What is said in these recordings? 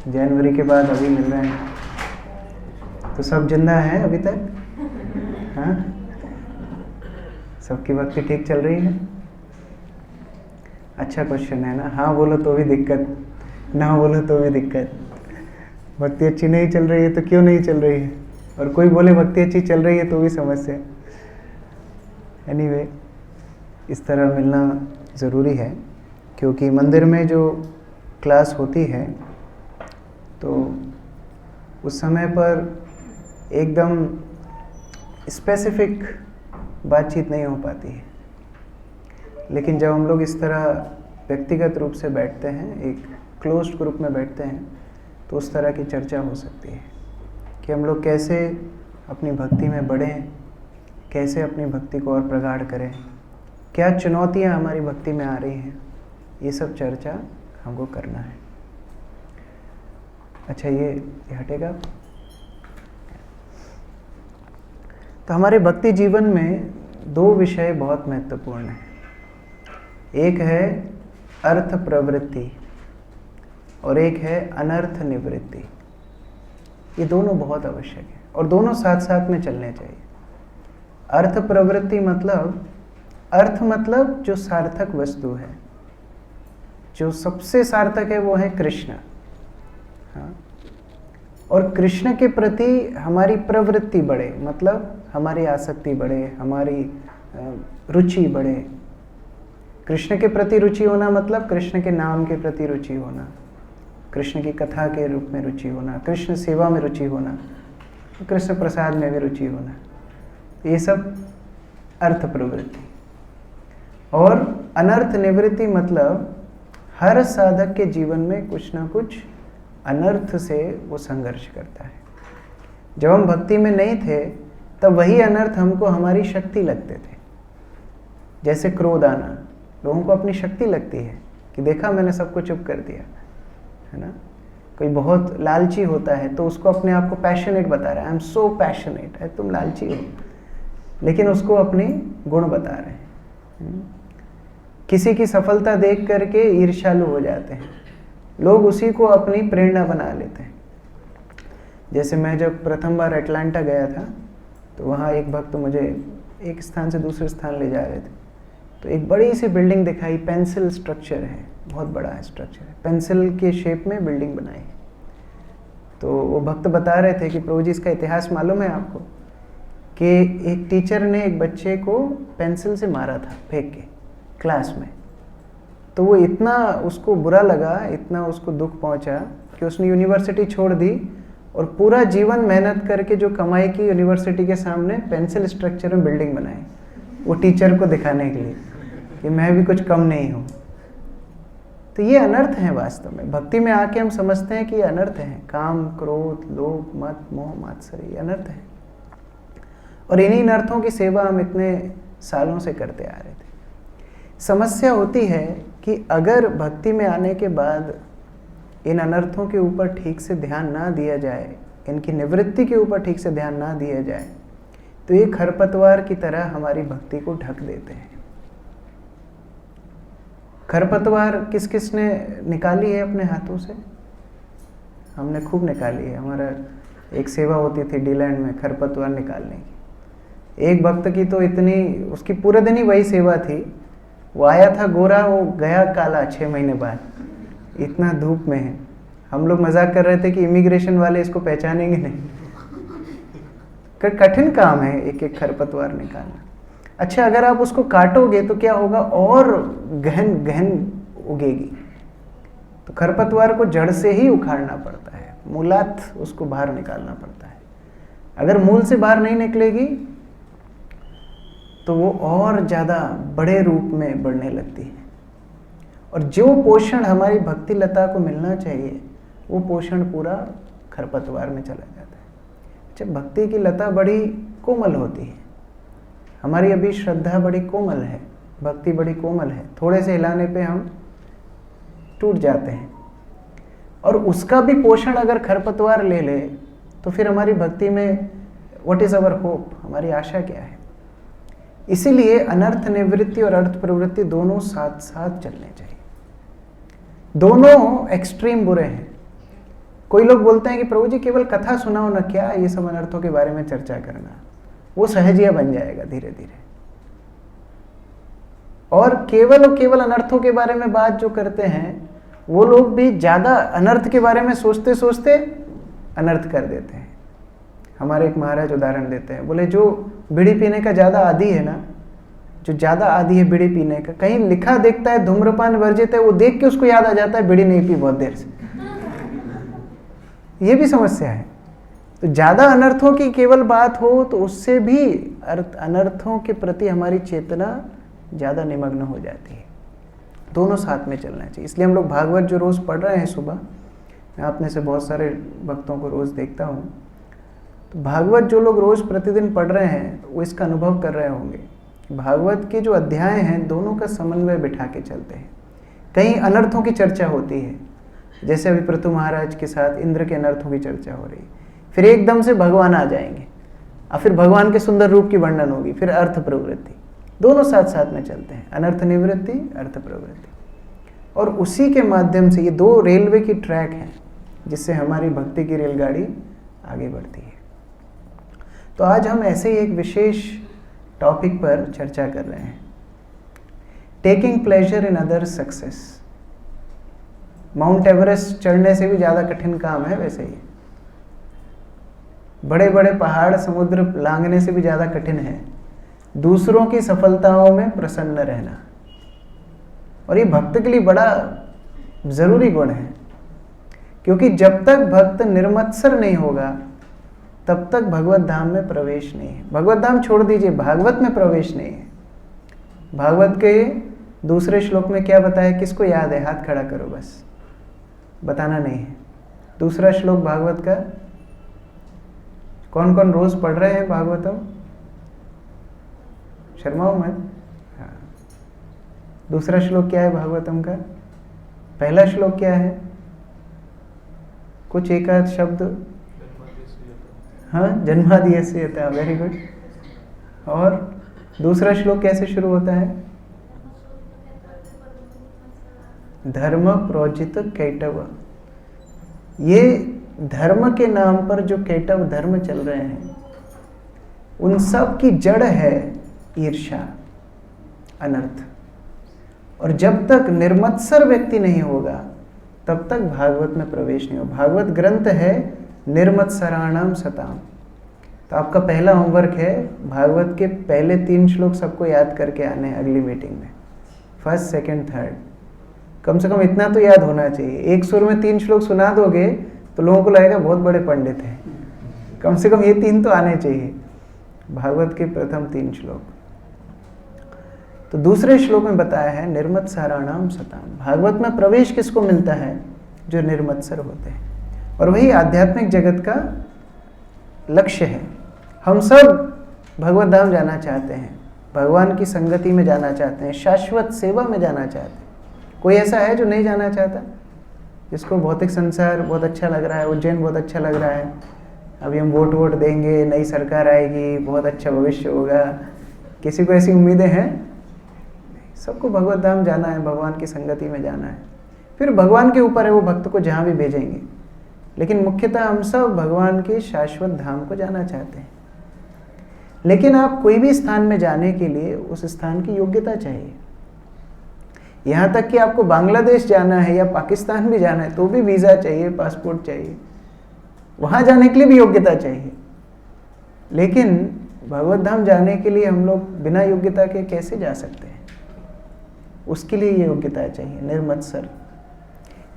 जनवरी के बाद अभी मिल रहे हैं, तो सब जिंदा हैं अभी तक? हाँ, सबकी भक्ति ठीक चल रही है? अच्छा क्वेश्चन है ना। हाँ बोलो तो भी दिक्कत, ना बोलो तो भी दिक्कत। भक्ति अच्छी नहीं चल रही है तो क्यों नहीं चल रही है, और कोई बोले भक्ति अच्छी चल रही है तो भी समस्या। एनीवे, इस तरह मिलना ज़रूरी है, क्योंकि मंदिर में जो क्लास होती है तो उस समय पर एकदम स्पेसिफिक बातचीत नहीं हो पाती है। लेकिन जब हम लोग इस तरह व्यक्तिगत रूप से बैठते हैं, एक क्लोज्ड ग्रुप में बैठते हैं, तो उस तरह की चर्चा हो सकती है कि हम लोग कैसे अपनी भक्ति में बढ़ें, कैसे अपनी भक्ति को और प्रगाढ़ करें, क्या चुनौतियां हमारी भक्ति में आ रही हैं, ये सब चर्चा हमको करना है। अच्छा, ये हटेगा। तो हमारे भक्ति जीवन में दो विषय बहुत महत्वपूर्ण हैं। एक है अर्थ प्रवृत्ति और एक है अनर्थ निवृत्ति। ये दोनों बहुत आवश्यक है और दोनों साथ साथ में चलने चाहिए। अर्थ प्रवृत्ति मतलब, अर्थ मतलब जो सार्थक वस्तु है, जो सबसे सार्थक है वो है कृष्ण। हाँ, और कृष्ण के प्रति हमारी प्रवृत्ति बढ़े, मतलब हमारी आसक्ति बढ़े, हमारी रुचि बढ़े। कृष्ण के प्रति रुचि होना मतलब कृष्ण के नाम के प्रति रुचि होना, कृष्ण की कथा के रूप में रुचि होना, कृष्ण सेवा में रुचि होना, कृष्ण प्रसाद में भी रुचि होना, ये सब अर्थ प्रवृत्ति। और अनर्थ निवृत्ति मतलब हर साधक के जीवन में कुछ ना कुछ अनर्थ से वो संघर्ष करता है। जब हम भक्ति में नहीं थे तब वही अनर्थ हमको हमारी शक्ति लगते थे। जैसे क्रोध आना, लोगों को अपनी शक्ति लगती है कि देखा मैंने सबको चुप कर दिया, है ना। कोई बहुत लालची होता है तो उसको अपने आप को पैशनेट बता रहा है, आई एम सो पैशनेट, है तुम लालची हो, लेकिन उसको अपनी गुण बता रहे हैं। किसी की सफलता देख करके ईर्ष्यालु हो जाते हैं लोग, उसी को अपनी प्रेरणा बना लेते हैं। जैसे मैं जब प्रथम बार अटलांटा गया था तो वहाँ एक भक्त मुझे एक स्थान से दूसरे स्थान ले जा रहे थे, तो एक बड़ी सी बिल्डिंग दिखाई, पेंसिल स्ट्रक्चर है, बहुत बड़ा स्ट्रक्चर है, पेंसिल के शेप में बिल्डिंग बनाई है। तो वो भक्त बता रहे थे कि प्रभु जी इसका इतिहास मालूम है आपको, कि एक टीचर ने एक बच्चे को पेंसिल से मारा था फेंक के क्लास में। तो वो इतना उसको बुरा लगा, इतना उसको दुख पहुंचा कि उसने यूनिवर्सिटी छोड़ दी और पूरा जीवन मेहनत करके जो कमाई की यूनिवर्सिटी के सामने पेंसिल स्ट्रक्चर में बिल्डिंग बनाई, वो टीचर को दिखाने के लिए कि मैं भी कुछ कम नहीं हूँ। तो ये अनर्थ है वास्तव में। भक्ति में आके हम समझते हैं कि ये अनर्थ है। काम, क्रोध, लोभ, मत, मोह, मात्सर्य, ये अनर्थ है। और इन्हीं अनर्थों की सेवा हम इतने सालों से करते आ रहे थे। समस्या होती है कि अगर भक्ति में आने के बाद इन अनर्थों के ऊपर ठीक से ध्यान ना दिया जाए, इनकी निवृत्ति के ऊपर ठीक से ध्यान ना दिया जाए, तो ये खरपतवार की तरह हमारी भक्ति को ढक देते हैं। खरपतवार किस किस ने निकाली है अपने हाथों से? हमने खूब निकाली है। हमारा एक सेवा होती थी डीलैंड में खरपतवार निकालने की। एक भक्त की तो इतनी, उसकी पूरे दिन ही वही सेवा थी। वो आया था गोरा, वो गया काला 6 महीने बाद, इतना धूप में है। हम लोग मजाक कर रहे थे कि इमिग्रेशन वाले इसको पहचानेंगे नहीं। कठिन काम है एक एक खरपतवार निकालना। अच्छा, अगर आप उसको काटोगे तो क्या होगा, और गहन गहन उगेगी। तो खरपतवार को जड़ से ही उखाड़ना पड़ता है, मूलात उसको बाहर निकालना पड़ता है। अगर मूल से बाहर नहीं निकलेगी तो वो और ज़्यादा बड़े रूप में बढ़ने लगती है। और जो पोषण हमारी भक्ति लता को मिलना चाहिए, वो पोषण पूरा खरपतवार में चला जाता है। अच्छा, भक्ति की लता बड़ी कोमल होती है। हमारी अभी श्रद्धा बड़ी कोमल है, भक्ति बड़ी कोमल है। थोड़े से हिलाने पे हम टूट जाते हैं। और उसका भी पोषण अगर खरपतवार ले ले तो फिर हमारी भक्ति में व्हाट इज अवर होप, हमारी आशा क्या है। इसीलिए अनर्थ निवृत्ति और अर्थ प्रवृत्ति दोनों साथ साथ चलने चाहिए। दोनों एक्सट्रीम बुरे हैं। कोई लोग बोलते हैं कि प्रभु जी केवल कथा सुनाओ ना, क्या ये सब अनर्थों के बारे में चर्चा करना, वो सहजिया बन जाएगा धीरे धीरे। और केवल अनर्थों के बारे में बात जो करते हैं वो लोग भी ज़्यादा अनर्थ के बारे में सोचते सोचते अनर्थ कर देते हैं। हमारे एक महाराज उदाहरण देते हैं, बोले जो बीड़ी पीने का ज़्यादा आदी है ना, जो ज़्यादा आदी है बीड़ी पीने का, कहीं लिखा देखता है धूम्रपान वर्जित है, वो देख के उसको याद आ जाता है बीड़ी नहीं पी बहुत देर से। ये भी समस्या है। तो ज़्यादा अनर्थों की केवल बात हो तो उससे भी अनर्थों के प्रति हमारी चेतना ज़्यादा निमग्न हो जाती है। दोनों साथ में चलना चाहिए। इसलिए हम लोग भागवत जो रोज़ पढ़ रहे हैं सुबह, मैं आप में से बहुत सारे भक्तों को रोज़ देखता हूँ, तो भागवत जो लोग रोज़ प्रतिदिन पढ़ रहे हैं वो इसका अनुभव कर रहे होंगे। भागवत के जो अध्याय हैं दोनों का समन्वय बिठा के चलते हैं। कहीं अनर्थों की चर्चा होती है, जैसे अभी पृथु महाराज के साथ इंद्र के अनर्थों की चर्चा हो रही, फिर एकदम से भगवान आ जाएंगे और फिर भगवान के सुंदर रूप की वर्णन होगी, फिर अर्थ प्रवृत्ति, दोनों साथ साथ में चलते हैं, अनर्थ निवृत्ति, अर्थ प्रवृत्ति। और उसी के माध्यम से ये दो रेलवे की ट्रैक हैं जिससे हमारी भक्ति की रेलगाड़ी आगे बढ़ती है। तो आज हम ऐसे ही एक विशेष टॉपिक पर चर्चा कर रहे हैं, taking pleasure in others success. Mount Everest चढ़ने से भी ज़्यादा कठिन काम है वैसे ही, बड़े बड़े पहाड़ समुद्र लांघने से भी ज़्यादा कठिन है दूसरों की सफलताओं में प्रसन्न रहना। और ये भक्त के लिए बड़ा ज़रूरी गुण है, क्योंकि जब तक भक्त निर्मत्सर नहीं होगा तब तक भगवत धाम में प्रवेश नहीं है। भगवत धाम छोड़ दीजिए, भागवत में प्रवेश नहीं है। भागवत के दूसरे श्लोक में क्या बताया, किसको याद है? हाथ खड़ा करो, बस बताना नहीं है। दूसरा श्लोक भागवत का कौन कौन रोज पढ़ रहे हैं भागवतम? शर्माओ मत। हाँ, दूसरा श्लोक क्या है भागवतम का? पहला श्लोक क्या है? कुछ एक आध शब्द। हाँ, जन्मादियस्य यथा, वेरी गुड। और दूसरा श्लोक कैसे शुरू होता है? धर्म प्रोजित कैटव। ये धर्म के नाम पर जो कैटव धर्म चल रहे हैं उन सब की जड़ है ईर्ष्या, अनर्थ। और जब तक निर्मत्सर व्यक्ति नहीं होगा तब तक भागवत में प्रवेश नहीं होगा। भागवत ग्रंथ है निर्मत्सराणाम सताम। तो आपका पहला होमवर्क है भागवत के पहले 3 श्लोक सबको याद करके आने हैं अगली मीटिंग में, फर्स्ट सेकंड थर्ड। कम से कम इतना तो याद होना चाहिए। एक सुर में 3 श्लोक सुना दोगे तो लोगों को लगेगा बहुत बड़े पंडित हैं। कम से कम ये 3 तो आने चाहिए, भागवत के प्रथम 3 श्लोक। तो दूसरे श्लोक में बताया है निर्मत्सराणाम सताम। भागवत में प्रवेश किसको मिलता है? जो निर्मत्सर होते हैं। और वही आध्यात्मिक जगत का लक्ष्य है। हम सब भगवत धाम जाना चाहते हैं, भगवान की संगति में जाना चाहते हैं, शाश्वत सेवा में जाना चाहते हैं। कोई ऐसा है जो नहीं जाना चाहता? जिसको भौतिक संसार बहुत अच्छा लग रहा है, उज्जैन बहुत अच्छा लग रहा है, अभी हम वोट देंगे, नई सरकार आएगी, बहुत अच्छा भविष्य होगा, किसी को ऐसी उम्मीदें हैं? सबको भगवत धाम जाना है, भगवान की संगति में जाना है। फिर भगवान के ऊपर है वो भक्त को जहाँ भी भेजेंगे, लेकिन मुख्यतः हम सब भगवान के शाश्वत धाम को जाना चाहते हैं। लेकिन आप कोई भी स्थान में जाने के लिए उस स्थान की योग्यता चाहिए। यहाँ तक कि आपको बांग्लादेश जाना है या पाकिस्तान भी जाना है तो भी वीज़ा चाहिए, पासपोर्ट चाहिए, वहाँ जाने के लिए भी योग्यता चाहिए। लेकिन भगवत धाम जाने के लिए हम लोग बिना योग्यता के कैसे जा सकते हैं? उसके लिए ये योग्यता चाहिए, निर्मत्सर।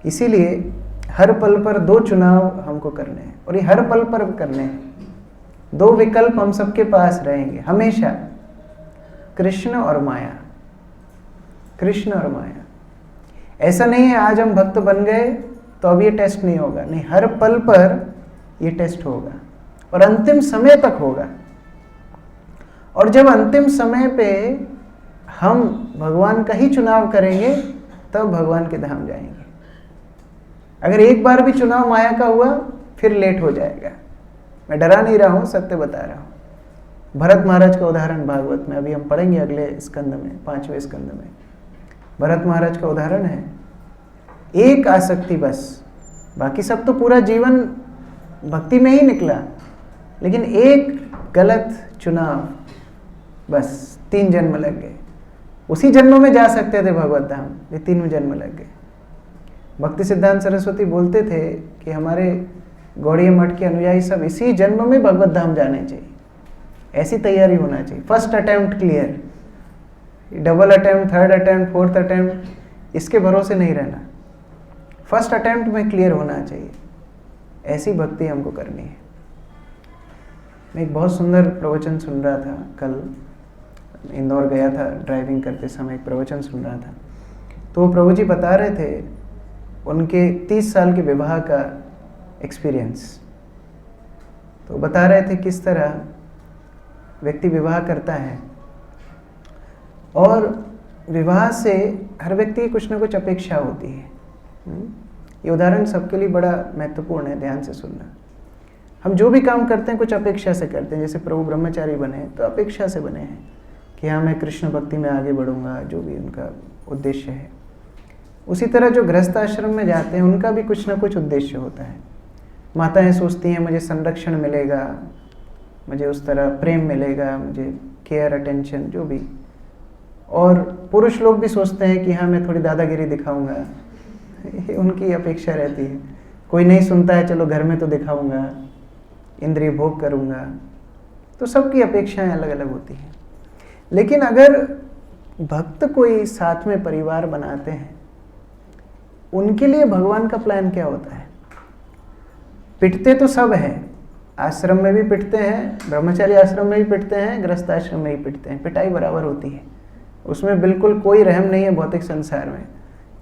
इसीलिए हर पल पर 2 चुनाव हमको करने हैं, और ये हर पल पर करने हैं। 2 विकल्प हम सबके पास रहेंगे हमेशा, कृष्ण और माया। कृष्ण और माया। ऐसा नहीं है आज हम भक्त बन गए तो अब ये टेस्ट नहीं होगा, नहीं, हर पल पर ये टेस्ट होगा और अंतिम समय तक होगा। और जब अंतिम समय पे हम भगवान का ही चुनाव करेंगे तब भगवान के धाम जाएंगे। अगर एक बार भी चुनाव माया का हुआ फिर लेट हो जाएगा। मैं डरा नहीं रहा हूँ, सत्य बता रहा हूँ। भरत महाराज का उदाहरण भागवत में अभी हम पढ़ेंगे अगले स्कंद में, 5वें स्कंद में। भरत महाराज का उदाहरण है, एक आसक्ति बस, बाकी सब तो पूरा जीवन भक्ति में ही निकला, लेकिन एक गलत चुनाव, बस 3 जन्म लग गए। उसी जन्म में जा सकते थे भगवत धाम, ये 3 जन्म लग गए। भक्ति सिद्धांत सरस्वती बोलते थे कि हमारे गौड़ीय मठ के अनुयायी सब इसी जन्म में भगवत धाम जाने चाहिए, ऐसी तैयारी होना चाहिए। First attempt clear, double attempt, third attempt, fourth attempt, इसके भरोसे नहीं रहना, फर्स्ट अटेम्प्ट में क्लियर होना चाहिए। ऐसी भक्ति हमको करनी है। मैं एक बहुत सुंदर प्रवचन सुन रहा था, कल इंदौर गया था, ड्राइविंग करते समय एक प्रवचन सुन रहा था। तो वो प्रभु जी बता रहे थे उनके 30 साल के विवाह का एक्सपीरियंस। तो बता रहे थे किस तरह व्यक्ति विवाह करता है, और विवाह से हर व्यक्ति की कुछ ना कुछ अपेक्षा होती है। ये उदाहरण सबके लिए बड़ा महत्वपूर्ण है, ध्यान से सुनना। हम जो भी काम करते हैं कुछ अपेक्षा से करते हैं। जैसे प्रभु ब्रह्मचारी बने तो अपेक्षा से बने हैं कि हाँ मैं कृष्ण भक्ति में आगे बढ़ूंगा, जो भी उनका उद्देश्य है। उसी तरह जो गृहस्थ आश्रम में जाते हैं उनका भी कुछ ना कुछ उद्देश्य होता है। माताएं सोचती हैं मुझे संरक्षण मिलेगा, मुझे उस तरह प्रेम मिलेगा, मुझे केयर, अटेंशन, जो भी। और पुरुष लोग भी सोचते हैं कि हाँ मैं थोड़ी दादागिरी दिखाऊंगा, ये उनकी अपेक्षा रहती है। कोई नहीं सुनता है, चलो घर में तो दिखाऊंगा, इंद्रिय भोग करूंगा। तो सबकी अपेक्षाएं अलग अलग होती हैं। लेकिन अगर भक्त कोई साथ में परिवार बनाते हैं, उनके लिए भगवान का प्लान क्या होता है? पिटते तो सब हैं, आश्रम में भी पिटते हैं, ब्रह्मचारी आश्रम में भी पिटते हैं, गृहस्थ आश्रम में भी पिटते हैं, पिटाई बराबर होती है। उसमें बिल्कुल कोई रहम नहीं है भौतिक संसार में,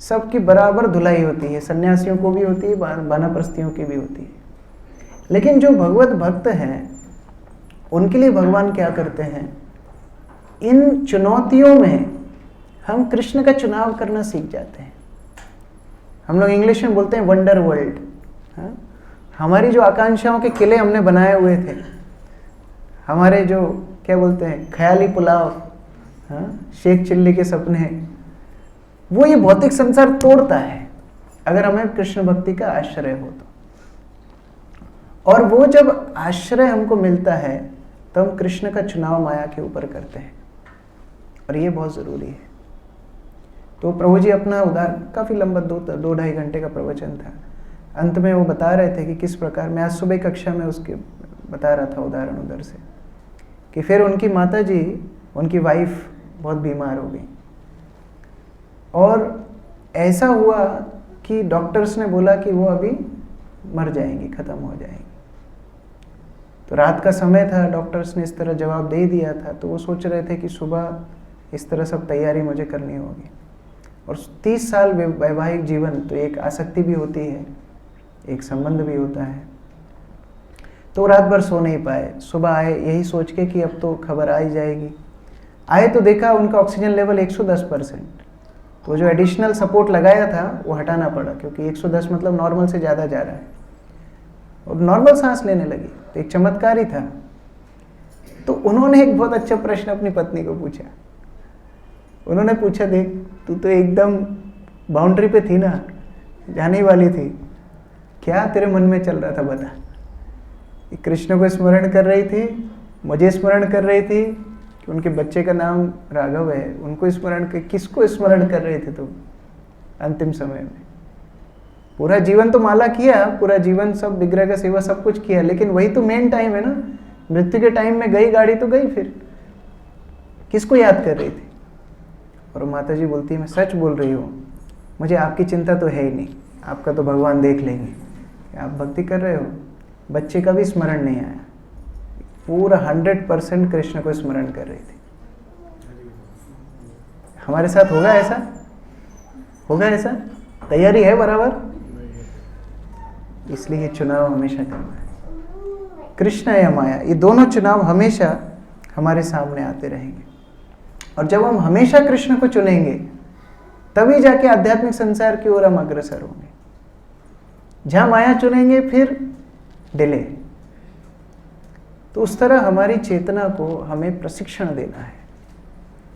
सबकी बराबर धुलाई होती है। सन्यासियों को भी होती है, वानप्रस्थियों की भी होती है। लेकिन जो भगवत भक्त हैं उनके लिए भगवान क्या करते हैं? इन चुनौतियों में हम कृष्ण का चुनाव करना सीख जाते हैं। हम लोग इंग्लिश में बोलते हैं वंडर वर्ल्ड। हमारी जो आकांक्षाओं के किले हमने बनाए हुए थे, हमारे जो क्या बोलते हैं ख्याली पुलाव, शेख चिल्ली के सपने, वो ये भौतिक संसार तोड़ता है अगर हमें कृष्ण भक्ति का आश्रय हो तो। और वो जब आश्रय हमको मिलता है तो हम कृष्ण का चुनाव माया के ऊपर करते हैं, और ये बहुत ज़रूरी है। तो प्रभु जी अपना उदाहरण, काफ़ी लंबा 2-2.5 घंटे का प्रवचन था, अंत में वो बता रहे थे कि किस प्रकार, मैं आज सुबह कक्षा में उसके बता रहा था उदाहरण उधर से, कि फिर उनकी माता जी, उनकी वाइफ बहुत बीमार हो गई, और ऐसा हुआ कि डॉक्टर्स ने बोला कि वो अभी मर जाएंगी, ख़त्म हो जाएंगी। तो रात का समय था, डॉक्टर्स ने इस तरह जवाब दे दिया था, तो वो सोच रहे थे कि सुबह इस तरह सब तैयारी मुझे करनी होगी। और 30 साल वैवाहिक जीवन, तो एक आसक्ति भी होती है, एक संबंध भी होता है। तो रात भर सो नहीं पाए। सुबह आए यही सोच के कि अब तो खबर आ ही जाएगी। आए तो देखा उनका ऑक्सीजन लेवल 110%। तो जो एडिशनल सपोर्ट लगाया था वो हटाना पड़ा, क्योंकि 110 मतलब नॉर्मल से ज़्यादा जा रहा है, और नॉर्मल सांस लेने लगी। तो एक चमत्कार ही था। तो उन्होंने एक बहुत अच्छा प्रश्न अपनी पत्नी को पूछा। उन्होंने पूछा, देख तू तो एकदम बाउंड्री पे थी ना, जाने वाली थी, क्या तेरे मन में चल रहा था बता? कृष्ण को स्मरण कर रही थी, मुझे स्मरण कर रही थी कि उनके बच्चे का नाम राघव है, उनको स्मरण कर, किसको स्मरण कर रहे थे तुम अंतिम समय में? पूरा जीवन तो माला किया, पूरा जीवन सब विग्रह का सेवा सब कुछ किया, लेकिन वही तो मेन टाइम है ना। मृत्यु के टाइम में गई गाड़ी तो गई, फिर किसको याद कर रही थी? और माता जी बोलती है, मैं सच बोल रही हूँ, मुझे आपकी चिंता तो है ही नहीं, आपका तो भगवान देख लेंगे, आप भक्ति कर रहे हो। बच्चे का भी स्मरण नहीं आया, पूरा 100% कृष्ण को स्मरण कर रही थी। हमारे साथ होगा ऐसा? होगा ऐसा? तैयारी है बराबर? इसलिए ये चुनाव हमेशा करना है। कृष्ण या माया, ये दोनों चुनाव हमेशा हमारे सामने आते रहेंगे। और जब हम हमेशा कृष्ण को चुनेंगे तभी जाके आध्यात्मिक संसार की ओर हम अग्रसर होंगे। जहां माया चुनेंगे फिर डिले। तो उस तरह हमारी चेतना को हमें प्रशिक्षण देना है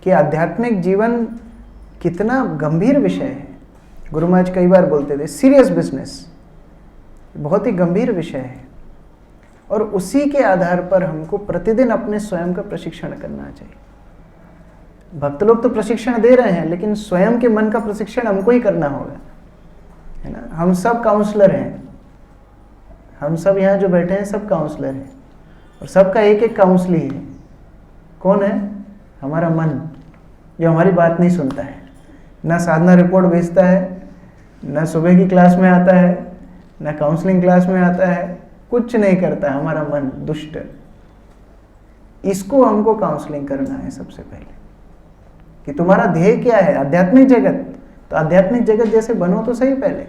कि आध्यात्मिक जीवन कितना गंभीर विषय है। गुरु महाराज कई बार बोलते थे, सीरियस बिजनेस, बहुत ही गंभीर विषय है और उसी के आधार पर हमको प्रतिदिन अपने स्वयं का प्रशिक्षण करना चाहिए। भक्त लोग तो प्रशिक्षण दे रहे हैं, लेकिन स्वयं के मन का प्रशिक्षण हमको ही करना होगा, है ना। हम सब काउंसलर हैं, हम सब यहाँ जो बैठे हैं सब काउंसलर हैं और सबका एक एक काउंसली है। कौन है? हमारा मन, जो हमारी बात नहीं सुनता है, ना साधना रिपोर्ट भेजता है, ना सुबह की क्लास में आता है, ना काउंसलिंग क्लास में आता है, कुछ नहीं करता है हमारा मन दुष्ट। इसको हमको काउंसलिंग करना है सबसे पहले कि तुम्हारा ध्येय क्या है। आध्यात्मिक जगत, तो आध्यात्मिक जगत जैसे बनो तो सही। पहले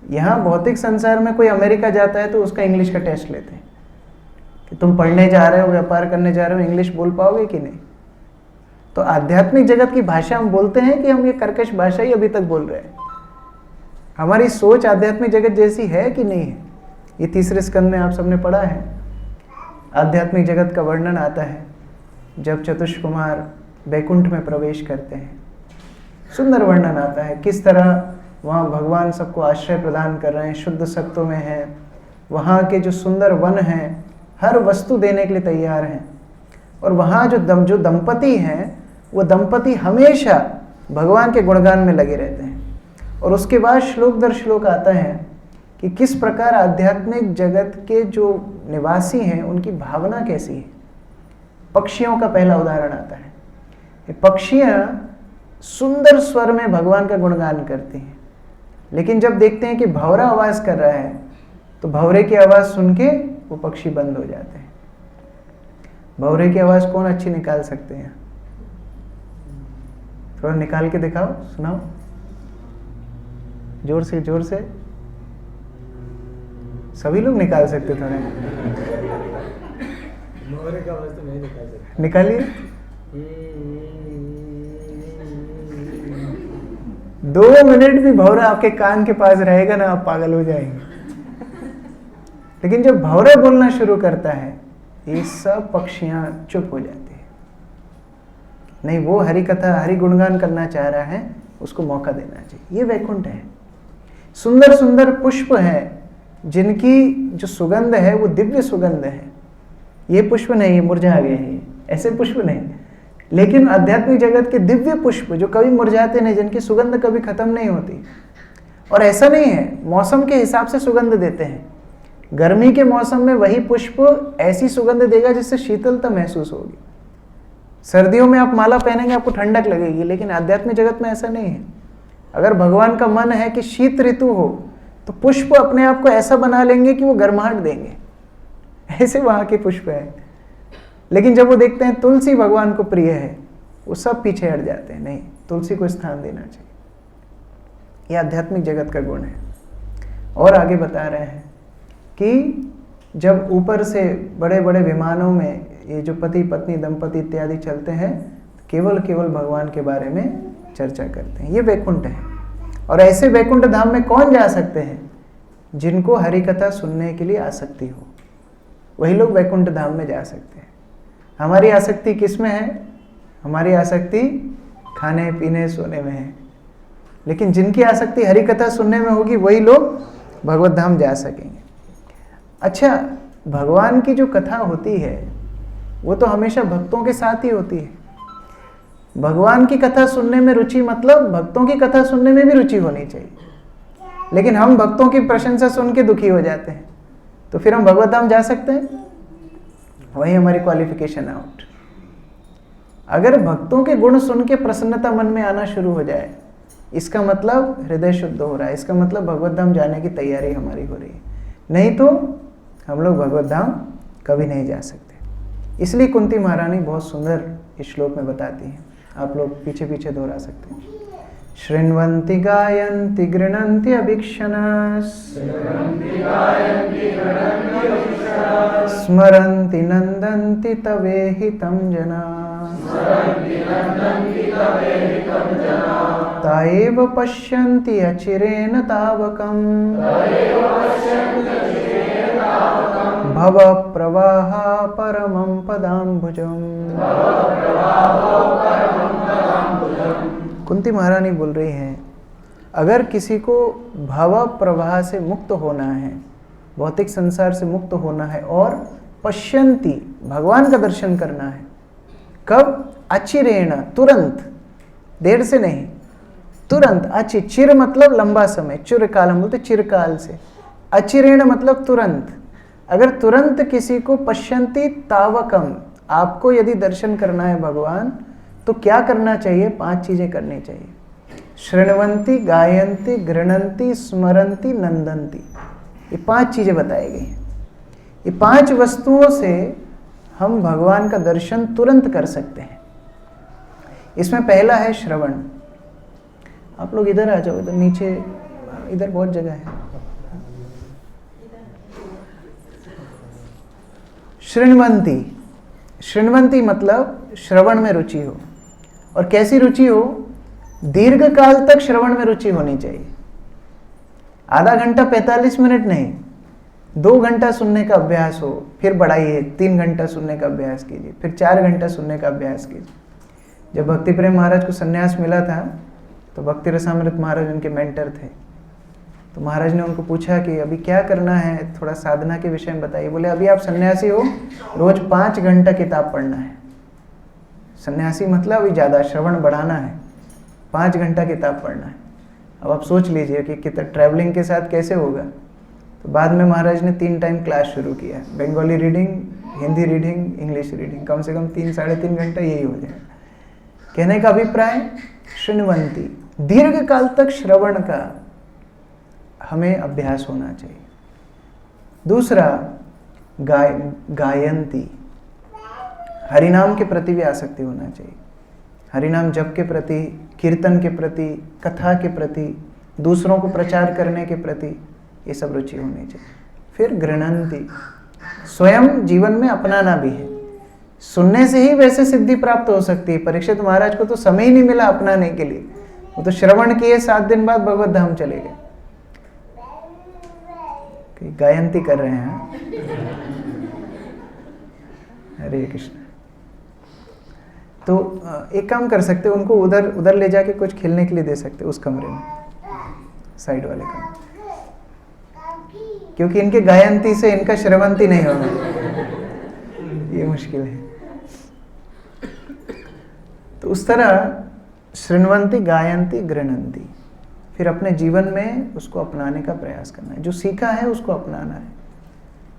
यहाँ भौतिक संसार में कोई अमेरिका जाता है तो उसका इंग्लिश का टेस्ट लेते हैं कि तुम पढ़ने जा रहे हो, व्यापार करने जा रहे हो, इंग्लिश बोल पाओगे कि नहीं। तो आध्यात्मिक जगत की भाषा हम बोलते हैं कि हम ये कर्कश भाषा ही अभी तक बोल रहे हैं। हमारी सोच आध्यात्मिक जगत जैसी है कि नहीं है, ये तीसरे स्कंद में आप सबने पढ़ा है। आध्यात्मिक जगत का वर्णन आता है जब चतुष कुमार वैकुंठ में प्रवेश करते हैं। सुंदर वर्णन आता है किस तरह वहाँ भगवान सबको आश्रय प्रदान कर रहे हैं, शुद्ध सत्व में हैं, वहाँ के जो सुंदर वन हैं हर वस्तु देने के लिए तैयार हैं, और वहाँ जो दंपति हैं वो दंपति हमेशा भगवान के गुणगान में लगे रहते हैं। और उसके बाद श्लोक दर श्लोक आता है कि किस प्रकार आध्यात्मिक जगत के जो निवासी हैं उनकी भावना कैसी है। पक्षियों का पहला उदाहरण आता है। ये पक्षियाँ सुंदर स्वर में भगवान का गुणगान करती हैं, लेकिन जब देखते हैं कि भंवरा आवाज़ कर रहा है तो भंवरे की आवाज़ सुन के वो पक्षी बंद हो जाते हैं। भंवरे की आवाज़ कौन अच्छी निकाल सकते हैं? थोड़ा निकाल के दिखाओ, सुनाओ जोर से, जोर से। सभी लोग निकाल सकते थोड़े। भंवरे की आवाज़ तो नहीं निकाल सकते। निकालिए। 2 मिनट भी भंवरा आपके कान के पास रहेगा ना, आप पागल हो जाएंगे। लेकिन जब भंवरा बोलना शुरू करता है ये सब पक्षियां चुप हो जाती है। नहीं, वो हरि कथा हरि गुणगान करना चाह रहा है, उसको मौका देना चाहिए। ये वैकुंठ है। सुंदर सुंदर पुष्प हैं जिनकी जो सुगंध है वो दिव्य सुगंध है। ये पुष्प नहीं मुरझा गए हैं, ऐसे पुष्प नहीं, लेकिन आध्यात्मिक जगत के दिव्य पुष्प जो कभी मुरझाते नहीं, जिनकी सुगंध कभी खत्म नहीं होती। और ऐसा नहीं है, मौसम के हिसाब से सुगंध देते हैं। गर्मी के मौसम में वही पुष्प ऐसी सुगंध देगा जिससे शीतलता महसूस होगी। सर्दियों में आप माला पहनेंगे आपको ठंडक लगेगी, लेकिन आध्यात्मिक जगत में ऐसा नहीं है। अगर भगवान का मन है कि शीत ऋतु हो तो पुष्प अपने आप को ऐसा बना लेंगे कि वो गर्माहट देंगे, ऐसे वहाँ के पुष्प हैं। लेकिन जब वो देखते हैं तुलसी भगवान को प्रिय है, वो सब पीछे हट जाते हैं। नहीं, तुलसी को स्थान देना चाहिए। ये आध्यात्मिक जगत का गुण है। और आगे बता रहे हैं कि जब ऊपर से बड़े बड़े विमानों में ये जो पति पत्नी दंपति इत्यादि चलते हैं, केवल केवल भगवान के बारे में चर्चा करते हैं। ये वैकुंठ है। और ऐसे वैकुंठ धाम में कौन जा सकते हैं? जिनको हरि कथा सुनने के लिए आसक्ति हो, वही लोग वैकुंठ धाम में जा सकते हैं। हमारी आसक्ति किस में है? हमारी आसक्ति खाने पीने सोने में है। लेकिन जिनकी आसक्ति हरि कथा सुनने में होगी वही लोग भगवत धाम जा सकेंगे। अच्छा, भगवान की जो कथा होती है वो तो हमेशा भक्तों के साथ ही होती है। भगवान की कथा सुनने में रुचि मतलब भक्तों की कथा सुनने में भी रुचि होनी चाहिए। लेकिन हम भक्तों की प्रशंसा सुन के दुखी हो जाते हैं, तो फिर हम भगवत धाम जा सकते हैं? वही हमारी क्वालिफिकेशन आउट। अगर भक्तों के गुण सुन के प्रसन्नता मन में आना शुरू हो जाए, इसका मतलब हृदय शुद्ध हो रहा है, इसका मतलब भगवत धाम जाने की तैयारी हमारी हो रही है। नहीं तो हम लोग भगवत धाम कभी नहीं जा सकते। इसलिए कुंती महारानी बहुत सुंदर इस श्लोक में बताती हैं, आप लोग पीछे पीछे दोहरा सकते हैं। शृण्वन्ति गायन्ति गृह्णन्ति अभीक्षणाः, स्मरन्ति नन्दन्ति तवेहितं जनाः, ताएव पश्यन्ति अचिरेण तावकम्, भव प्रवाह परमं पदाम्बुजम्। कुंती महारानी बोल रही हैं, अगर किसी को भाव प्रवाह से मुक्त होना है, भौतिक संसार से मुक्त होना है और पश्यन्ति भगवान का दर्शन करना है, कब? अचिरेण, तुरंत, देर से नहीं, तुरंत। चिर मतलब लंबा समय, चिर काल हम बोलते चिरकाल से, अचिरेण मतलब तुरंत। अगर तुरंत किसी को पश्यन्ति तावकम, आपको यदि दर्शन करना है भगवान, तो क्या करना चाहिए? 5 चीजें करनी चाहिए। शृण्वन्ति, गायन्ति, गृह्णन्ति, स्मरन्ति, नंदन्ति, ये 5 चीजें बताई गई हैं। ये 5 वस्तुओं से हम भगवान का दर्शन तुरंत कर सकते हैं। इसमें पहला है श्रवण। आप लोग इधर आ जाओ, इधर नीचे, इधर बहुत जगह है। शृण्वन्ति, शृण्वन्ति मतलब श्रवण में रुचि हो। और कैसी रुचि हो? दीर्घ काल तक श्रवण में रुचि होनी चाहिए। आधा घंटा 45 मिनट नहीं, 2 घंटा सुनने का अभ्यास हो, फिर बढ़ाइए, 3 घंटा सुनने का अभ्यास कीजिए, फिर 4 घंटा सुनने का अभ्यास कीजिए। जब भक्ति प्रेम महाराज को संन्यास मिला था तो भक्ति रसामृत महाराज उनके मेंटर थे। तो महाराज ने उनको पूछा कि अभी क्या करना है, थोड़ा साधना के विषय में बताइए। बोले अभी आप सन्यासी हो, रोज 5 घंटा किताब पढ़ना है। सन्यासी मतलब अभी ज़्यादा श्रवण बढ़ाना है, 5 घंटा किताब पढ़ना है। अब आप सोच लीजिए कि कितना ट्रैवलिंग के साथ कैसे होगा। तो बाद में महाराज ने 3 टाइम क्लास शुरू किया, Bengali reading, Hindi reading, English reading, कम से कम 3-3.5 घंटा यही हो जाए। कहने का अभिप्राय शृण्वन्ति, दीर्घ काल तक श्रवण का हमें अभ्यास होना चाहिए। दूसरा गायन्ति, हरिनाम के प्रति भी आसक्ति होना चाहिए। हरिनाम जप के प्रति, कीर्तन के प्रति, कथा के प्रति, दूसरों को प्रचार करने के प्रति, ये सब रुचि होनी चाहिए। फिर गृह्णन्ति, स्वयं जीवन में अपनाना भी है। सुनने से ही वैसे सिद्धि प्राप्त हो सकती है। परीक्षित महाराज को तो समय ही नहीं मिला अपनाने के लिए, वो तो श्रवण किए, 7 दिन बाद भगवत धाम चले गए। गायन्ति कर रहे हैं। हरे कृष्ण। तो एक काम कर सकते, उनको उधर ले जाके कुछ खेलने के लिए दे सकते, उस कमरे में, साइड वाले कमरे, क्योंकि इनके गायन्ति से इनका श्रवन्ति नहीं होगा, ये मुश्किल है। तो उस तरह शृण्वन्ति, गायन्ति, गृह्णन्ति, फिर अपने जीवन में उसको अपनाने का प्रयास करना है। जो सीखा है उसको अपनाना है।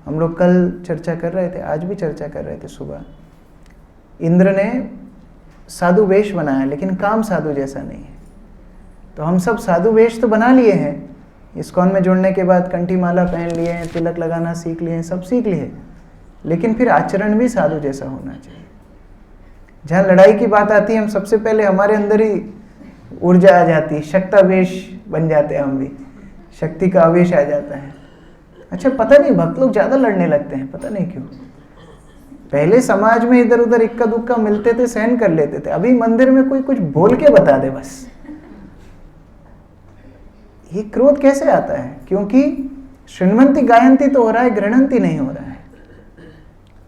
हम लोग कल चर्चा कर रहे थे, आज भी चर्चा कर रहे थे सुबह। इंद्र ने साधु वेश बनाया, लेकिन काम साधु जैसा नहीं है। तो हम सब साधु वेश तो बना लिए हैं, इस्कॉन में जुड़ने के बाद कंठी माला पहन लिए हैं, तिलक लगाना सीख लिए हैं, सब सीख लिए, लेकिन फिर आचरण भी साधु जैसा होना चाहिए। जहाँ लड़ाई की बात आती है, हम सबसे पहले हमारे अंदर ही ऊर्जा आ जाती है, शक्तावेश बन जाते हैं हम भी, शक्ति का आवेश आ जाता है। अच्छा, पता नहीं भक्त लोग ज़्यादा लड़ने लगते हैं, पता नहीं क्यों। पहले समाज में इधर उधर इक्का दुक्का मिलते थे, सहन कर लेते थे। अभी मंदिर में कोई कुछ बोल के बता दे बस, ये क्रोध कैसे आता है? क्योंकि शृण्वन्ति गायन्ति तो हो रहा है, गृह्णन्ति नहीं हो रहा है।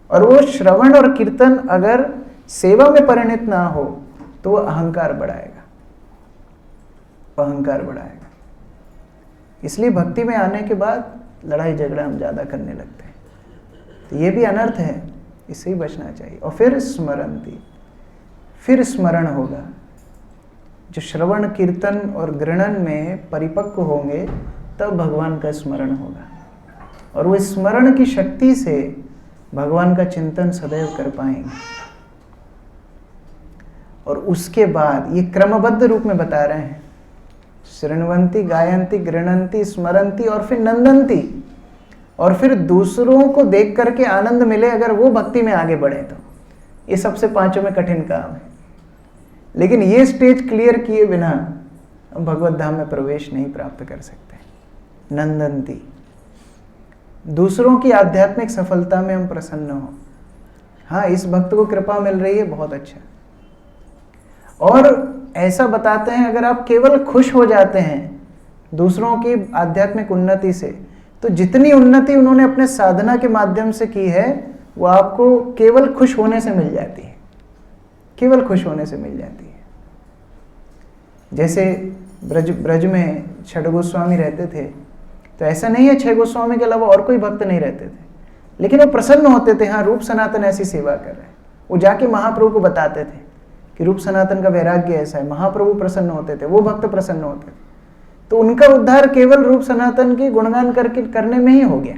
और वो श्रवण और कीर्तन अगर सेवा में परिणित ना हो तो वो अहंकार बढ़ाएगा, अहंकार बढ़ाएगा। इसलिए भक्ति में आने के बाद लड़ाई झगड़ा हम ज़्यादा करने लगते हैं, तो ये भी अनर्थ है, इससे ही बचना चाहिए। और फिर स्मरन्ति, फिर स्मरण होगा। जो श्रवण कीर्तन और गृह्णन में परिपक्व होंगे तब भगवान का स्मरण होगा, और वो स्मरण की शक्ति से भगवान का चिंतन सदैव कर पाएंगे। और उसके बाद ये क्रमबद्ध रूप में बता रहे हैं, शृण्वन्ति, गायन्ति, गृह्णन्ति, स्मरन्ति और फिर नंदन्ति। और फिर दूसरों को देख करके आनंद मिले, अगर वो भक्ति में आगे बढ़े तो। ये सबसे 5 में कठिन काम है, लेकिन ये स्टेज क्लियर किए बिना हम भगवत धाम में प्रवेश नहीं प्राप्त कर सकते। नंदन्ति, दूसरों की आध्यात्मिक सफलता में हम प्रसन्न हो। हाँ, इस भक्त को कृपा मिल रही है, बहुत अच्छा। और ऐसा बताते हैं, अगर आप केवल खुश हो जाते हैं दूसरों की आध्यात्मिक उन्नति से, तो जितनी उन्नति उन्होंने अपने साधना के माध्यम से की है, वो आपको केवल खुश होने से मिल जाती है, केवल खुश होने से मिल जाती है। जैसे ब्रज में 6 गोस्वामी रहते थे, तो ऐसा नहीं है 6 गोस्वामी के अलावा और कोई भक्त नहीं रहते थे, लेकिन वो प्रसन्न होते थे, हाँ रूप सनातन ऐसी सेवा कर रहे हैं। वो जाके महाप्रभु को बताते थे कि रूप सनातन का वैराग्य ऐसा है, महाप्रभु प्रसन्न होते थे, वो भक्त प्रसन्न होते थे। तो उनका उद्धार केवल रूप सनातन की गुणगान करने में ही हो गया।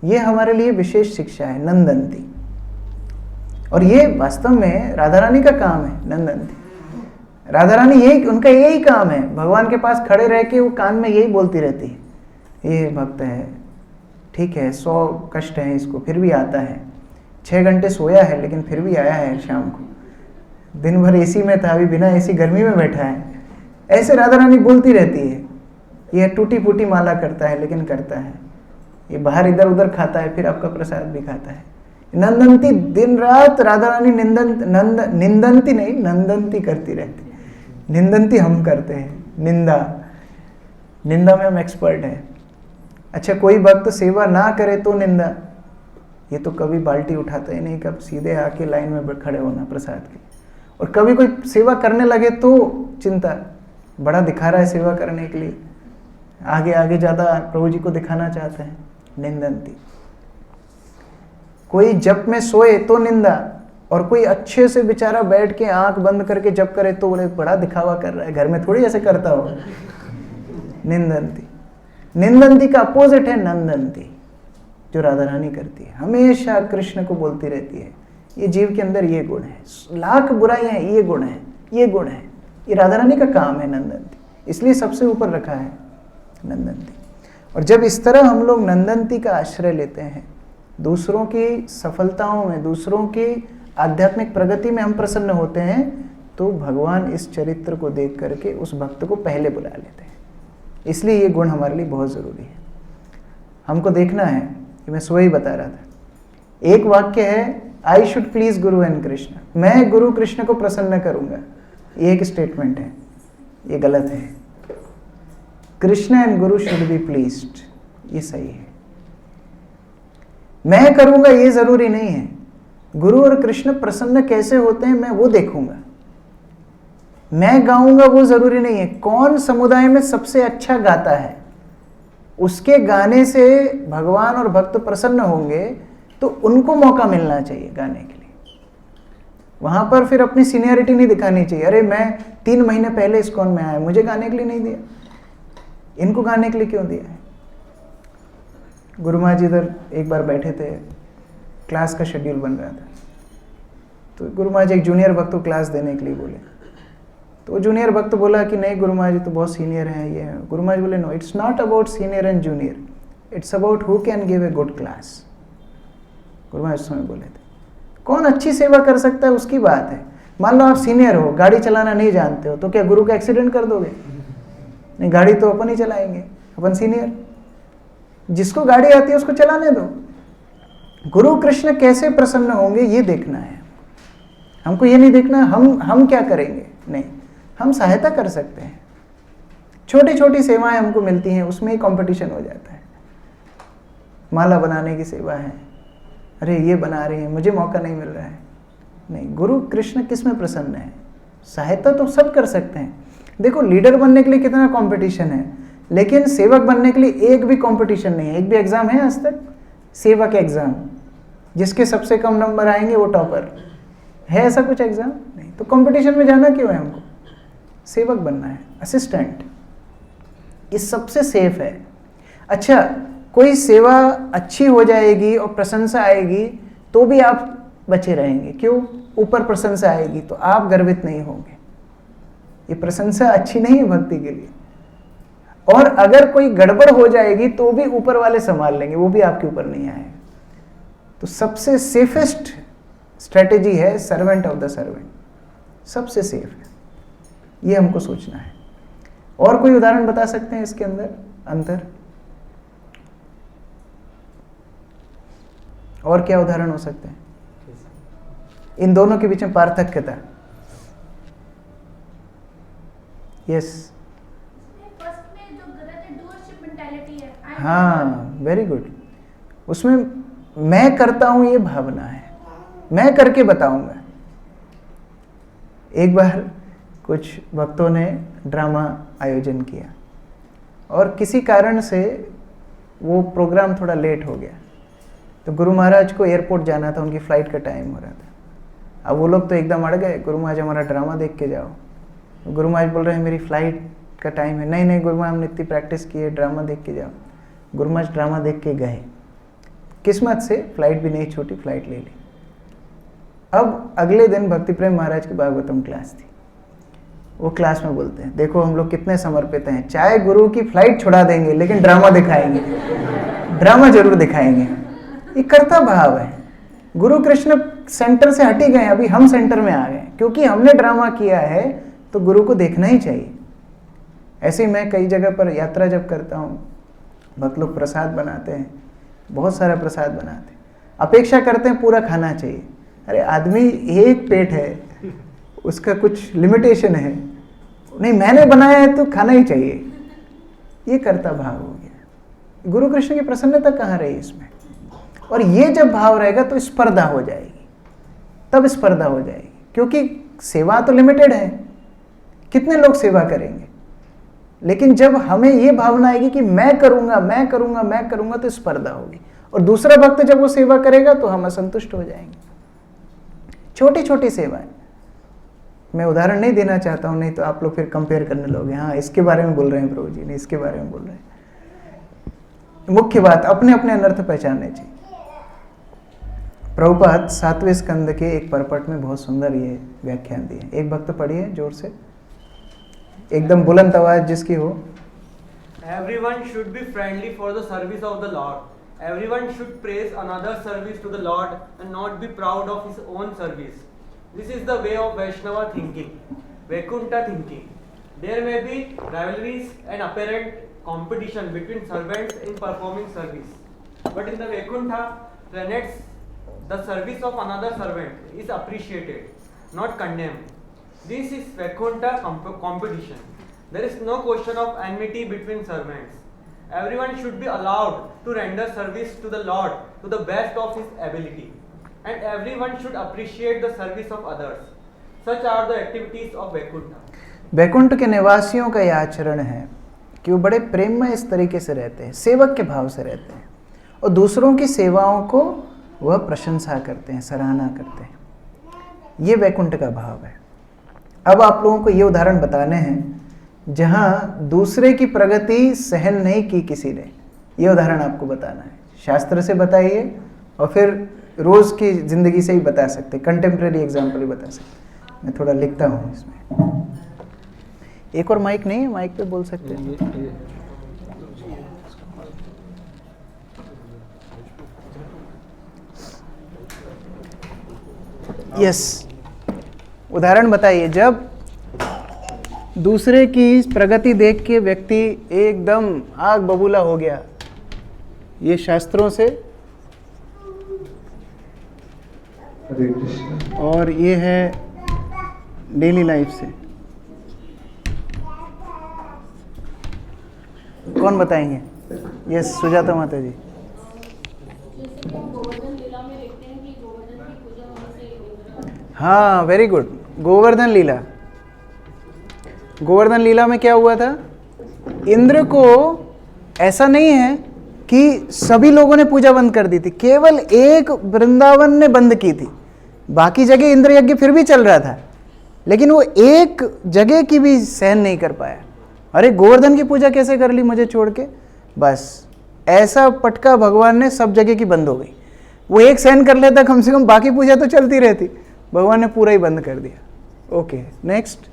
ये हमारे लिए विशेष शिक्षा है, नंदंती। और ये वास्तव में राधा रानी का काम है, नंदंती। राधा रानी यही, उनका यही काम है, भगवान के पास खड़े रह के वो कान में यही बोलती रहती है, ये भक्त है, ठीक है 100 कष्ट है इसको, फिर भी आता है, 6 घंटे सोया है लेकिन फिर भी आया है शाम को, दिन भर एसी में था, अभी बिना एसी गर्मी में बैठा है। ऐसे राधा रानी बोलती रहती है। ये टूटी फूटी माला करता है लेकिन करता है, ये बाहर इधर उधर खाता है, फिर आपका प्रसाद भी खाता है। नंदंती दिन रात राधा रानी निंदंती नहीं, नंदंती करती रहती। निंदंती हम करते हैं, निंदा में हम एक्सपर्ट हैं। अच्छा, कोई भक्त सेवा ना करे तो निंदा, ये तो कभी बाल्टी उठाता ही नहीं, कब सीधे आके लाइन में खड़े होना प्रसाद के। और कभी कोई सेवा करने लगे तो चिंता, बड़ा दिखा रहा है सेवा करने के लिए, आगे आगे ज़्यादा प्रभु जी को दिखाना चाहते हैं, निंदंती। कोई जप में सोए तो निंदा, और कोई अच्छे से बेचारा बैठ के आंख बंद करके जप करे तो बोले बड़ा दिखावा कर रहा है, घर में थोड़ी ऐसे करता हो, निंदंती। निंदंती का अपोजिट है नंदंती, जो राधा रानी करती है, हमेशा कृष्ण को बोलती रहती है। ये जीव के अंदर ये गुण है, लाख बुराइयां हैं, ये गुण है, ये गुण है। ये राधा रानी का काम है नंदंती, इसलिए सबसे ऊपर रखा है नंदंती। और जब इस तरह हम लोग नंदंती का आश्रय लेते हैं, दूसरों की सफलताओं में, दूसरों की आध्यात्मिक प्रगति में हम प्रसन्न होते हैं, तो भगवान इस चरित्र को देख करके उस भक्त को पहले बुला लेते हैं। इसलिए ये गुण हमारे लिए बहुत ज़रूरी है। हमको देखना है कि मैं सुबह ही बता रहा था, एक वाक्य है, I should please Guru and Krishna, मैं गुरु कृष्ण को प्रसन्न करूंगा, ये एक स्टेटमेंट है, ये गलत है। Krishna and Guru should be pleased, ये सही है। मैं करूंगा ये जरूरी नहीं है, गुरु और कृष्ण प्रसन्न कैसे होते हैं मैं वो देखूंगा। मैं गाऊंगा वो जरूरी नहीं है, कौन समुदाय में सबसे अच्छा गाता है, उसके गाने से भगवान और भक्त प्रसन्न होंगे, तो उनको मौका मिलना चाहिए गाने के लिए। वहां पर फिर अपनी सीनियरिटी नहीं दिखानी चाहिए, अरे मैं 3 महीने पहले इस्कॉन में आया, मुझे गाने के लिए नहीं दिया, इनको गाने के लिए क्यों दिया है। गुरु महाराज इधर एक बार बैठे थे, क्लास का शेड्यूल बन रहा था, तो गुरु महाराज एक जूनियर भक्त को क्लास देने के लिए बोले, तो जूनियर भक्त बोला कि नहीं गुरु महाराज तो बहुत सीनियर हैं, ये है। गुरु महाराज बोले no, it's not about senior and junior, it's about who can give a good class. Guru Maharaj उस समय बोले थे, कौन अच्छी सेवा कर सकता है उसकी बात है। मान लो आप सीनियर हो, गाड़ी चलाना नहीं जानते हो, तो क्या गुरु का एक्सीडेंट कर दोगे? नहीं, गाड़ी तो अपन ही चलाएंगे, अपन सीनियर, जिसको गाड़ी आती है उसको चलाने दो। गुरु कृष्ण कैसे प्रसन्न होंगे ये देखना है हमको, ये नहीं देखना हम क्या करेंगे, नहीं, हम सहायता कर सकते हैं। छोटी छोटी सेवाएं हमको मिलती हैं, उसमें ही कंपटीशन हो जाता है। माला बनाने की सेवा है, अरे ये बना रही है, मुझे मौका नहीं मिल रहा है। नहीं, गुरु कृष्ण किस में प्रसन्न है? सहायता तो सब कर सकते हैं। देखो, लीडर बनने के लिए कितना कंपटीशन है, लेकिन सेवक बनने के लिए एक भी कंपटीशन नहीं है। एक भी एग्जाम है आज तक सेवक एग्जाम, जिसके सबसे कम नंबर आएंगे वो टॉपर है? ऐसा कुछ एग्जाम नहीं। तो कंपटीशन में जाना क्यों है? हमको सेवक बनना है, असिस्टेंट, ये सबसे सेफ है। अच्छा, कोई सेवा अच्छी हो जाएगी और प्रशंसा आएगी तो भी आप बचे रहेंगे। क्यों? ऊपर प्रशंसा आएगी तो आप गर्वित नहीं होंगे। ये प्रशंसा अच्छी नहीं है भक्ति के लिए। और अगर कोई गड़बड़ हो जाएगी तो भी ऊपर वाले संभाल लेंगे, वो भी आपके ऊपर नहीं आएगा। तो सबसे सेफेस्ट स्ट्रेटेजी है सर्वेंट ऑफ द सर्वेंट, सबसे सेफ है, ये हमको सोचना है। और कोई उदाहरण बता सकते हैं इसके अंदर अंतर? और क्या उदाहरण हो सकते हैं इन दोनों के बीच में पार्थक्यता? यस, हाँ, वेरी गुड। उसमें मैं करता हूं ये भावना है, मैं करके बताऊंगा। एक बार कुछ भक्तों ने ड्रामा आयोजन किया और किसी कारण से वो प्रोग्राम थोड़ा लेट हो गया। तो गुरु महाराज को एयरपोर्ट जाना था, उनकी फ़्लाइट का टाइम हो रहा था। अब वो लोग तो एकदम अड़ गए, गुरु महाराज हमारा ड्रामा देख के जाओ। तो गुरु महाराज बोल रहे हैं मेरी फ़्लाइट का टाइम है। नहीं नहीं गुरु महाराज, हमने इतनी प्रैक्टिस की है, ड्रामा देख के जाओ। गुरु महाराज ड्रामा देख के गए, किस्मत से फ़्लाइट भी नहीं छूटी, फ़्लाइट ले ली। अब अगले दिन भक्ति प्रेम महाराज की भागवतम क्लास थी। वो क्लास में बोलते हैं देखो हम लोग कितने समर्पित हैं, चाहे गुरु की फ़्लाइट छुड़ा देंगे लेकिन ड्रामा दिखाएंगे, ड्रामा जरूर दिखाएंगे। ये कर्ता भाव है। गुरु कृष्ण सेंटर से हट ही गए, अभी हम सेंटर में आ गए क्योंकि हमने ड्रामा किया है तो गुरु को देखना ही चाहिए। ऐसे ही मैं कई जगह पर यात्रा जब करता हूँ, भक्त लोग प्रसाद बनाते हैं, बहुत सारा प्रसाद बनाते हैं, अपेक्षा करते हैं पूरा खाना चाहिए। अरे आदमी एक पेट है, उसका कुछ लिमिटेशन है, नहीं मैंने बनाया है तो खाना ही चाहिए। ये कर्ता भाव हो गया। गुरु कृष्ण की प्रसन्नता कहाँ रही इसमें? और ये जब भाव रहेगा तो स्पर्धा हो जाएगी, तब स्पर्धा हो जाएगी, क्योंकि सेवा तो लिमिटेड है, कितने लोग सेवा करेंगे। लेकिन जब हमें ये भावना आएगी कि मैं करूंगा मैं करूंगा मैं करूंगा, तो स्पर्धा होगी। और दूसरा भक्त जब वो सेवा करेगा तो हम असंतुष्ट हो जाएंगे। छोटी छोटी सेवाएं, मैं उदाहरण नहीं देना चाहता हूं, नहीं तो आप लोग फिर कंपेयर करने लोगे, हाँ इसके बारे में बोल रहे हैं प्रभु जी, नहीं इसके बारे में बोल रहे हैं। मुख्य बात अपने अपने अनर्थ पहचानने चाहिए। प्रभुपाद 7वें स्कंद के एक परपट में बहुत सुंदर ये व्याख्यान दिए। एक भक्त पढ़िए जोर से, एकदम बुलंद आवाज जिसकी हो। Everyone should be friendly for the service of the Lord. Everyone should praise another's service to the Lord and not be proud of his own service. This is the way of Vaishnava thinking, Vaikuntha thinking. There may be rivalries and apparent competition between servants in performing service, but in the Vaikuntha planets, the service of another servant is appreciated, not condemned. This is Vaikuntha competition. There is no question of enmity between servants. Everyone should be allowed to render service to the Lord to the best of his ability, and everyone should appreciate the service of others. Such are the activities of Vaikuntha. Vaikuntha के निवासियों का यह आचरण है कि वो बड़े प्रेम में इस तरीके से रहते हैं, सेवक के भाव से रहते हैं, और दूसरों की सेवाओं को वह प्रशंसा करते हैं, सराहना करते हैं। ये वैकुंठ का भाव है। अब आप लोगों को ये उदाहरण बताने हैं जहाँ दूसरे की प्रगति सहन नहीं की किसी ने, ये उदाहरण आपको बताना है। शास्त्र से बताइए और फिर रोज़ की ज़िंदगी से ही बता सकते, कंटेम्प्रेरी एग्जाम्पल ही बता सकते। मैं थोड़ा लिखता हूँ इसमें। एक और माइक नहीं है, माइक पे बोल सकते हैं। यस, उदाहरण बताइए। जब दूसरे की प्रगति देख के व्यक्ति एकदम आग बबूला हो गया, ये शास्त्रों से और ये है डेली लाइफ से। कौन बताएंगे? यस, सुजाता माता जी। हाँ, वेरी गुड। गोवर्धन लीला, गोवर्धन लीला में क्या हुआ था? इंद्र को ऐसा नहीं है कि सभी लोगों ने पूजा बंद कर दी थी, केवल एक वृंदावन ने बंद की थी, बाकी जगह इंद्र यज्ञ फिर भी चल रहा था, लेकिन वो एक जगह की भी सहन नहीं कर पाया। अरे गोवर्धन की पूजा कैसे कर ली मुझे छोड़ के? बस ऐसा पटका भगवान ने, सब जगह की बंद हो गई। वो एक सहन कर लेता कम से कम, बाकी पूजा तो चलती रहती, भगवान ने पूरा ही बंद कर दिया। Okay, next.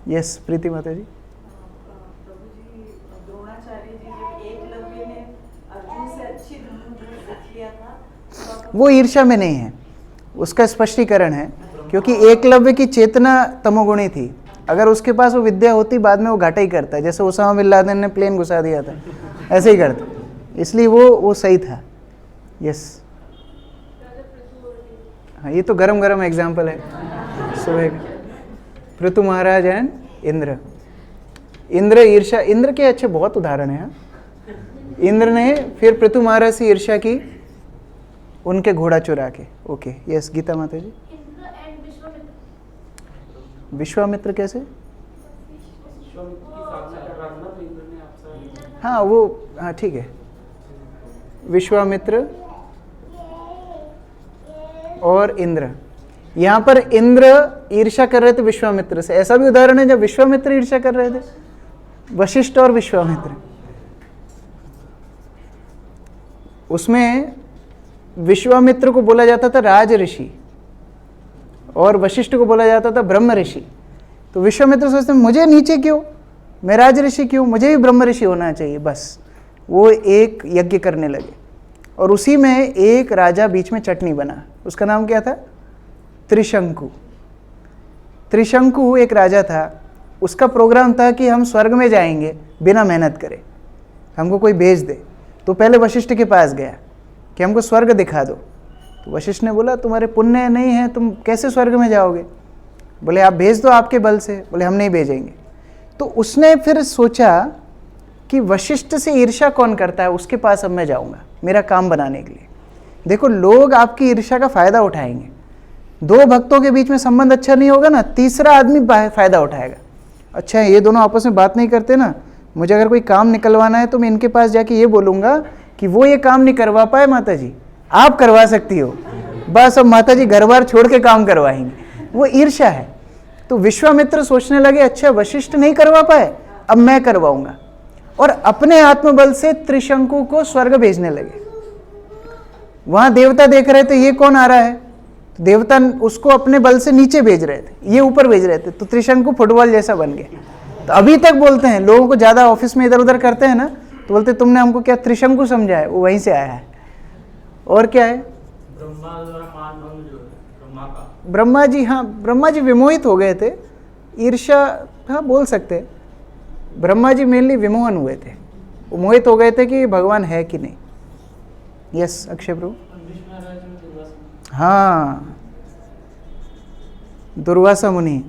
यस, प्रीति माता जी। प्रभु जी, द्रोणाचार्य जी जब एकलव्य ने अर्जुन से अच्छी धनुर्विद्या सीख लिया था, वो ईर्ष्या में नहीं है, उसका स्पष्टीकरण है, क्योंकि एकलव्य की चेतना तमोगुणी थी। अगर उसके पास वो विद्या होती, बाद में वो घाटा ही करता, जैसे उसामा बिन लादेन ने प्लेन घुसा दिया था, ऐसे ही करता, इसलिए वो सही था। यस, हाँ, ये तो गरम गरम एग्जाम्पल है सुबह का। पृथु महाराज एंड इंद्र। इंद्र ईर्ष्या, इंद्र के अच्छे बहुत उदाहरण हैं। इंद्र ने फिर पृथु महाराज से ईर्ष्या की, उनके घोड़ा चुरा के। ओके, यस, गीता माता जी। इंद्र एंड विश्वामित्र। विश्वामित्र कैसे? विश्वामित्र की साधना कर रहा था ना, तो इंद्र ने आपसे हाँ वो, हाँ ठीक है, विश्वामित्र और इंद्र, यहाँ पर इंद्र ईर्ष्या कर रहे थे विश्वामित्र से। ऐसा भी उदाहरण है जब विश्वामित्र ईर्ष्या कर रहे थे, वशिष्ठ और विश्वामित्र। उसमें विश्वामित्र को बोला जाता था राज ऋषि और वशिष्ठ को बोला जाता था ब्रह्म ऋषि। तो विश्वामित्र सोचते मुझे नीचे क्यों, मैं राज ऋषि क्यों, मुझे भी ब्रह्म ऋषि होना चाहिए। बस वो एक यज्ञ करने लगे और उसी में एक राजा बीच में चटनी बना, उसका नाम क्या था, त्रिशंकु। त्रिशंकु एक राजा था, उसका प्रोग्राम था कि हम स्वर्ग में जाएंगे बिना मेहनत करे, हमको कोई भेज दे। तो पहले वशिष्ठ के पास गया कि हमको स्वर्ग दिखा दो। तो वशिष्ठ ने बोला तुम्हारे पुण्य नहीं है, तुम कैसे स्वर्ग में जाओगे। बोले आप भेज दो आपके बल से। बोले हम नहीं भेजेंगे। तो उसने फिर सोचा कि वशिष्ठ से ईर्ष्या कौन करता है, उसके पास अब मैं जाऊंगा मेरा काम बनाने के लिए। देखो लोग आपकी ईर्ष्या का फायदा उठाएंगे। दो भक्तों के बीच में संबंध अच्छा नहीं होगा ना, तीसरा आदमी फायदा उठाएगा। अच्छा ये दोनों आपस में बात नहीं करते ना, मुझे अगर कोई काम निकलवाना है तो मैं इनके पास जाके ये बोलूँगा कि वो ये काम नहीं करवा पाए, माता जी आप करवा सकती हो। बस अब माता जी घर बार छोड़ के काम करवाएंगे, वो ईर्ष्या है। तो विश्वामित्र सोचने लगे अच्छा वशिष्ठ नहीं करवा पाए, अब मैं करवाऊंगा, और अपने आत्मबल से त्रिशंकु को स्वर्ग भेजने लगे। वहां देवता देख रहे थे ये कौन आ रहा है, तो देवता उसको अपने बल से नीचे भेज रहे थे, ये ऊपर भेज रहे थे। तो त्रिशंकु फुटबॉल जैसा बन गया। तो अभी तक बोलते हैं लोगों को ज्यादा ऑफिस में इधर उधर करते हैं ना, तो बोलते तुमने हमको क्या त्रिशंकु समझा है, वो वहीं से आया है। और क्या है, ब्रह्मा द्वारा मान भंग जो है ब्रह्मा का, ब्रह्मा जी, हाँ ब्रह्मा जी विमोहित हो गए थे, ईर्ष्या, हाँ बोल सकते हैं। ब्रह्मा जी मेनली विमोहन हुए थे, वो मोहित हो गए थे कि भगवान है कि नहीं। यस अक्षय प्रभु। विष्णु महाराज में दुर्वासा, हाँ दुर्वासा मुनि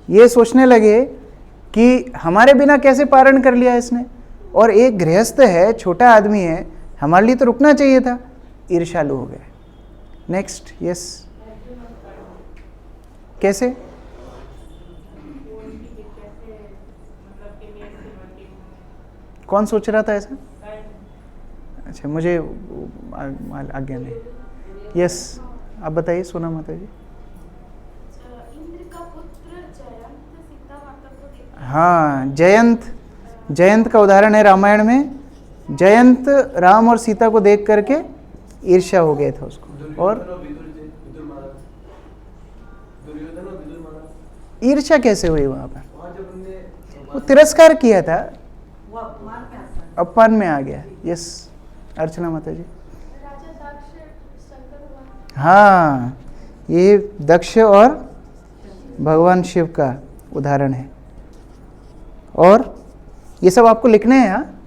ये सोचने लगे कि हमारे बिना कैसे पारण कर लिया इसने, और एक गृहस्थ है, छोटा आदमी है, हमारे लिए तो रुकना चाहिए था। ईर्ष्यालु हो गए। नेक्स्ट। यस कैसे, कौन सोच रहा था ऐसा? अच्छा मुझे आज्ञा नहीं। यस आप बताइए सोना माता जी। इंद्र का पुत्र जयंत सीता माता को देखा। हाँ जयंत, जयंत का उदाहरण है रामायण में। जयंत राम और सीता को देख करके ईर्ष्या हो गया था उसको। और ईर्ष्या कैसे हुई वहां पर, वो तिरस्कार किया था, वो अपमान में आता है। अपमान में आ गया। यस अर्चना माता जी। राजा दक्ष शंकर भगवान। हाँ ये दक्ष और भगवान शिव का उदाहरण है। और ये सब आपको लिखने हैं, हाँ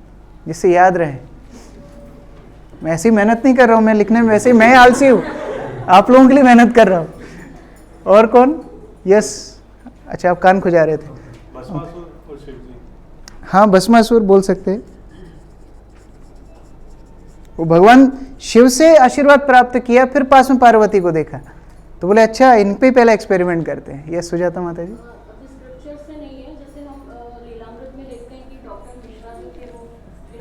जिससे याद रहे। मैं ऐसी मेहनत नहीं कर रहा हूँ, मैं लिखने में वैसे ही मैं आलसी हूँ, आप लोगों के लिए मेहनत कर रहा हूँ। और कौन? यस अच्छा आप कान खुजा रहे थे। भस्मासुर और शिव जी। हाँ भस्मासुर बोल सकते हैं। वो भगवान शिव से आशीर्वाद प्राप्त किया, फिर पास में पार्वती को देखा तो बोले अच्छा इन पे पहले एक्सपेरिमेंट करते हैं। यस सुजाता माता जी। अभी स्क्रिप्चर से नहीं है, जैसे हम लीलामृत में देखते हैं कि डॉक्टर मिश्रा जो थे वो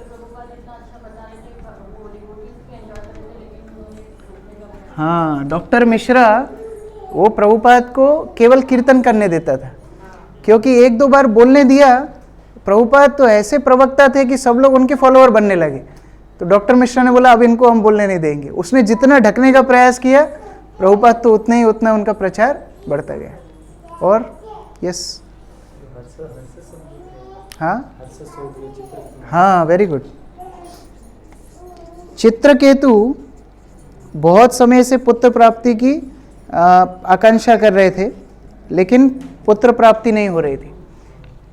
प्रभुपाद इतना अच्छा बता रहे थे, वो डिवोटीज भी एंजॉय कर रहे थे, लेकिन उन्होंने रोकने का प्रयास। हाँ डॉक्टर मिश्रा वो प्रभुपाद को केवल कीर्तन करने देता था, क्योंकि एक दो बार बोलने दिया, प्रभुपाद तो ऐसे प्रवक्ता थे कि सब लोग उनके फॉलोअर बनने लगे। तो डॉक्टर मिश्रा ने बोला अब इनको हम बोलने नहीं देंगे। उसने जितना ढकने का प्रयास किया, प्रभुपाद तो उतना उनका प्रचार बढ़ता गया। और यस हाँ वेरी गुड। चित्रकेतु बहुत समय से पुत्र प्राप्ति की आकांक्षा कर रहे थे, लेकिन पुत्र प्राप्ति नहीं हो रही थी।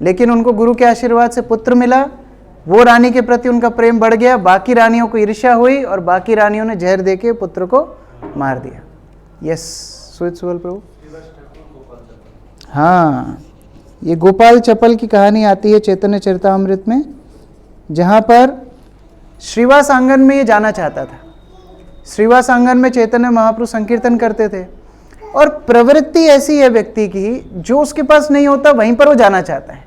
लेकिन उनको गुरु के आशीर्वाद से पुत्र मिला, वो रानी के प्रति उनका प्रेम बढ़ गया, बाकी रानियों को ईर्ष्या हुई और बाकी रानियों ने जहर देके पुत्र को मार दिया। यस सुहित सुबल प्रभु। हाँ ये गोपाल चपल की कहानी आती है चैतन्य चरितामृत में, जहाँ पर श्रीवास आंगन में ये जाना चाहता था। श्रीवास आंगन में चैतन्य महाप्रभु संकीर्तन करते थे, और प्रवृत्ति ऐसी है व्यक्ति की, जो उसके पास नहीं होता वहीं पर वो जाना चाहता है।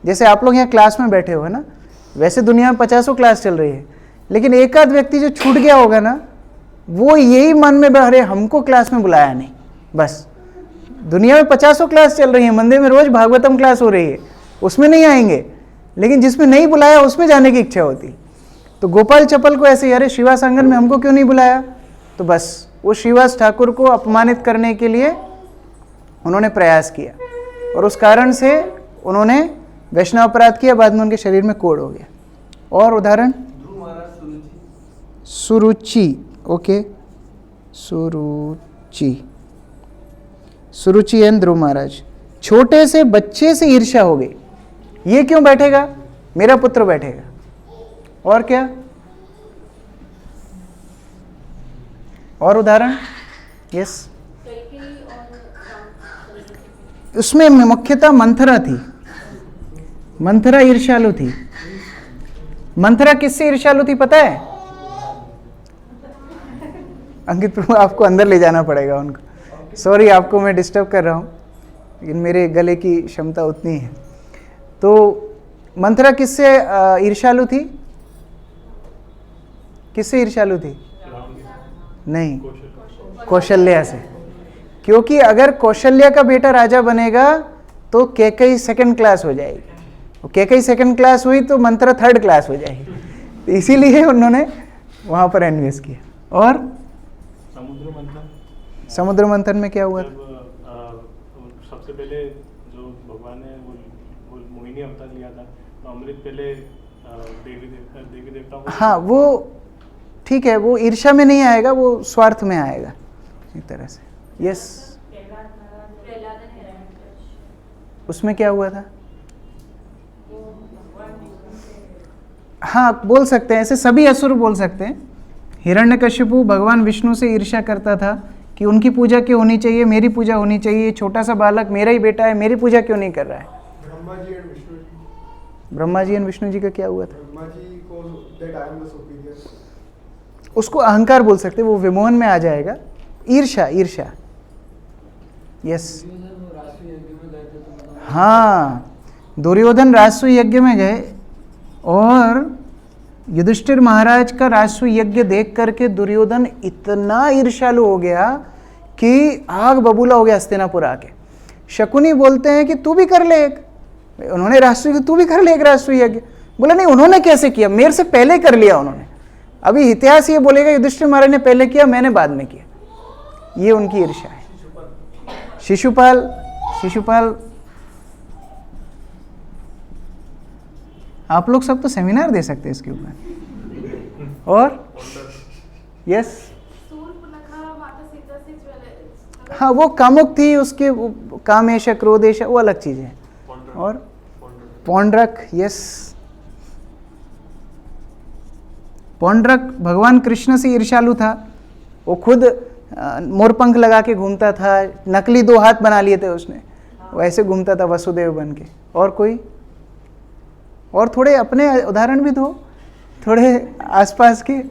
जैसे आप लोग यहाँ क्लास में बैठे हो है ना, वैसे दुनिया में 50 क्लास चल रही है, लेकिन एक आध व्यक्ति जो छूट गया होगा ना, वो यही मन में अरे हमको क्लास में बुलाया नहीं। बस दुनिया में 50 क्लास चल रही है, मंदिर में रोज भागवतम क्लास हो रही है, उसमें नहीं आएंगे, लेकिन जिसमें नहीं बुलाया उसमें जाने की इच्छा होती। तो गोपाल चपल को ऐसे, अरे शिवास आंगन में हमको क्यों नहीं बुलाया, तो बस वो श्रीवास ठाकुर को अपमानित करने के लिए उन्होंने प्रयास किया, और उस कारण से उन्होंने वैष्णव अपराध किया, बाद में उनके शरीर में कोढ़ हो गया। और उदाहरण सुरुचि, ओके, सुरुचि एंड ध्रुव महाराज, छोटे से बच्चे से ईर्ष्या हो गई, ये क्यों बैठेगा, मेरा पुत्र बैठेगा। और क्या, और उदाहरण, यस, उसमें मुख्यतः मंथरा थी, मंथरा ईर्ष्यालु थी। मंथरा किससे ईर्ष्यालु थी पता है? अंकित प्रभु आपको अंदर ले जाना पड़ेगा उनको, सॉरी आपको मैं डिस्टर्ब कर रहा हूँ, लेकिन मेरे गले की क्षमता उतनी है। तो मंथरा किससे ईर्ष्यालु थी, किससे ईर्ष्यालु थी? नहीं, कौशल्या से, क्योंकि अगर कौशल्या का बेटा राजा बनेगा तो कैकेयी सेकंड क्लास हो जाएगी, और कैकेयी सेकंड क्लास हुई तो मंथरा थर्ड क्लास हो जाएगी, तो इसीलिए उन्होंने वहां पर एनवियस किया। और समुद्र मंथन में क्या हुआ था? सबसे पहले जो भगवान ने वो मोहिनी अवतार लिया था, तो अमृत पहले देवी देवताओं को, हाँ वो ठीक है, वो ईर्ष्या में नहीं आएगा, वो स्वार्थ में आएगा एक तरह से। यस, उसमें क्या हुआ था? हाँ बोल सकते हैं, ऐसे सभी असुर बोल सकते हैं। हिरण्यकशिपु भगवान विष्णु से ईर्ष्या करता था कि उनकी पूजा क्यों होनी चाहिए, मेरी पूजा होनी चाहिए, छोटा सा बालक मेरा ही बेटा है, मेरी पूजा क्यों नहीं कर रहा है। ब्रह्मा जी एंड विष्णु जी का क्या हुआ था? ब्रह्मा जी को that I am the superior, उसको अहंकार बोल सकते, वो विमोहन में आ जाएगा। ईर्ष्या, ईर्ष्या, यस, हाँ, दुर्योधन राजसूय यज्ञ में गए और युधिष्ठिर महाराज का राजसूय यज्ञ देख करके दुर्योधन इतना ईर्ष्यालु हो गया कि आग बबूला हो गया हस्तिनापुर आके। शकुनी बोलते हैं कि तू भी कर ले एक, उन्होंने राजसूय, तू भी कर ले एक राजसूय यज्ञ। बोला नहीं, उन्होंने कैसे किया, मेरे से पहले कर लिया उन्होंने। अभी इतिहास ये बोलेगा युधिष्ठिर महाराज ने पहले किया, मैंने बाद में किया, ये उनकी ईर्ष्या है। शिशुपाल, शिशुपाल, आप लोग सब तो सेमिनार दे सकते हैं इसके ऊपर। और यस, हाँ वो कामुक थी, उसके कामेश क्रोधेश वो अलग चीज है। और पौंड्रक, यस, पौंड्रक भगवान कृष्ण से ईर्ष्यालु था, वो खुद मोरपंख लगा के घूमता था, नकली 2 हाथ बना लिए थे उसने, वैसे घूमता था वसुदेव बन के। और कोई, और थोड़े अपने उदाहरण भी दो, थोड़े आसपास के,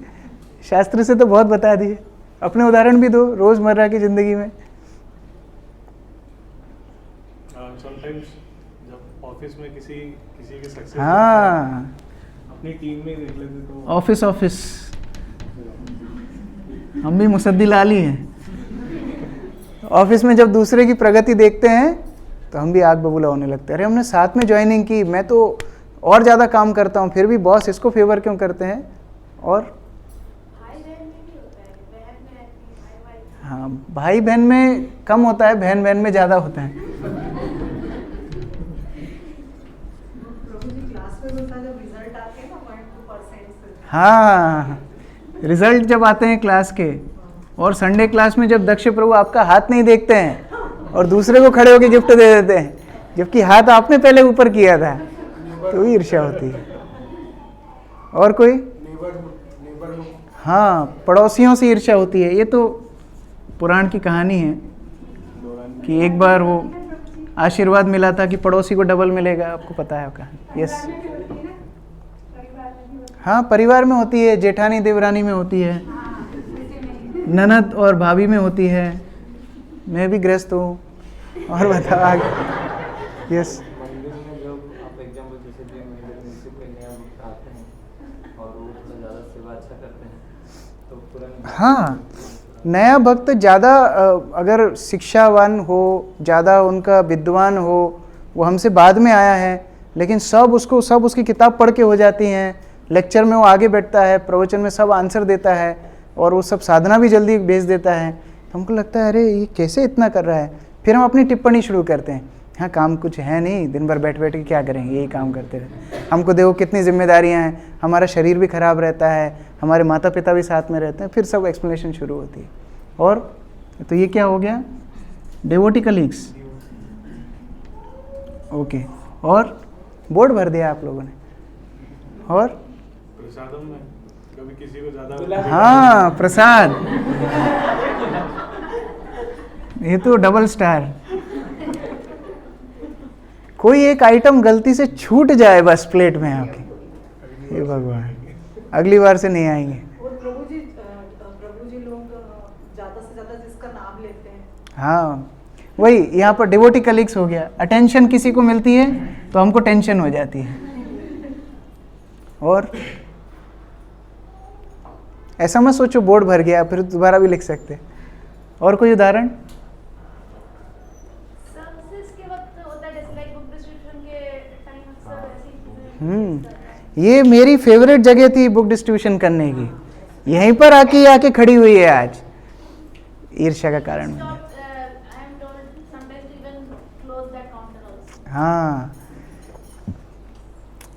शास्त्र से तो बहुत बता दिए, अपने उदाहरण भी दो रोजमर्रा की जिंदगी में। समटाइम्स जब ऑफिस में किसी के सक्सेस, हाँ, अपनी टीम में देख लेते तो ऑफिस हम भी मुसद्दी लाली हैं। ऑफिस में जब दूसरे की प्रगति देखते हैं तो हम भी आग बबूला होने लगते हैं। अरे हमने साथ में ज्वाइनिंग की, मैं तो और ज़्यादा काम करता हूँ, फिर भी बॉस इसको फेवर क्यों करते हैं। और हाँ, भाई बहन में कम होता है, बहन बहन में ज़्यादा होता है। हाँ, रिजल्ट जब आते हैं क्लास के, और संडे क्लास में जब दक्ष प्रभु आपका हाथ नहीं देखते हैं और दूसरे को खड़े होकर गिफ्ट दे देते हैं, जबकि हाथ आपने पहले ऊपर किया था, तो ईर्ष्या होती है। और कोई, हाँ, पड़ोसियों से ईर्ष्या होती है। ये तो पुराण की कहानी है कि एक बार वो आशीर्वाद मिला था कि पड़ोसी को डबल मिलेगा, आपको पता है कहानी। यस, हाँ, परिवार में होती है, जेठानी देवरानी में होती है, ननद और भाभी में होती है। मैं भी गृहस्थ हूँ। और बताओ आगे। यस, मंदिर में जब आप एग्जाम्पल जब अच्छा करते हैं तो तुरंत। हाँ, नया भक्त ज़्यादा अगर शिक्षावान हो, ज़्यादा उनका विद्वान हो, वो हमसे बाद में आया है, लेकिन सब उसकी किताब पढ़ के हो जाती हैं, लेक्चर में वो आगे बैठता है, प्रवचन में सब आंसर देता है और वो सब साधना भी जल्दी भेज देता है, तो हमको लगता है अरे ये कैसे इतना कर रहा है। फिर हम अपनी टिप्पणी शुरू करते हैं, हाँ काम कुछ है नहीं, दिन भर बैठ बैठ के क्या करेंगे, यही काम करते रहते, हमको देखो कितनी जिम्मेदारियां हैं, हमारा शरीर भी खराब रहता है, हमारे माता पिता भी साथ में रहते हैं, फिर सब एक्सप्लेनेशन शुरू होती है। और तो ये क्या हो गया, डिवोटी कलीग्स, ओके। और बोर्ड भर दिया आप लोगों ने। और प्रसादम में कभी किसी को ज्यादा, हाँ प्रसाद, ये तो डबल स्टार। कोई एक आइटम गलती से छूट जाए बस प्लेट में आके, हे भगवान, अगली बार से नहीं आएंगे। और प्रभु जी लोग ज्यादा से ज्यादा जिसका नाम लेते हैं। हाँ वही यहाँ पर डिवोटी कलीग्स हो गया। अटेंशन किसी को मिलती है तो हमको टेंशन हो जाती है। और ऐसा मत सोचो बोर्ड भर गया फिर दोबारा भी लिख सकते। और कोई उदाहरण? सक्सेस के वक्त होता है जैसे लाइक बुक डिस्ट्रीब्यूशन के टाइम अक्सर ऐसी चीजें। ये मेरी फेवरेट जगह थी बुक डिस्ट्रीब्यूशन करने की, यहीं पर आके खड़ी हुई है आज, ईर्ष्या का कारण बन गया। हाँ,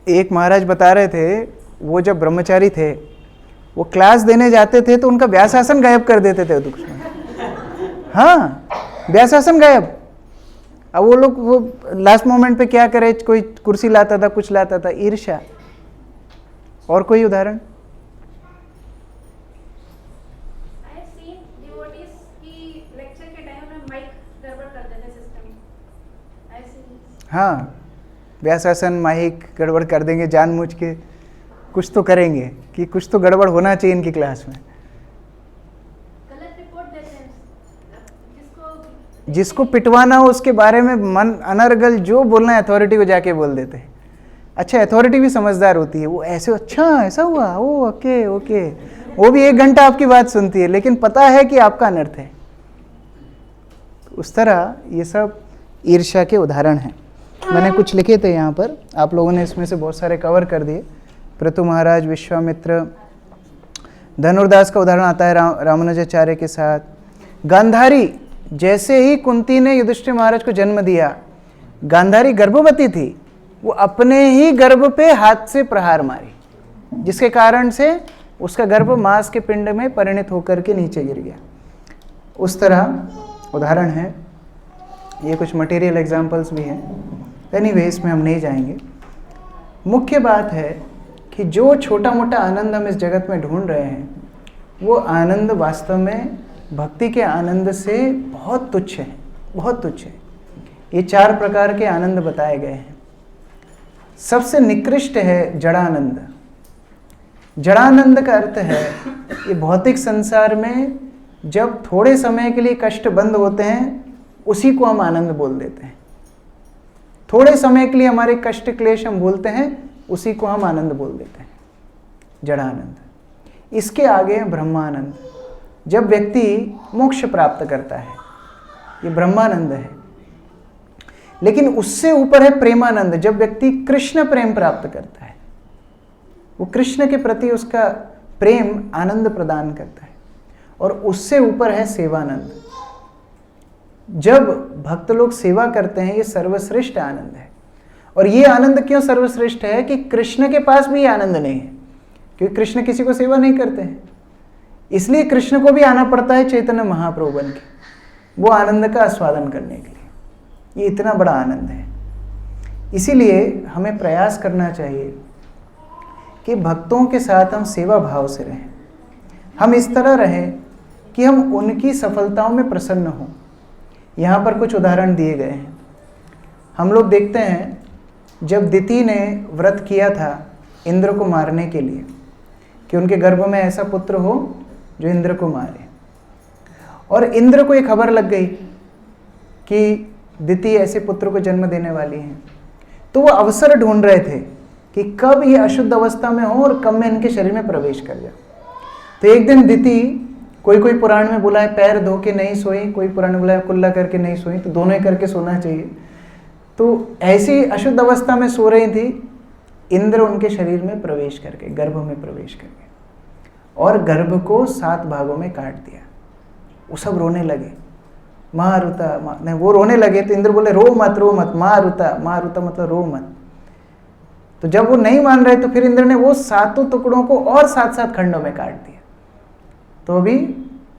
एक महाराज बता रहे थे, वो जब ब्रह्मचारी थे वो क्लास देने जाते थे तो उनका व्यासासन गायब कर देते थे दुख में। हाँ, व्यासासन गायब। अब वो लोग वो लास्ट मोमेंट पे क्या करे, कोई कुर्सी लाता था, कुछ लाता था, ईर्ष्या। और कोई उदाहरण? हाँ, व्यासासन माइक गड़बड़ कर देंगे जानबूझ के, कुछ तो करेंगे कि कुछ तो गड़बड़ होना चाहिए इनकी क्लास में। गलत रिपोर्ट देते हैं, जिसको पिटवाना हो उसके बारे में मन अनर्गल जो बोलना है अथॉरिटी को जाके बोल देते हैं। अच्छा, अथॉरिटी भी समझदार होती है, वो ऐसे अच्छा ऐसा हुआ, ओ ओके ओके, वो भी 1 घंटा आपकी बात सुनती है लेकिन पता है कि आपका अनर्थ है। उस तरह ये सब ईर्ष्या के उदाहरण हैं। मैंने कुछ लिखे थे यहाँ पर, आप लोगों ने इसमें से बहुत सारे कवर कर दिए। पृथु महाराज, विश्वामित्र, धनुर्दास का उदाहरण आता है रामानुजाचार्य के साथ। गांधारी, जैसे ही कुंती ने युधिष्ठिर महाराज को जन्म दिया, गांधारी गर्भवती थी, वो अपने ही गर्भ पे हाथ से प्रहार मारी, जिसके कारण से उसका गर्भ मांस के पिंड में परिणत होकर के नीचे गिर गया। उस तरह उदाहरण है। ये कुछ मटेरियल एग्जाम्पल्स भी हैं। एनीवे, इसमें हम नहीं जाएंगे। मुख्य बात है कि जो छोटा मोटा आनंद हम इस जगत में ढूंढ रहे हैं, वो आनंद वास्तव में भक्ति के आनंद से बहुत तुच्छ है, बहुत तुच्छ है। ये 4 प्रकार के आनंद बताए गए हैं। सबसे निकृष्ट है जड़ानंद। जड़ानंद का अर्थ है ये भौतिक संसार में जब थोड़े समय के लिए कष्ट बंद होते हैं, उसी को हम आनंद बोल देते हैं। थोड़े समय के लिए हमारे कष्ट क्लेश हम भूलते हैं, उसी को हम आनंद बोल देते हैं, जड़ानंद। इसके आगे है ब्रह्मानंद, जब व्यक्ति मोक्ष प्राप्त करता है, ये ब्रह्मानंद है। लेकिन उससे ऊपर है प्रेमानंद, जब व्यक्ति कृष्ण प्रेम प्राप्त करता है, वो कृष्ण के प्रति उसका प्रेम आनंद प्रदान करता है। और उससे ऊपर है सेवानंद, जब भक्त लोग सेवा करते हैं, ये सर्वश्रेष्ठ आनंद है। और ये आनंद क्यों सर्वश्रेष्ठ है कि कृष्ण के पास भी ये आनंद नहीं है, क्योंकि कृष्ण किसी को सेवा नहीं करते हैं, इसलिए कृष्ण को भी आना पड़ता है चैतन्य महाप्रभु बन के, वो आनंद का आस्वादन करने के लिए। ये इतना बड़ा आनंद है। इसीलिए हमें प्रयास करना चाहिए कि भक्तों के साथ हम सेवा भाव से रहें। हम इस तरह रहें कि हम उनकी सफलताओं में प्रसन्न हों। यहाँ पर कुछ उदाहरण दिए गए हैं। हम लोग देखते हैं जब दिति ने व्रत किया था इंद्र को मारने के लिए कि उनके गर्भ में ऐसा पुत्र हो जो इंद्र को मारे, और इंद्र को ये खबर लग गई कि दिति ऐसे पुत्र को जन्म देने वाली हैं, तो वो अवसर ढूंढ रहे थे कि कब ये अशुद्ध अवस्था में हो और कब मैं इनके शरीर में प्रवेश कर जाऊं। तो एक दिन दिति, कोई पुराण में बोला है पैर धो के नहीं सोई, कोई पुराण में बोला है कुल्ला करके नहीं सोई, तो दोनों ही करके सोना चाहिए। तो ऐसी अशुद्ध अवस्था में सो रही थी, इंद्र उनके शरीर में प्रवेश करके, गर्भ में प्रवेश करके, और गर्भ को 7 भागों में काट दिया। वो सब रोने लगे, मारुता नहीं, वो रोने लगे तो इंद्र बोले रो मत रो मत, मारुता मतलब रो मत। तो जब वो नहीं मान रहे तो फिर इंद्र ने वो 7 टुकड़ों को और 7-7 खंडों में काट दिया। तो अभी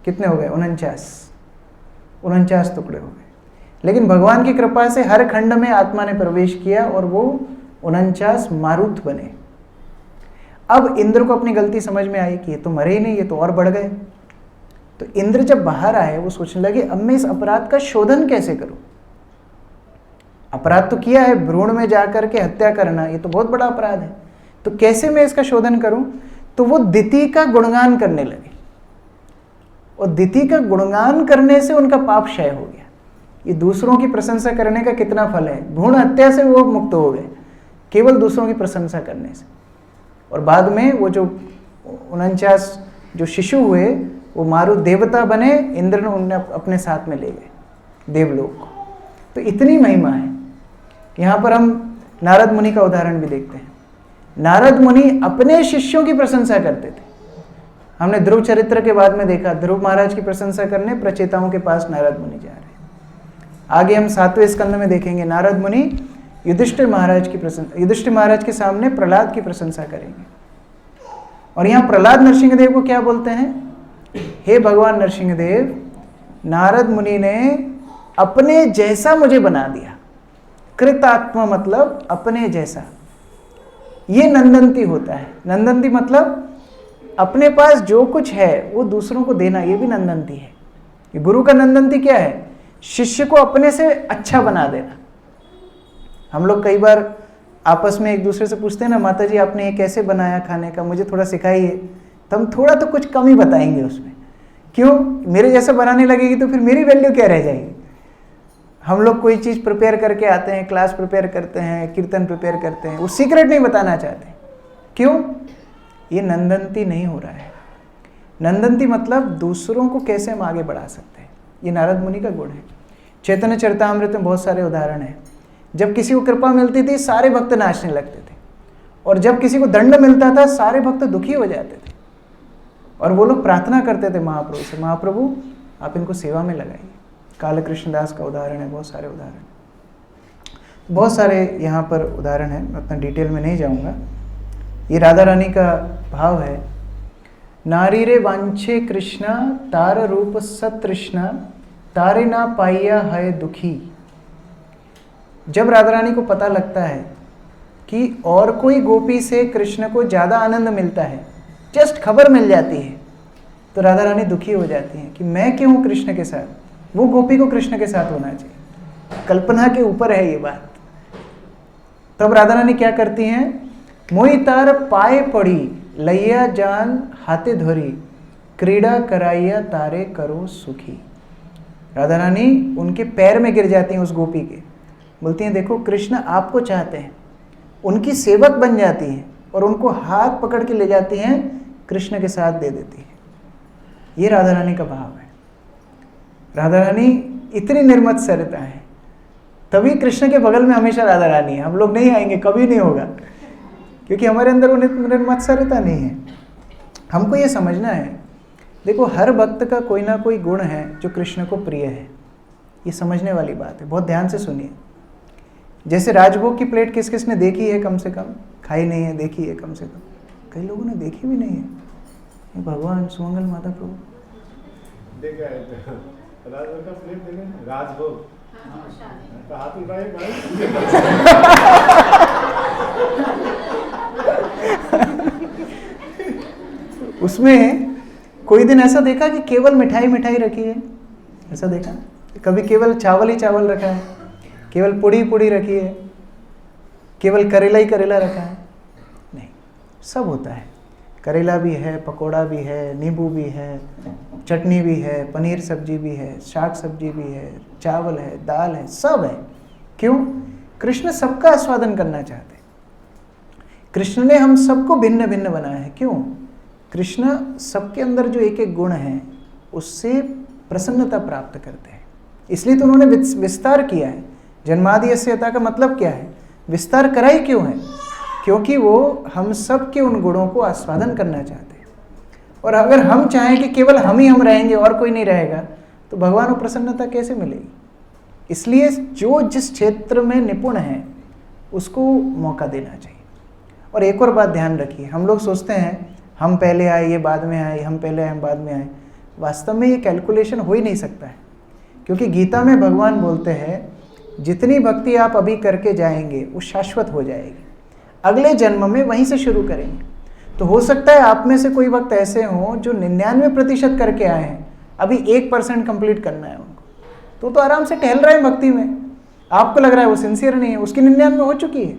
कितने हो गए? 49 टुकड़े हो गए। लेकिन भगवान की कृपा से हर खंड में आत्मा ने प्रवेश किया और वो 49 मारुत बने। अब इंद्र को अपनी गलती समझ में आई कि ये तो मरे ही नहीं, ये तो और बढ़ गए। तो इंद्र जब बाहर आए वो सोचने लगे अब मैं इस अपराध का शोधन कैसे करूं। अपराध तो किया है, भ्रूण में जाकर के हत्या करना, ये तो बहुत बड़ा अपराध है, तो कैसे मैं इसका शोधन करूं। तो वो दिति का गुणगान करने लगे, और दिति का गुणगान करने से उनका पाप क्षय हो गया। ये दूसरों की प्रशंसा करने का कितना फल है। भ्रूण हत्या से वो मुक्त हो गए केवल दूसरों की प्रशंसा करने से। और बाद में वो जो 49 जो शिशु हुए वो मारुत देवता बने, इंद्र ने उन्हें अपने साथ में ले गए देवलोक को। तो इतनी महिमा है। यहाँ पर हम नारद मुनि का उदाहरण भी देखते हैं। नारद मुनि अपने शिष्यों की प्रशंसा करते थे। हमने ध्रुव चरित्र के बाद में देखा, ध्रुव महाराज की प्रशंसा करने प्रचेताओं के पास नारद मुनि जा रहे हैं। आगे हम 7वें स्कंद में देखेंगे नारद मुनि युधिष्ठिर महाराज की प्रशंसा, युधिष्ठिर महाराज के सामने प्रहलाद की प्रशंसा करेंगे। और यहाँ प्रहलाद नरसिंहदेव को क्या बोलते हैं? हे भगवान नरसिंहदेव, नारद मुनि ने अपने जैसा मुझे बना दिया। कृतात्मा मतलब अपने जैसा। ये नंदंती होता है। नंदंती मतलब अपने पास जो कुछ है वो दूसरों को देना, ये भी नंदंती है। ये गुरु का नंदंती क्या है? शिष्य को अपने से अच्छा बना देना। हम लोग कई बार आपस में एक दूसरे से पूछते हैं ना, माता जी आपने ये कैसे बनाया खाने का, मुझे थोड़ा सिखाइए। तो हम थोड़ा तो कुछ कम ही बताएंगे उसमें। क्यों? मेरे जैसा बनाने लगेगी तो फिर मेरी वैल्यू क्या रह जाएगी। हम लोग कोई चीज़ प्रिपेयर करके आते हैं, क्लास प्रिपेयर करते हैं, कीर्तन प्रिपेयर करते हैं, वो सीक्रेट नहीं बताना चाहते। क्यों? ये नंदंती नहीं हो रहा है। नंदंती मतलब दूसरों को कैसे हम आगे बढ़ा सकते हैं। ये नारद मुनि का गुण है। चैतन्य चरितामृत में बहुत सारे उदाहरण हैं। जब किसी को कृपा मिलती थी सारे भक्त नाचने लगते थे, और जब किसी को दंड मिलता था सारे भक्त दुखी हो जाते थे, और वो लोग प्रार्थना करते थे महाप्रभु से, महाप्रभु आप इनको सेवा में लगाइए। काल कृष्णदास का उदाहरण है, बहुत सारे उदाहरण, बहुत सारे यहाँ पर उदाहरण हैं। मैं उतना डिटेल में नहीं जाऊँगा। ये राधा रानी का भाव है, नारी रे वांछे कृष्णा तार रूप सतृष्णा तारे ना पाइया है दुखी। जब राधा रानी को पता लगता है कि और कोई गोपी से कृष्ण को ज़्यादा आनंद मिलता है, जस्ट खबर मिल जाती है, तो राधा रानी दुखी हो जाती हैं कि मैं क्यों हूँ कृष्ण के साथ, वो गोपी को कृष्ण के साथ होना चाहिए। कल्पना के ऊपर है ये बात। तब राधा रानी क्या करती हैं? मोई तार पाए पड़ी लैया जान हाथे धोरी क्रीड़ा कराइया तारे करो सुखी। राधा रानी उनके पैर में गिर जाती हैं उस गोपी के, बोलती हैं देखो कृष्ण आपको चाहते हैं, उनकी सेवक बन जाती हैं और उनको हाथ पकड़ के ले जाती हैं, कृष्ण के साथ दे देती हैं। ये राधा रानी का भाव है। राधा रानी इतनी निर्मत सरता है, तभी कृष्ण के बगल में हमेशा राधा रानी है। हम लोग नहीं आएंगे, कभी नहीं होगा, क्योंकि हमारे अंदर वो निर्मत सरता नहीं है। हमको ये समझना है, देखो हर भक्त का कोई ना कोई गुण है जो कृष्ण को प्रिय है। ये समझने वाली बात है, बहुत ध्यान से सुनिए। जैसे राजभोग की प्लेट किस किस ने देखी है? कम से कम खाई नहीं है, देखी है कम से कम। कई लोगों ने देखी भी नहीं है। भगवान सुमंगल माता प्रभु देखा है राजभोग का प्लेट देखे, राजभोग तो हाथ उठाए भाई। उसमें कोई दिन ऐसा देखा कि केवल मिठाई मिठाई रखी है, ऐसा देखा? कभी केवल चावल ही चावल रखा है, केवल पुड़ी पुड़ी रखी है, केवल करेला ही करेला रखा है? नहीं, सब होता है। करेला भी है, पकोड़ा भी है, नींबू भी है, चटनी भी है, पनीर सब्जी भी है, शाक सब्जी भी है, चावल है, दाल है, सब है। क्यों? कृष्ण सबका आस्वादन करना चाहते हैं। कृष्ण ने हम सबको भिन्न भिन्न बनाया है। क्यों? कृष्ण सबके अंदर जो एक एक गुण है उससे प्रसन्नता प्राप्त करते हैं, इसलिए तो उन्होंने विस्तार किया है। जन्मादि यस्य यथा का मतलब क्या है? विस्तार करा ही क्यों है? क्योंकि वो हम सब के उन गुणों को आस्वादन करना चाहते हैं। और अगर हम चाहें कि केवल हम रहेंगे और कोई नहीं रहेगा तो भगवान को प्रसन्नता कैसे मिलेगी? इसलिए जो जिस क्षेत्र में निपुण है उसको मौका देना चाहिए। और एक और बात ध्यान रखिए, हम लोग सोचते हैं हम पहले आए ये बाद में आए, हम पहले आए हम बाद में आए। वास्तव में ये कैलकुलेशन हो ही नहीं सकता है, क्योंकि गीता में भगवान बोलते हैं जितनी भक्ति आप अभी करके जाएंगे वो शाश्वत हो जाएगी, अगले जन्म में वहीं से शुरू करेंगे। तो हो सकता है आप में से कोई वक्त ऐसे हों जो 99% करके आए हैं, अभी 1% कंप्लीट करना है उनको, तो आराम से टहल रहे हैं भक्ति में। आपको लग रहा है वो सिंसियर नहीं है, उसकी 99 हो चुकी है।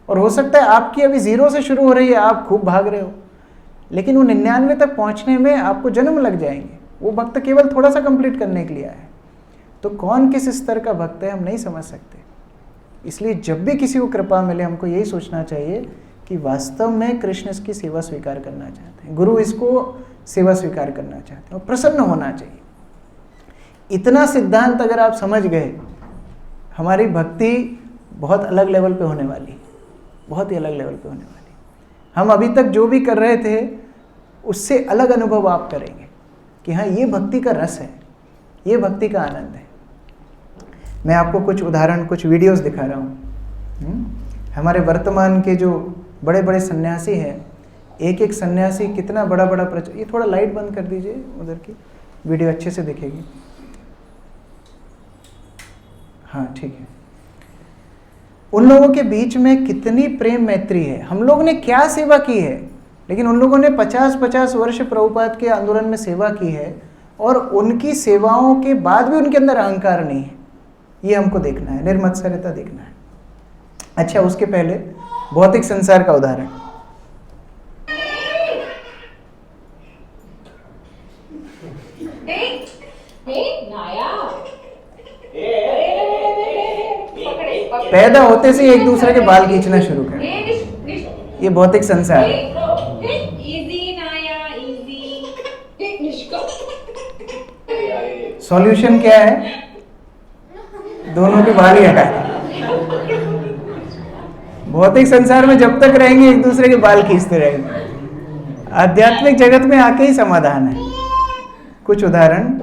और हो सकता है आपकी अभी 0 से शुरू हो रही है, आप खूब भाग रहे हो, लेकिन वो 99 तक पहुंचने में आपको जन्म लग जाएंगे। वो भक्त केवल थोड़ा सा कंप्लीट करने के लिए आया है। तो कौन किस स्तर का भक्त है हम नहीं समझ सकते। इसलिए जब भी किसी को कृपा मिले हमको यही सोचना चाहिए कि वास्तव में कृष्ण इसकी सेवा स्वीकार करना चाहते हैं, गुरु इसको सेवा स्वीकार करना चाहते हैं, और प्रसन्न होना चाहिए। इतना सिद्धांत अगर आप समझ गए, हमारी भक्ति बहुत अलग लेवल पे होने वाली, बहुत ही अलग लेवल पे होने वाली। हम अभी तक जो भी कर रहे थे उससे अलग अनुभव आप करेंगे कि हाँ ये भक्ति का रस है, ये भक्ति का आनंद है। मैं आपको कुछ उदाहरण, कुछ वीडियोस दिखा रहा हूँ। हमारे वर्तमान के जो बड़े बड़े सन्यासी हैं, एक एक सन्यासी कितना बड़ा बड़ा ये थोड़ा लाइट बंद कर दीजिए, उधर की वीडियो अच्छे से दिखेगी। हाँ ठीक है। उन लोगों के बीच में कितनी प्रेम मैत्री है। हम लोग ने क्या सेवा की है, लेकिन उन लोगों ने 50-50 वर्ष प्रभुपाद के आंदोलन में सेवा की है, और उनकी सेवाओं के बाद भी उनके अंदर अहंकार नहीं है। ये हमको देखना है, निर्मत्सरता देखना है। अच्छा, उसके पहले भौतिक संसार का उदाहरण। पैदा होते से एक दूसरे के बाल खींचना शुरू कर, ये भौतिक संसार है। सॉल्यूशन क्या है? दोनों के बाल ही हटा। भौतिक संसार में जब तक रहेंगे एक दूसरे के बाल खींचते रहेंगे। आध्यात्मिक जगत में आके ही समाधान है। कुछ उदाहरण।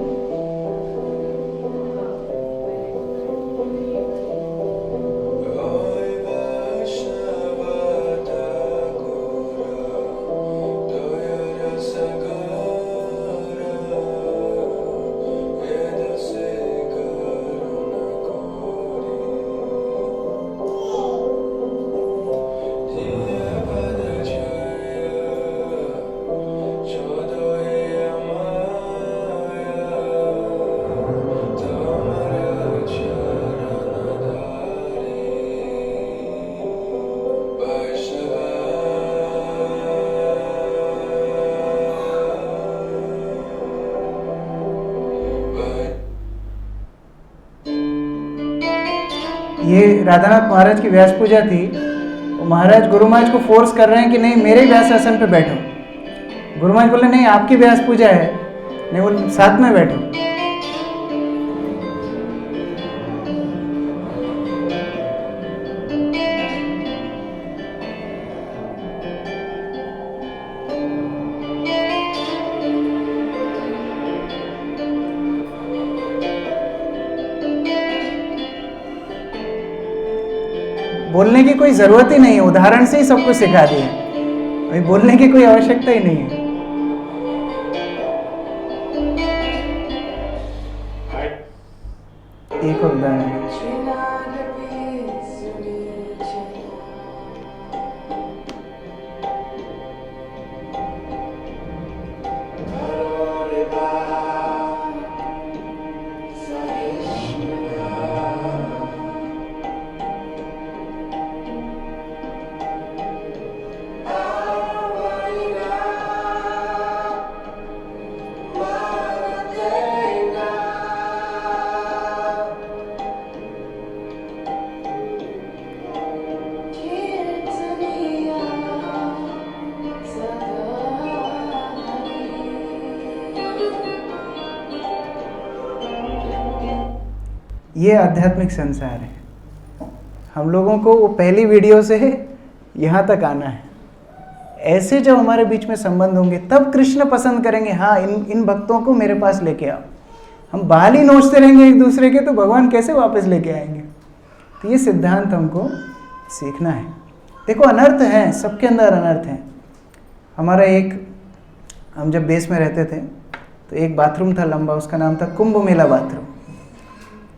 ये राधानाथ महाराज की व्यास पूजा थी। महाराज गुरु महाराज को फोर्स कर रहे हैं कि नहीं मेरे व्यास आसन पे बैठो। गुरु महाराज बोले नहीं आपकी व्यास पूजा है, नहीं बोल साथ में बैठो। बोलने की कोई जरूरत ही नहीं है, उदाहरण से ही सब कुछ सिखा दिया। अभी बोलने की कोई आवश्यकता ही नहीं है। एक और उदाहरण। ये आध्यात्मिक संसार है। हम लोगों को वो पहली वीडियो से यहाँ तक आना है। ऐसे जब हमारे बीच में संबंध होंगे तब कृष्ण पसंद करेंगे, हाँ इन भक्तों को मेरे पास लेके आओ। हम बाल ही नोचते रहेंगे एक दूसरे के तो भगवान कैसे वापस लेके आएंगे। तो ये सिद्धांत हमको सीखना है। देखो अनर्थ हैं, सबके अंदर अनर्थ हैं। हमारा हम जब बेस में रहते थे तो एक बाथरूम था लंबा, उसका नाम था कुंभ मेला बाथरूम,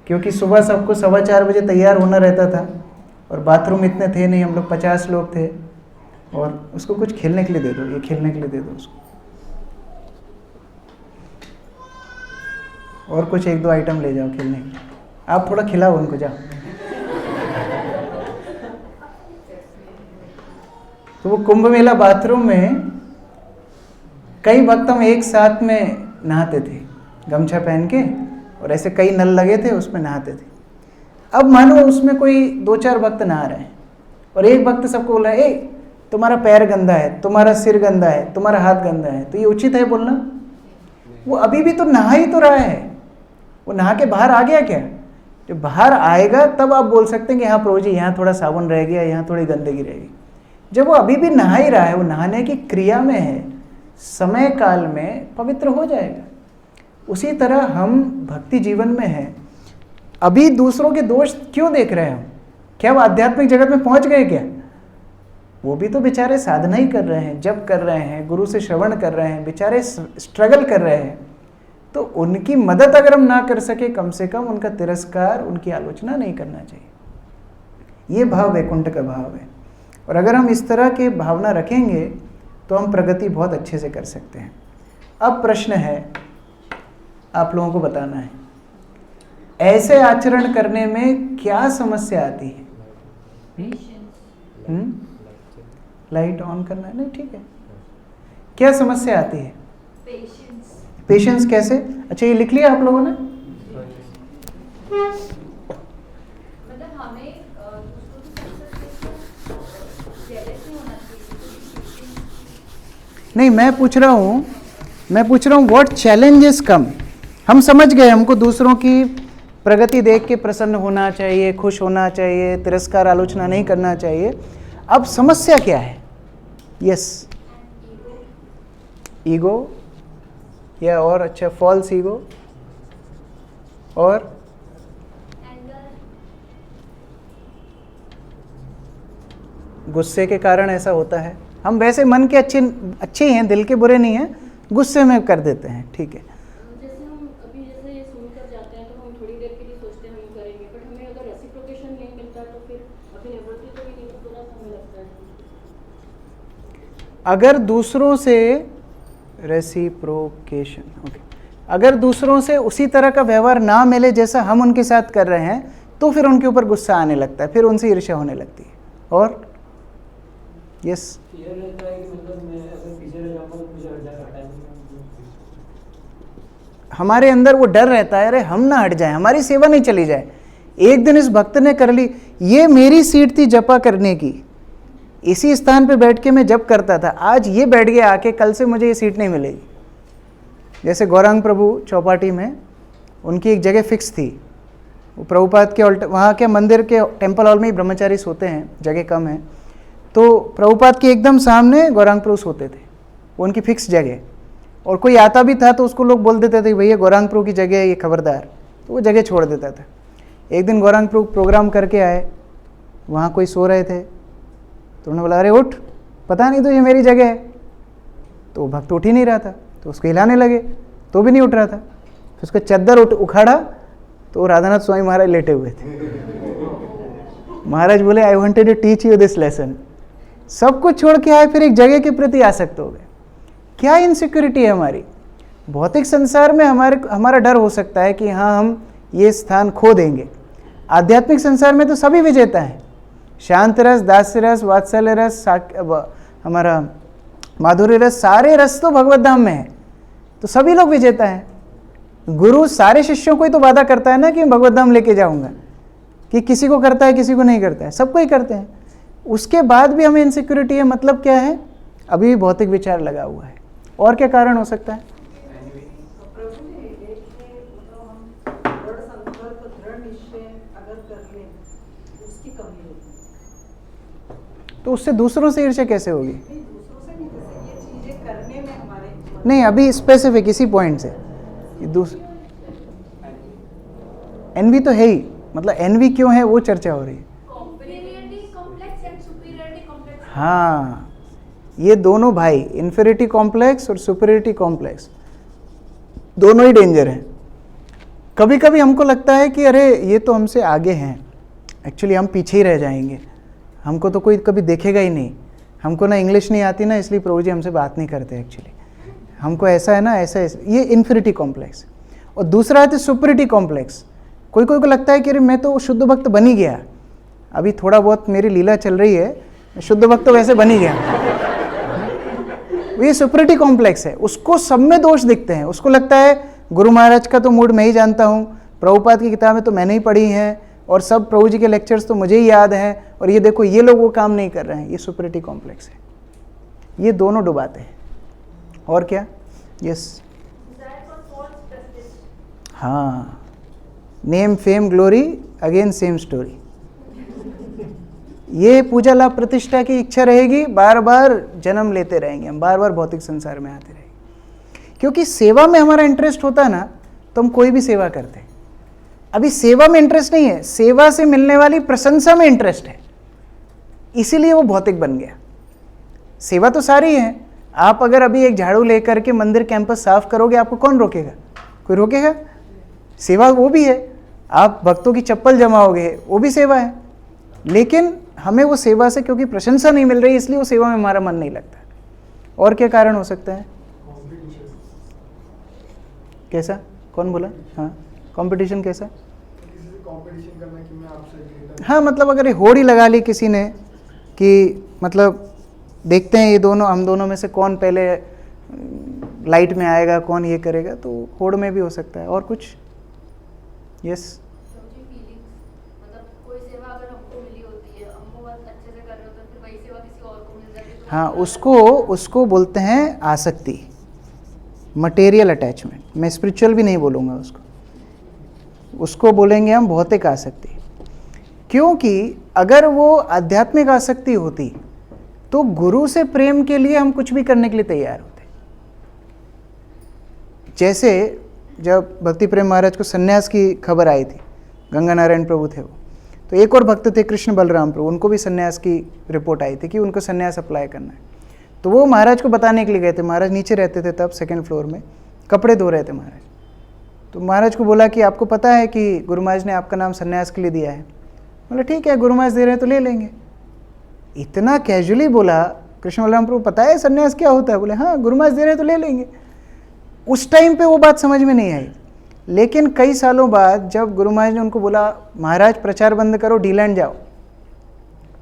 क्योंकि सुबह सबको 4:15 बजे तैयार होना रहता था और बाथरूम इतने थे नहीं, हम लोग 50 लोग थे। और उसको कुछ खेलने के लिए दे दो, ये खेलने के लिए दे दो उसको, और कुछ 1-2 आइटम ले जाओ खेलने के लिए। आप थोड़ा खिलाओ उनको, जाओ। तो वो कुंभ मेला बाथरूम में कई भक्त हम एक साथ में नहाते थे, गमछा पहन के, और ऐसे कई नल लगे थे उसमें नहाते थे। अब मानो उसमें कोई 2-4 भक्त नहा रहे हैं और एक भक्त सबको बोल रहा है, ए तुम्हारा पैर गंदा है, तुम्हारा सिर गंदा है, तुम्हारा हाथ गंदा है। तो ये उचित है बोलना? वो अभी भी तो नहा ही तो रहा है, वो नहा के बाहर आ गया क्या? जब बाहर आएगा तब आप बोल सकते हैं कि हाँ प्रभु जी यहाँ थोड़ा साबुन रह गया, यहाँ थोड़ी गंदगी रहेगी। जब वो अभी भी नहा ही रहा है, वो नहाने की क्रिया में है, समय काल में पवित्र हो जाएगा। उसी तरह हम भक्ति जीवन में हैं, अभी दूसरों के दोष क्यों देख रहे हैं हम? क्या वो आध्यात्मिक जगत में पहुंच गए क्या? वो भी तो बेचारे साधना ही कर रहे हैं, जप कर रहे हैं, गुरु से श्रवण कर रहे हैं, बेचारे स्ट्रगल कर रहे हैं। तो उनकी मदद अगर हम ना कर सके, कम से कम उनका तिरस्कार, उनकी आलोचना नहीं करना चाहिए। ये भाव वैकुंठ का भाव है। और अगर हम इस तरह की भावना रखेंगे तो हम प्रगति बहुत अच्छे से कर सकते हैं। अब प्रश्न है, आप लोगों को बताना है, ऐसे आचरण करने में क्या समस्या आती है? लाइट ऑन करना है? नहीं, ठीक है। क्या समस्या आती है? पेशेंस कैसे? अच्छा ये लिख लिया आप लोगों ने? मतलब हमें नहीं, मैं पूछ रहा हूँ व्हाट चैलेंजेस कम। हम समझ गए, हमको दूसरों की प्रगति देख के प्रसन्न होना चाहिए, खुश होना चाहिए, तिरस्कार आलोचना नहीं करना चाहिए। अब समस्या क्या है? यस, ईगो, या और अच्छा फॉल्स ईगो, और गुस्से के कारण ऐसा होता है। हम वैसे मन के अच्छे ही हैं, दिल के बुरे नहीं हैं, गुस्से में कर देते हैं, ठीक है। जैसे हम अभी जैसे ये सुनकर जाते हैं तो हम थोड़ी देर के लिए सोचते हैं हम करेंगे, बट हमें अगर रेसिप्रोकेशन नहीं मिलता तो फिर अपनी निवृत्ति तो भी नहीं, थोड़ा समय लगता है। अगर दूसरों से रेसिप्रोकेशन, ओके, अगर दूसरों से उसी तरह का व्यवहार ना मिले जैसा हम उनके साथ कर रहे हैं तो फिर उनके ऊपर गुस्सा आने लगता है, फिर उनसे ईर्ष्या होने लगती है। और यस, फियर रहता है कि मतलब मैं अगर पीछे रह जाऊंगा तो मुझे हट जाएगा टाइम। हमारे अंदर वो डर रहता है, अरे हम ना हट जाए, हमारी सेवा नहीं चली जाए। एक दिन इस भक्त ने कर ली, ये मेरी सीट थी जपा करने की, इसी स्थान पे बैठ के मैं जप करता था, आज ये बैठ गया आके, कल से मुझे ये सीट नहीं मिलेगी। जैसे गौरांग प्रभु चौपाटी में उनकी एक जगह फिक्स थी, वो प्रभुपाद के वहाँ के मंदिर के टेम्पल हॉल में ही ब्रह्मचारी सोते हैं, जगह कम है, तो प्रभुपाद के एकदम सामने गौरांग प्रभु सोते थे, वो उनकी फिक्स जगह। और कोई आता भी था तो उसको लोग बोल देते थे भैया गौरांग प्रभु की जगह है, ये खबरदार, तो वो जगह छोड़ देता था। एक दिन गौरांग प्रभु प्रोग्राम करके आए, वहाँ कोई सो रहे थे, तो उन्होंने बोला अरे उठ, पता नहीं तो ये मेरी जगह है। तो वो भक्त उठ ही नहीं रहा था, तो उसको हिलाने लगे तो भी नहीं उठ रहा था। फिर उसका चद्दर उखाड़ा तो राधानाथ स्वामी महाराज लेटे हुए थे। महाराज बोले I wanted to teach you this lesson. सब कुछ छोड़ के आए, फिर एक जगह के प्रति आसक्त हो गए। क्या इनसिक्योरिटी है हमारी? भौतिक संसार में हमारा डर हो सकता है कि हाँ हम ये स्थान खो देंगे। आध्यात्मिक संसार में तो सभी विजेता हैं। शांत रस, दास्य रस, वात्सल्य रस, हमारा माधुर्य रस, सारे रस तो भगवत धाम में है, तो सभी लोग विजेता हैं। गुरु सारे शिष्यों को ही तो वादा करता है ना कि मैं भगवत धाम लेके जाऊंगा, कि किसी को करता है किसी को नहीं करता है, सबको ही करते हैं। उसके बाद भी हमें इनसिक्योरिटी है, मतलब क्या है? अभी भी भौतिक विचार लगा हुआ है। और क्या कारण हो सकता है? प्रभु जी, एक मतलब हम दृढ़ संकल्प, दृढ़ निश्चय तो उससे दूसरों से ईर्ष्या कैसे होगी? नहीं, दूसरों से नहीं, जैसे ये चीजें करने में हमारे नहीं, अभी स्पेसिफिक इसी पॉइंट से एनवी तो है ही, मतलब एनवी क्यों है वो चर्चा हो रही है। Inferiority complex and superiority complex. हाँ, ये दोनों भाई, इन्फीरियरिटी कॉम्प्लेक्स और सुपीरियरिटी कॉम्प्लेक्स, दोनों ही डेंजर हैं। कभी कभी हमको लगता है कि अरे ये तो हमसे आगे हैं, एक्चुअली हम पीछे ही रह जाएंगे, हमको तो कोई कभी देखेगा ही नहीं, हमको ना इंग्लिश नहीं आती ना, इसलिए प्रभु जी हमसे बात नहीं करते एक्चुअली, हमको ऐसा है ना, ऐसा है। ये इन्फीरियरिटी कॉम्प्लेक्स। और दूसरा है सुपीरियरिटी कॉम्प्लेक्स। कोई कोई को लगता है कि अरे मैं तो शुद्ध भक्त बन ही गया, अभी थोड़ा बहुत मेरी लीला चल रही है, शुद्ध भक्त तो वैसे बन ही गया। ये सुपीरियरिटी कॉम्प्लेक्स है, उसको सब में दोष दिखते हैं। उसको लगता है गुरु महाराज का तो मूड मैं ही जानता हूँ, प्रभुपाद की किताबें तो मैंने ही पढ़ी हैं, और सब प्रभु जी के लेक्चर्स तो मुझे ही याद हैं, और ये देखो ये लोग वो काम नहीं कर रहे हैं। ये सुपीरियरिटी कॉम्प्लेक्स है, ये दोनों डुबाते हैं। और क्या? Yes, Desire for false prestige. हाँ, name fame glory again same story. ये पूजा लाभ प्रतिष्ठा की इच्छा रहेगी, बार बार जन्म लेते रहेंगे हम, बार बार भौतिक संसार में आते रहेंगे। क्योंकि सेवा में हमारा इंटरेस्ट होता ना, तो हम कोई भी सेवा करते हैं। अभी सेवा में इंटरेस्ट नहीं है, सेवा से मिलने वाली प्रशंसा में इंटरेस्ट है, इसीलिए वो भौतिक बन गया। सेवा तो सारी है। आप अगर अभी एक झाड़ू लेकर के मंदिर कैंपस साफ करोगे, आपको कौन रोकेगा? कोई रोकेगा? सेवा वो भी है। आप भक्तों की चप्पल जमाओगे, वो भी सेवा है। लेकिन हमें वो सेवा से क्योंकि प्रशंसा नहीं मिल रही, इसलिए वो सेवा में हमारा मन नहीं लगता। और क्या कारण हो सकता है? कैसा? कौन बोला? हाँ, कंपटीशन कैसा? किसी से कंपटीशन करना कि मैं आपसे ग्रेटर। हाँ, मतलब अगर ये होड़ ही लगा ली किसी ने कि मतलब देखते हैं ये दोनों, हम दोनों में से कौन पहले लाइट में आएगा, कौन ये करेगा, तो होड़ में भी हो सकता है। और कुछ? यस, मतलब कोई सेवा अगर हमको मिली होती है, हम बहुत अच्छे से कर रहे होते हैं, फिर वही सेवा किसी और को मिल जाती है, तो हाँ, उसको बोलते हैं आसक्ति, मटेरियल अटैचमेंट। मैं स्पिरिचुअल भी नहीं बोलूँगा उसको बोलेंगे हम भौतिक आसक्ति। क्योंकि अगर वो आध्यात्मिक आसक्ति होती तो गुरु से प्रेम के लिए हम कुछ भी करने के लिए तैयार होते। जैसे जब भक्ति प्रेम महाराज को सन्यास की खबर आई थी, गंगा नारायण प्रभु थे वो, तो एक और भक्त थे कृष्ण बलराम प्रभु, उनको भी सन्यास की रिपोर्ट आई थी कि उनको सन्यास अप्लाई करना है। तो वो महाराज को बताने के लिए गए थे। महाराज नीचे रहते थे तब, सेकंड फ्लोर में, कपड़े धो रहे थे महाराज। तो महाराज को बोला कि आपको पता है कि गुरु महाराज ने आपका नाम सन्यास के लिए दिया है? बोला ठीक है, गुरु महाराज दे रहे हैं तो ले लेंगे। इतना कैजुअली बोला। कृष्ण बलराम प्रभु पता है सन्यास क्या होता है? बोले हाँ, गुरु महाराज दे रहे हैं तो ले लेंगे। उस टाइम पे वो बात समझ में नहीं आई, लेकिन कई सालों बाद जब गुरु महाराज ने उनको बोला महाराज प्रचार बंद करो, डीलैंड जाओ,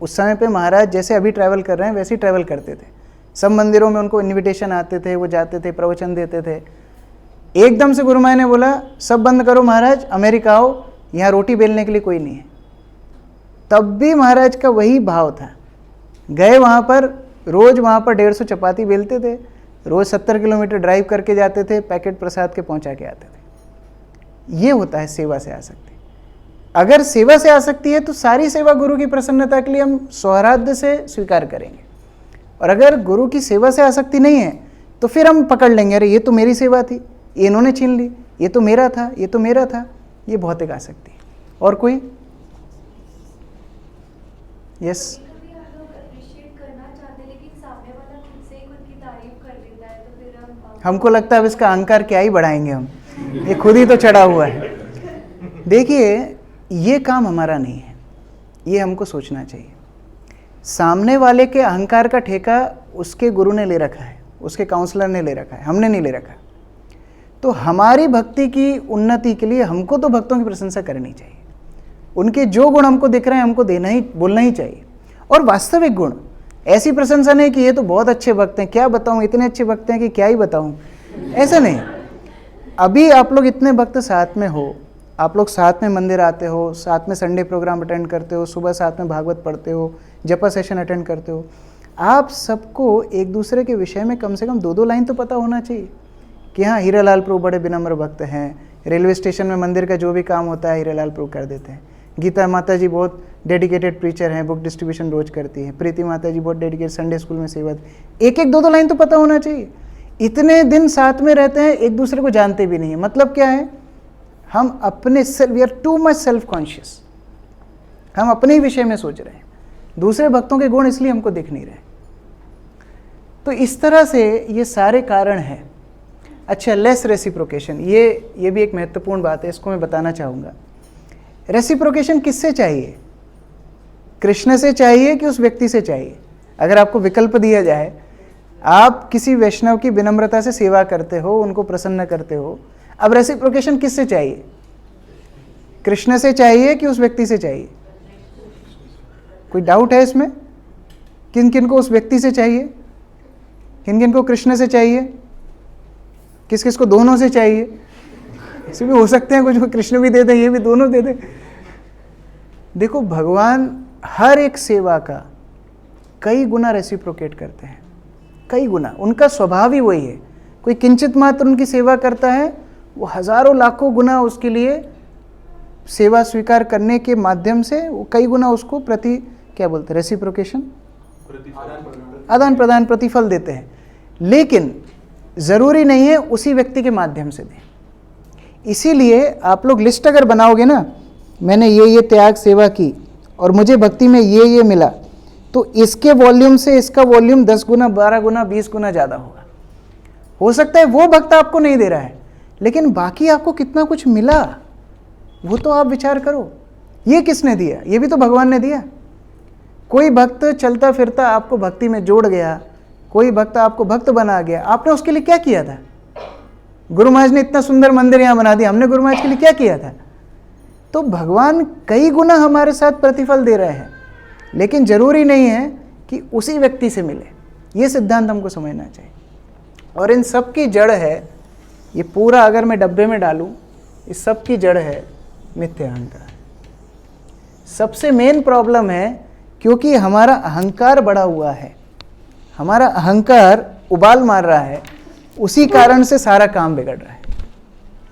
उस समय पे महाराज जैसे अभी ट्रैवल कर रहे हैं वैसे ही ट्रैवल करते थे। सब मंदिरों में उनको इनविटेशन आते थे, वो जाते थे, प्रवचन देते थे। एकदम से गुरु महाराज ने बोला सब बंद करो महाराज, अमेरिका आओ, यहाँ रोटी बेलने के लिए कोई नहीं है। तब भी महाराज का वही भाव था। गए वहाँ पर, रोज़ वहाँ पर 150 चपाती बेलते थे, रोज़ 70 किलोमीटर ड्राइव करके जाते थे, पैकेट प्रसाद के पहुँचा के आते थे। ये होता है सेवा से आसक्ति। अगर सेवा से आसक्ति है तो सारी सेवा गुरु की प्रसन्नता के लिए हम सौहार्द से स्वीकार करेंगे, और अगर गुरु की सेवा से आसक्ति नहीं है तो फिर हम पकड़ लेंगे, अरे ये तो मेरी सेवा थी, ये इन्होंने छीन ली, ये तो मेरा था, ये तो मेरा था। ये भौतिक आसक्ति। और कोई? यस, कभी हम लोग appreciate करना चाहते हैं, लेकिन सामने वाला खुद से ही खुद की तारीफ कर देता है, तो फिर हम हमको लगता है अब इसका अहंकार क्या ही बढ़ाएंगे हम, ये खुद ही तो चढ़ा हुआ है। देखिए, ये काम हमारा नहीं है, ये हमको सोचना चाहिए। सामने वाले के अहंकार का ठेका उसके गुरु ने ले रखा है, उसके काउंसलर ने ले रखा है, हमने नहीं ले रखा। तो हमारी भक्ति की उन्नति के लिए हमको तो भक्तों की प्रशंसा करनी चाहिए। उनके जो गुण हमको दिख रहे हैं हमको देना ही, बोलना ही चाहिए। और वास्तविक गुण, ऐसी प्रशंसा नहीं कि ये तो बहुत अच्छे भक्त हैं, क्या बताऊं, इतने अच्छे भक्त हैं कि क्या ही बताऊं, ऐसा नहीं। अभी आप लोग इतने भक्त साथ में हो, आप लोग साथ में मंदिर आते हो, साथ में संडे प्रोग्राम अटेंड करते हो, सुबह साथ में भागवत पढ़ते हो, जपा सेशन अटेंड करते हो। आप सबको एक दूसरे के विषय में कम से कम 2-2 लाइन तो पता होना चाहिए कि हाँ, हीरालाल प्रभु बड़े विनम्र भक्त हैं, रेलवे स्टेशन में मंदिर का जो भी काम होता है हीरालाल प्रभु कर देते हैं, गीता माता जी बहुत डेडिकेटेड प्रीचर हैं, बुक डिस्ट्रीब्यूशन रोज करती हैं। प्रीति माता जी बहुत डेडिकेटेड, संडे स्कूल में सेवा। एक एक दो दो लाइन तो पता होना चाहिए। इतने दिन साथ में रहते हैं, एक दूसरे को जानते भी नहीं है। मतलब क्या है, हम अपने self, we are too much self conscious, हम अपने ही विषय में सोच रहे हैं, दूसरे भक्तों के गुण इसलिए हमको दिख नहीं रहे। तो इस तरह से ये सारे कारण हैं। अच्छा, लेस रेसिप्रोकेशन, ये भी एक महत्वपूर्ण बात है, इसको मैं बताना चाहूँगा। रेसिप्रोकेशन किससे चाहिए? कृष्ण से चाहिए कि उस व्यक्ति से चाहिए? अगर आपको विकल्प दिया जाए, आप किसी वैष्णव की विनम्रता से सेवा करते हो, उनको प्रसन्न करते हो, अब रेसिप्रोकेशन किससे चाहिए? कृष्ण से चाहिए कि उस व्यक्ति से चाहिए? कोई डाउट है इसमें? किन किन को उस व्यक्ति से चाहिए, किन किन को कृष्ण से चाहिए, किस किस को दोनों से चाहिए? ऐसे भी हो सकते हैं कुछ को कृष्ण भी दे दे, ये भी दोनों दे दे। देखो, भगवान हर एक सेवा का कई गुना रेसिप्रोकेट करते हैं, कई गुना। उनका स्वभाव ही वही है। कोई किंचित मात्र उनकी सेवा करता है, वो हजारों लाखों गुना उसके लिए सेवा स्वीकार करने के माध्यम से वो कई गुना उसको प्रति, क्या बोलते हैं, रेसिप्रोकेशन, आदान प्रदान, प्रतिफल देते हैं। लेकिन ज़रूरी नहीं है उसी व्यक्ति के माध्यम से दें। इसीलिए आप लोग लिस्ट अगर बनाओगे ना, मैंने ये त्याग सेवा की और मुझे भक्ति में ये मिला, तो इसके वॉल्यूम से इसका वॉल्यूम 10 गुना, 12 गुना, 20 गुना ज़्यादा होगा। हो सकता है वो भक्त आपको नहीं दे रहा है, लेकिन बाकी आपको कितना कुछ मिला वो तो आप विचार करो। ये किसने दिया? ये भी तो भगवान ने दिया। कोई भक्त चलता फिरता आपको भक्ति में जोड़ गया, कोई भक्त आपको भक्त बना गया, आपने उसके लिए क्या किया था? गुरु महाराज ने इतना सुंदर मंदिर यहाँ बना दिया, हमने गुरु महाराज के लिए क्या किया था? तो भगवान कई गुना हमारे साथ प्रतिफल दे रहे हैं, लेकिन जरूरी नहीं है कि उसी व्यक्ति से मिले। ये सिद्धांत हमको समझना चाहिए। और इन सब की जड़ है, ये पूरा अगर मैं डब्बे में डालूं, इस सब की जड़ है मिथ्या अहंकार। सबसे मेन प्रॉब्लम है क्योंकि हमारा अहंकार बढ़ा हुआ है, हमारा अहंकार उबाल मार रहा है, उसी कारण से सारा काम बिगड़ रहा है।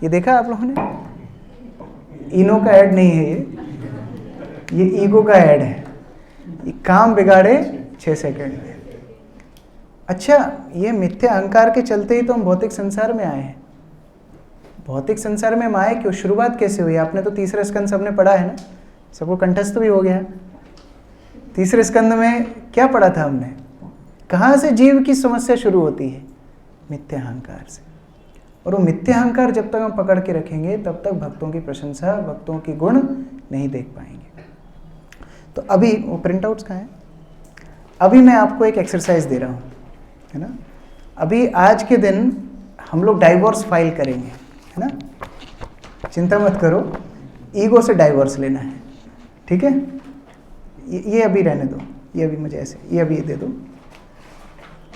ये देखा आप लोगों ने? इनो का ऐड नहीं है ये ईगो का ऐड है। ये काम बिगाड़े 6 सेकंड में। अच्छा, ये मिथ्या अहंकार के चलते ही तो हम भौतिक संसार में आए हैं। भौतिक संसार में हम आए क्यों? शुरुआत कैसे हुई? आपने तो तीसरे स्कंद सबने पढ़ा है ना, सबको कंठस्थ भी हो गया। तीसरे स्कंद में क्या पढ़ा था हमने? कहाँ से जीव की समस्या शुरू होती है? मिथ्या अहंकार से। और वो मिथ्या अहंकार जब तक हम पकड़ के रखेंगे तब तक भक्तों की प्रशंसा, भक्तों की गुण नहीं देख पाएंगे। तो अभी वो प्रिंट आउट्स कहाँ हैं? अभी मैं आपको एक एक्सरसाइज दे रहा हूँ, है ना। अभी आज के दिन हम लोग डाइवोर्स फाइल करेंगे, है ना। चिंता मत करो, ईगो से डाइवोर्स लेना है, ठीक है। ये अभी रहने दो, ये अभी मुझे ऐसे, ये अभी दे दो,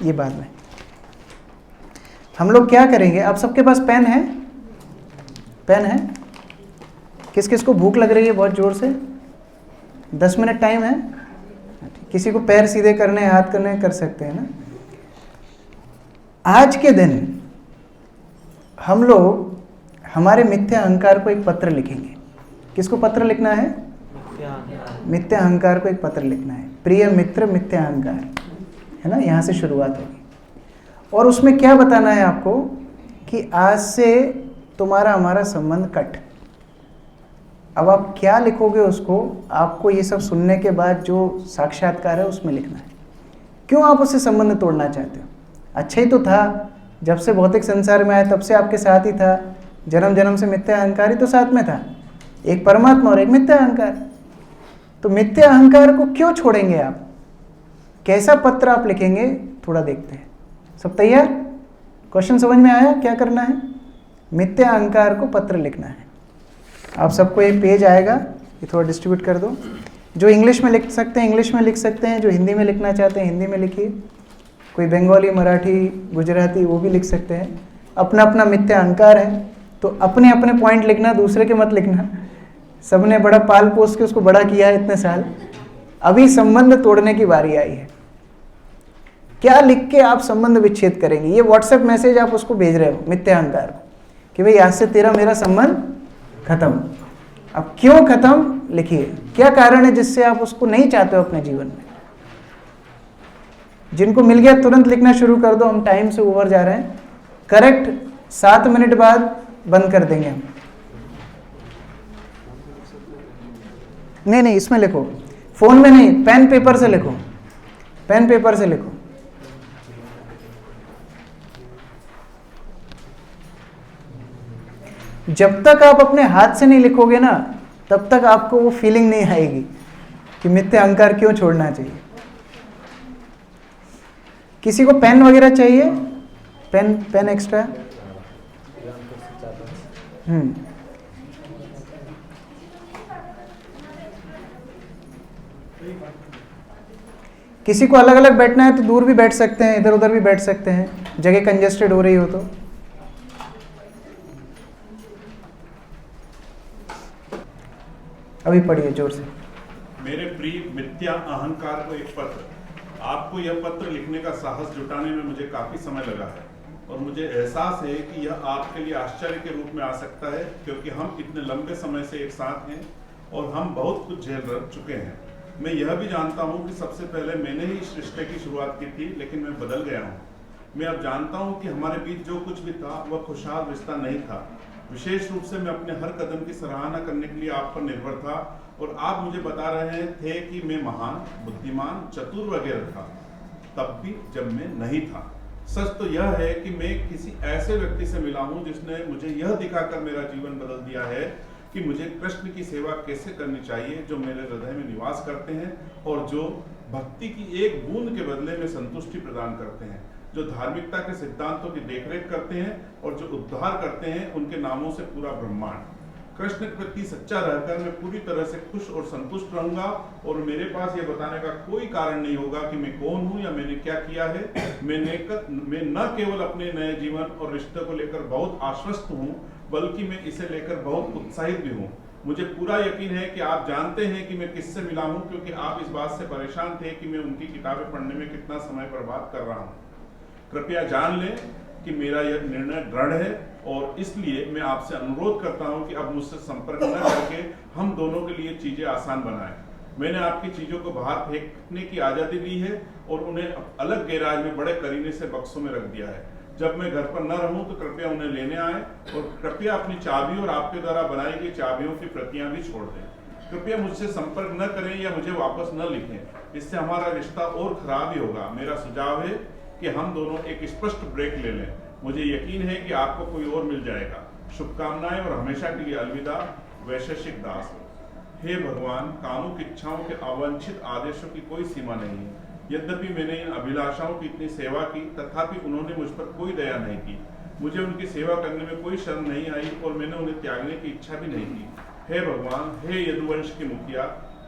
ये बाद में। हम लोग क्या करेंगे, आप सबके पास पेन है? पेन है? किस किस को भूख लग रही है बहुत जोर से? 10 मिनट टाइम है। किसी को पैर सीधे करने, हाथ करने, कर सकते हैं ना। आज के दिन हम लोग हमारे मिथ्या अहंकार को एक पत्र लिखेंगे। किसको पत्र लिखना है? मिथ्या अहंकार को एक पत्र लिखना है। प्रिय मित्र मिथ्या अहंकार, है ना, यहाँ से शुरुआत होगी। और उसमें क्या बताना है आपको कि आज से तुम्हारा हमारा संबंध कट। अब आप क्या लिखोगे उसको, आपको ये सब सुनने के बाद जो साक्षात्कार है उसमें लिखना है। क्यों आप उससे संबंध तोड़ना चाहते हो? अच्छा ही तो था, जब से भौतिक संसार में आए तब से आपके साथ ही था, जन्म जन्म से मिथ्या अहंकार ही तो साथ में था, एक परमात्मा और एक मिथ्या अहंकार। तो मिथ्या अहंकार को क्यों छोड़ेंगे आप? कैसा पत्र आप लिखेंगे, थोड़ा देखते हैं। सब तैयार? क्वेश्चन समझ में आया? क्या करना है? मिथ्या अहंकार को पत्र लिखना है। आप सबको एक पेज आएगा, ये थोड़ा डिस्ट्रीब्यूट कर दो। जो इंग्लिश में लिख सकते हैं इंग्लिश में लिख सकते हैं, जो हिंदी में लिखना चाहते हैं हिंदी में लिखिए। कोई बंगाली, मराठी, गुजराती वो भी लिख सकते हैं। अपना अपना मिथ्या अहंकार है तो अपने अपने पॉइंट लिखना, दूसरे के मत लिखना। सबने बड़ा पाल पोस के उसको बड़ा किया है इतने साल, अभी संबंध तोड़ने की बारी आई है। क्या लिख के आप संबंध विच्छेद करेंगे? ये व्हाट्सएप मैसेज आप उसको भेज रहे हो मिथ्या अहंकार को कि भाई आज से तेरा मेरा संबंध खत्म। अब क्यों खत्म लिखिए, क्या कारण है जिससे आप उसको नहीं चाहते हो अपने जीवन में। जिनको मिल गया तुरंत लिखना शुरू कर दो, हम टाइम से ओवर जा रहे हैं। करेक्ट 7 मिनट बाद बंद कर देंगे हम। नहीं, इसमें लिखो, फोन में नहीं, पेन पेपर से लिखो, पेन पेपर से लिखो। जब तक आप अपने हाथ से नहीं लिखोगे ना, तब तक आपको वो फीलिंग नहीं आएगी कि मिथ्या अहंकार क्यों छोड़ना चाहिए। किसी को पेन वगैरह चाहिए? Pen extra? किसी को अलग अलग बैठना है तो दूर भी बैठ सकते हैं, इधर उधर भी बैठ सकते हैं, जगह कंजेस्टेड हो रही हो तो। अभी पढ़िए जोर से। मेरे प्रिय मिथ्या अहंकार को एक पत्र। आपको यह पत्र लिखने का साहस जुटाने में मुझे काफी समय लगा है और मुझे एहसास है कि यह आपके लिए आश्चर्य के रूप में आ सकता है, क्योंकि हम इतने लंबे समय से एक साथ हैं और हम बहुत कुछ झेल चुके हैं। मैं यह भी जानता हूं कि सबसे पहले मैंने ही इस रिश्ते की शुरुआत की थी, लेकिन मैं बदल गया हूं। मैं अब जानता हूं कि हमारे बीच जो कुछ भी था वह खुशहाल रिश्ता नहीं था। विशेष रूप से मैं अपने हर कदम की सराहना करने के लिए आप पर निर्भर था और आप मुझे बता रहे थे कि मैं महान, बुद्धिमान, चतुर वगैरह था, तब भी जब मैं नहीं था। सच तो यह है कि मैं किसी ऐसे व्यक्ति से मिला हूं जिसने मुझे यह दिखाकर मेरा जीवन बदल दिया है कि मुझे कृष्ण की सेवा कैसे करनी चाहिए, जो मेरे हृदय में निवास करते हैं और जो भक्ति की एक बूंद के बदले में संतुष्टि प्रदान करते हैं, जो धार्मिकता के सिद्धांतों की देखरेख करते हैं और जो उद्धार करते हैं उनके नामों से पूरा ब्रह्मांड। कृष्ण के प्रति सच्चा रहकर मैं पूरी तरह से खुश और संतुष्ट रहूंगा और मेरे पास यह बताने का कोई कारण नहीं होगा कि मैं कौन हूं या मैंने क्या किया है। मैं न केवल अपने नए जीवन और रिश्ते को लेकर बहुत आश्वस्त हूं, बल्कि मैं इसे लेकर बहुत उत्साहित भी हूं। मुझे पूरा यकीन है कि आप जानते हैं कि मैं किससे मिला हूं, क्योंकि आप इस बात से परेशान थे कि मैं उनकी किताबें पढ़ने में कितना समय बर्बाद कर रहा हूं। कृपया जान लें कि मेरा यह निर्णय दृढ़ है और इसलिए मैं आपसे अनुरोध करता हूं कि अब मुझसे संपर्क न करके हम दोनों के लिए चीजें आसान बनाएं। मैंने आपकी चीजों को बाहर फेंकने की आजादी दी है और उन्हें अलग गैराज में बड़े करीने से बक्सों में रख दिया है। जब मैं घर पर न रहूं तो कृपया उन्हें लेने आए और कृपया अपनी चाबी और आपके द्वारा बनाई गई चाबियों की प्रतियां भी छोड़ दें। कृपया मुझसे संपर्क न करें या मुझे वापस न लिखें, इससे हमारा रिश्ता और खराब ही होगा। मेरा सुझाव है कि हम दोनों एक स्पष्ट ब्रेक ले लें। मुझे यकीन है कि आपको कोई और मिल जाएगा। शुभकामनाएं और हमेशा के लिए अलविदा, वैशेषिक दास। हे भगवान, कामुक इच्छाओं के अवांछित आदेशों की कोई सीमा नहीं है। यद्यपि मैंने इन अभिलाषाओं की इतनी सेवा की, तथापि उन्होंने मुझ पर कोई दया नहीं की। मुझे उनकी सेवा करने में कोई शर्म नहीं आई और मैंने उन्हें त्यागने की इच्छा भी नहीं की। हे भगवान, हे यदुवंश के मुखिया,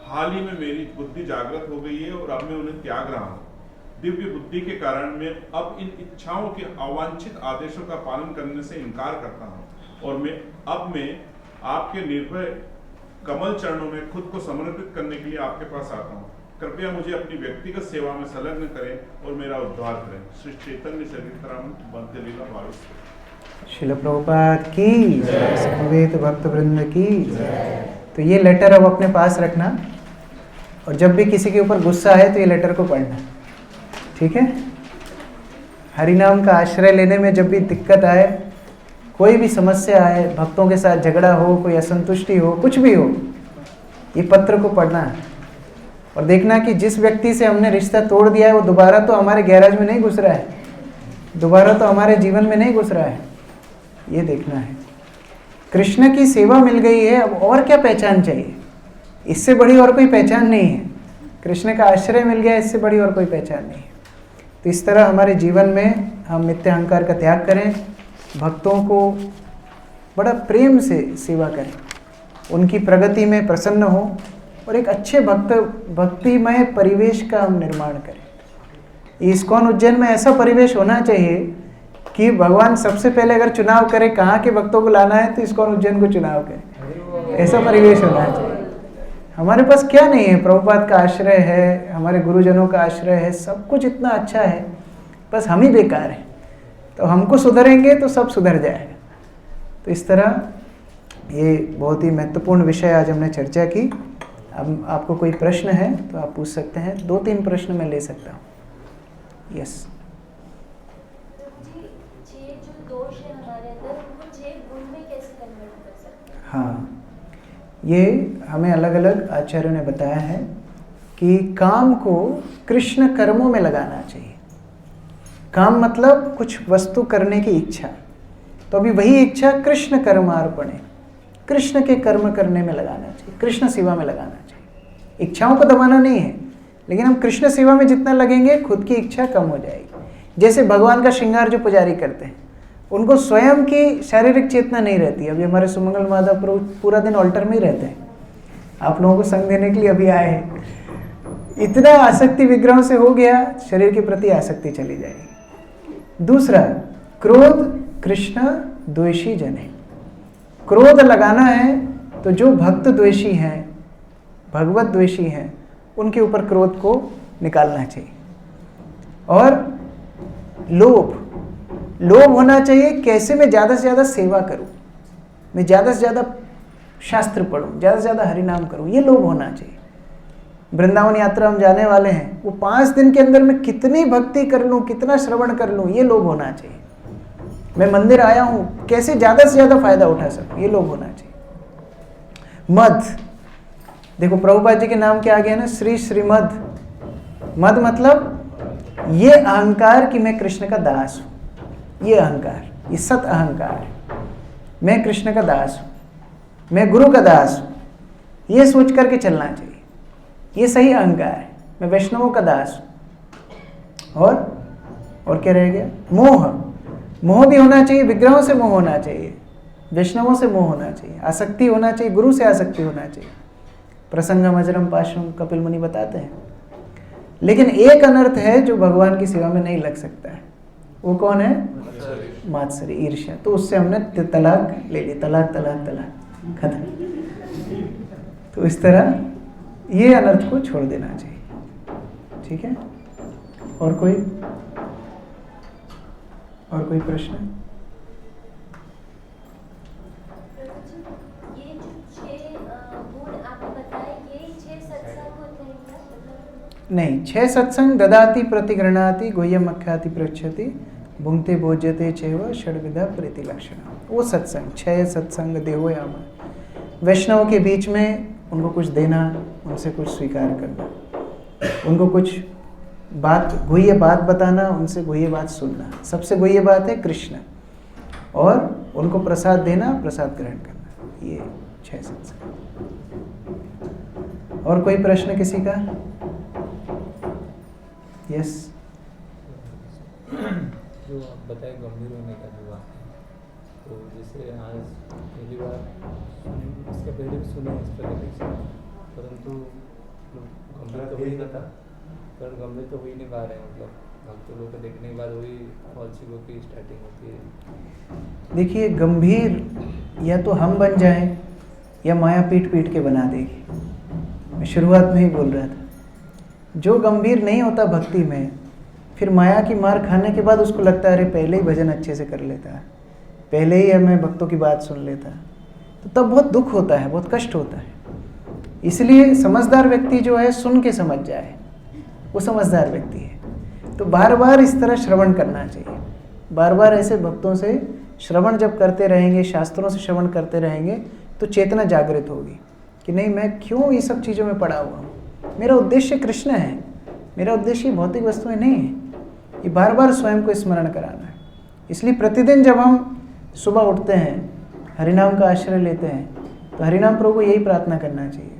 हाल ही में मेरी बुद्धि जागृत हो गई है और अब मैं उन्हें त्याग रहा हूँ। दिव्य बुद्धि के कारण मैं अब इन इच्छाओं के अवांछित आदेशों का पालन करने से इनकार करता हूँ और मैं आपके निर्भय कमल चरणों में खुद को समर्पित करने के लिए आपके पास आता हूँ। कृपया मुझे अपनी व्यक्तिगत सेवा में संलग्न करें और मेरा उद्धार करें। श्री चैतन्य चरितामृत बंध्य लीला 22। श्रील प्रभुपाद की जय, समवेत भक्त वृंद की जय। तो ये लेटर अब अपने पास रखना और जब भी किसी के ऊपर गुस्सा है तो ये लेटर को पढ़ना, ठीक है। हरिनाम का आश्रय लेने में जब भी दिक्कत आए, कोई भी समस्या आए, भक्तों के साथ झगड़ा हो, कोई असंतुष्टि हो, कुछ भी हो, ये पत्र को पढ़ना है और देखना कि जिस व्यक्ति से हमने रिश्ता तोड़ दिया है वो दोबारा तो हमारे गैराज में नहीं घुस रहा है, दोबारा तो हमारे जीवन में नहीं घुस रहा है, ये देखना है। कृष्ण की सेवा मिल गई है, अब और क्या पहचान चाहिए? इससे बड़ी और कोई पहचान नहीं है। कृष्ण का आश्रय मिल गया, इससे बड़ी और कोई पहचान नहीं है। तो इस तरह हमारे जीवन में हम मिथ्या अहंकार का त्याग करें, भक्तों को बड़ा प्रेम से सेवा करें, उनकी प्रगति में प्रसन्न हो और एक अच्छे भक्तिमय परिवेश का हम निर्माण करें। इस्कॉन उज्जैन में ऐसा परिवेश होना चाहिए कि भगवान सबसे पहले अगर चुनाव करें कहाँ के भक्तों को लाना है तो इस्कॉन उज्जैन को चुनाव करें, ऐसा परिवेश होना चाहिए। हमारे पास क्या नहीं है, प्रभुपाद का आश्रय है, हमारे गुरुजनों का आश्रय है, सब कुछ इतना अच्छा है, बस हम ही बेकार हैं। तो हमको सुधरेंगे तो सब सुधर जाएगा। तो इस तरह ये बहुत ही महत्वपूर्ण विषय आज हमने चर्चा की। अब आपको कोई प्रश्न है तो आप पूछ सकते हैं, 2-3 प्रश्न मैं ले सकता हूँ। यस। हाँ, ये हमें अलग अलग आचार्यों ने बताया है कि काम को कृष्ण कर्मों में लगाना चाहिए। काम मतलब कुछ वस्तु करने की इच्छा, तो अभी वही इच्छा कृष्ण कर्मार्पणे, कृष्ण के कर्म करने में लगाना चाहिए, कृष्ण सेवा में लगाना चाहिए। इच्छाओं को दबाना नहीं है, लेकिन हम कृष्ण सेवा में जितना लगेंगे खुद की इच्छा कम हो जाएगी। जैसे भगवान का श्रृंगार जो पुजारी करते हैं, उनको स्वयं की शारीरिक चेतना नहीं रहती। अभी हमारे सुमंगल माधव प्रभु पूरा दिन ऑल्टर में ही रहते हैं, आप लोगों को संग देने के लिए अभी आए हैं। इतना आसक्ति विग्रहों से हो गया, शरीर के प्रति आसक्ति चली जाएगी। दूसरा, क्रोध कृष्ण द्वेषी जन है। क्रोध लगाना है तो जो भक्त द्वेषी हैं, भगवत द्वेषी हैं, उनके ऊपर क्रोध को निकालना चाहिए। और लोभ होना चाहिए, कैसे मैं ज़्यादा से ज़्यादा सेवा करूं, मैं ज़्यादा से ज़्यादा शास्त्र पढूं, ज़्यादा से ज़्यादा हरिनाम करूं, ये लोभ होना चाहिए। वृंदावन यात्रा हम जाने वाले हैं, वो 5 दिन के अंदर मैं कितनी भक्ति कर लूं, कितना श्रवण कर लूं, ये लोभ होना चाहिए। मैं मंदिर आया हूं, कैसे ज़्यादा से ज़्यादा फायदा उठा सकूं, ये लोभ होना चाहिए। मद, देखो प्रभुपाद जी के नाम क्या आ गया ना, श्री श्रीमद। मद मतलब ये अहंकार कि मैं कृष्ण का दास हूं, ये अहंकार, ये सत अहंकार है। मैं कृष्ण का दास हूं, मैं गुरु का दास हूं, ये सोच करके चलना चाहिए। ये सही अहंकार है। मैं वैष्णवों का दास हूं। और क्या रह गया? मोह भी होना चाहिए, विग्रहों से मोह होना चाहिए, वैष्णवों से मोह होना चाहिए, आसक्ति होना चाहिए, गुरु से आसक्ति होना चाहिए। प्रसंगम अजरम पाशम कपिल मुनि बताते हैं। लेकिन एक अनर्थ है जो भगवान की सेवा में नहीं लग सकता है, वो कौन है? मात्सर्य, ईर्ष्या। तो उससे हमने तलाक ले ली, तलाक खत्म। तो इस तरह ये अनर्थ को छोड़ देना चाहिए, ठीक है? और कोई प्रश्न? ये जो 6 गुण आपने बताए, ये 6 सत्संग होते हैं क्या? मतलब नहीं, 6 सत्संग ददाति प्रतिगृणाति गुह्यम अख्याति पृच्छति भुंक्ते भोज्यते चैव षड्विधा प्रीति लक्षण। वो सत्संग 6 सत्संग देहोयाम, वैष्णव के बीच में उनको कुछ देना, उनसे कुछ स्वीकार करना, उनको कुछ बात गुह्य बात बताना, उनसे गुह्य बात सुनना। सबसे गुह्य बात है कृष्ण, और उनको प्रसाद देना, प्रसाद ग्रहण करना। ये 6 सत्संग। और कोई प्रश्न किसी का? यस। जो आप बताए गंभीर होने का जो बात है, तो जैसे आज पहली बार इसके पहले भी सुने इस प्रकार से, परंतु गंभीर तो हो ही था, पर गंभीर तो हो ही नहीं पा रहे। मतलब भक्तों लोग को देखने के बाद वही फॉल्सिगो की स्टार्टिंग होती है। देखिए, गंभीर या तो हम बन जाएं या माया पीट पीट के बना देगी। मैं शुरुआत में ही बोल रहा था, जो गंभीर नहीं होता भक्ति में, फिर माया की मार खाने के बाद उसको लगता है अरे पहले ही भजन अच्छे से कर लेता है, पहले ही मैं भक्तों की बात सुन लेता, तो तब बहुत दुख होता है, बहुत कष्ट होता है। इसलिए समझदार व्यक्ति जो है सुन के समझ जाए, वो समझदार व्यक्ति है। तो बार बार इस तरह श्रवण करना चाहिए, बार बार ऐसे भक्तों से श्रवण जब करते रहेंगे, शास्त्रों से श्रवण करते रहेंगे, तो चेतना जागृत होगी कि नहीं, मैं क्यों ये सब चीज़ों में पड़ा हुआ हूँ, मेरा उद्देश्य कृष्ण है, मेरा उद्देश्य भौतिक वस्तुएं नहीं है। ये बार बार स्वयं को स्मरण कराना है। इसलिए प्रतिदिन जब हम सुबह उठते हैं, हरिनाम का आश्रय लेते हैं, तो हरिनाम प्रभु को यही प्रार्थना करना चाहिए,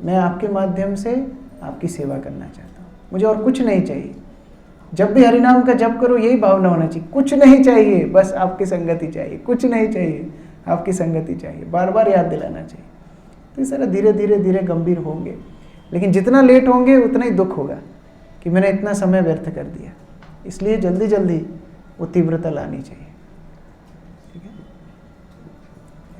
मैं आपके माध्यम से आपकी सेवा करना चाहता हूँ, मुझे और कुछ नहीं चाहिए। जब भी हरिनाम का जप करो यही भावना होना चाहिए, कुछ नहीं चाहिए, बस आपकी संगति चाहिए, कुछ नहीं चाहिए, आपकी संगति चाहिए, बार बार याद दिलाना चाहिए। तो इस तरह धीरे धीरे धीरे गंभीर होंगे, लेकिन जितना लेट होंगे उतना ही दुख होगा कि मैंने इतना समय व्यर्थ कर दिया। इसलिए जल्दी जल्दी वो तीव्रता लानी चाहिए, ठीक है?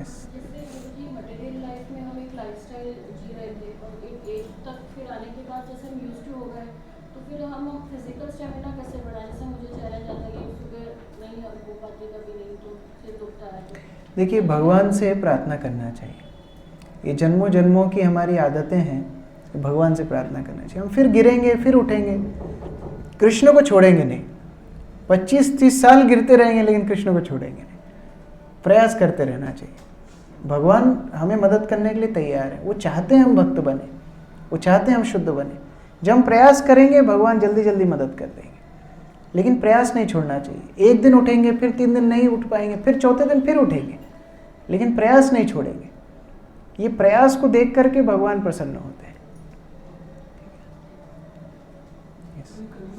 यस। जैसे गुरुजी मटेरियल लाइफ में हम एक लाइफस्टाइल जी रहे थे, और एक एज तक फिर आने के बाद जैसे हम यूज्ड टू हो गए, तो फिर हम फिजिकल स्टेमिना कैसे बढ़ाएं? जैसे मुझे चेहरा जाता है कि सुबह नहीं हो पाती, कभी नहीं, तो सिर दुखता है। तो देखिए, भगवान से प्रार्थना करना चाहिए। ये जन्मों जन्मों की हमारी आदतें हैं, भगवान से प्रार्थना करना चाहिए। हम फिर गिरेंगे, फिर उठेंगे, कृष्ण को छोड़ेंगे नहीं। 25-30 साल गिरते रहेंगे लेकिन कृष्ण को छोड़ेंगे नहीं। प्रयास करते रहना चाहिए। भगवान हमें मदद करने के लिए तैयार है। वो चाहते हैं हम भक्त बने, वो चाहते हैं हम शुद्ध बने। जब हम प्रयास करेंगे भगवान जल्दी जल्दी मदद कर देंगे, लेकिन प्रयास नहीं छोड़ना चाहिए। एक दिन उठेंगे, फिर 3 दिन नहीं उठ पाएंगे, फिर चौथे दिन फिर उठेंगे, लेकिन प्रयास नहीं छोड़ेंगे। ये प्रयास को देख करके भगवान प्रसन्न होते हैं।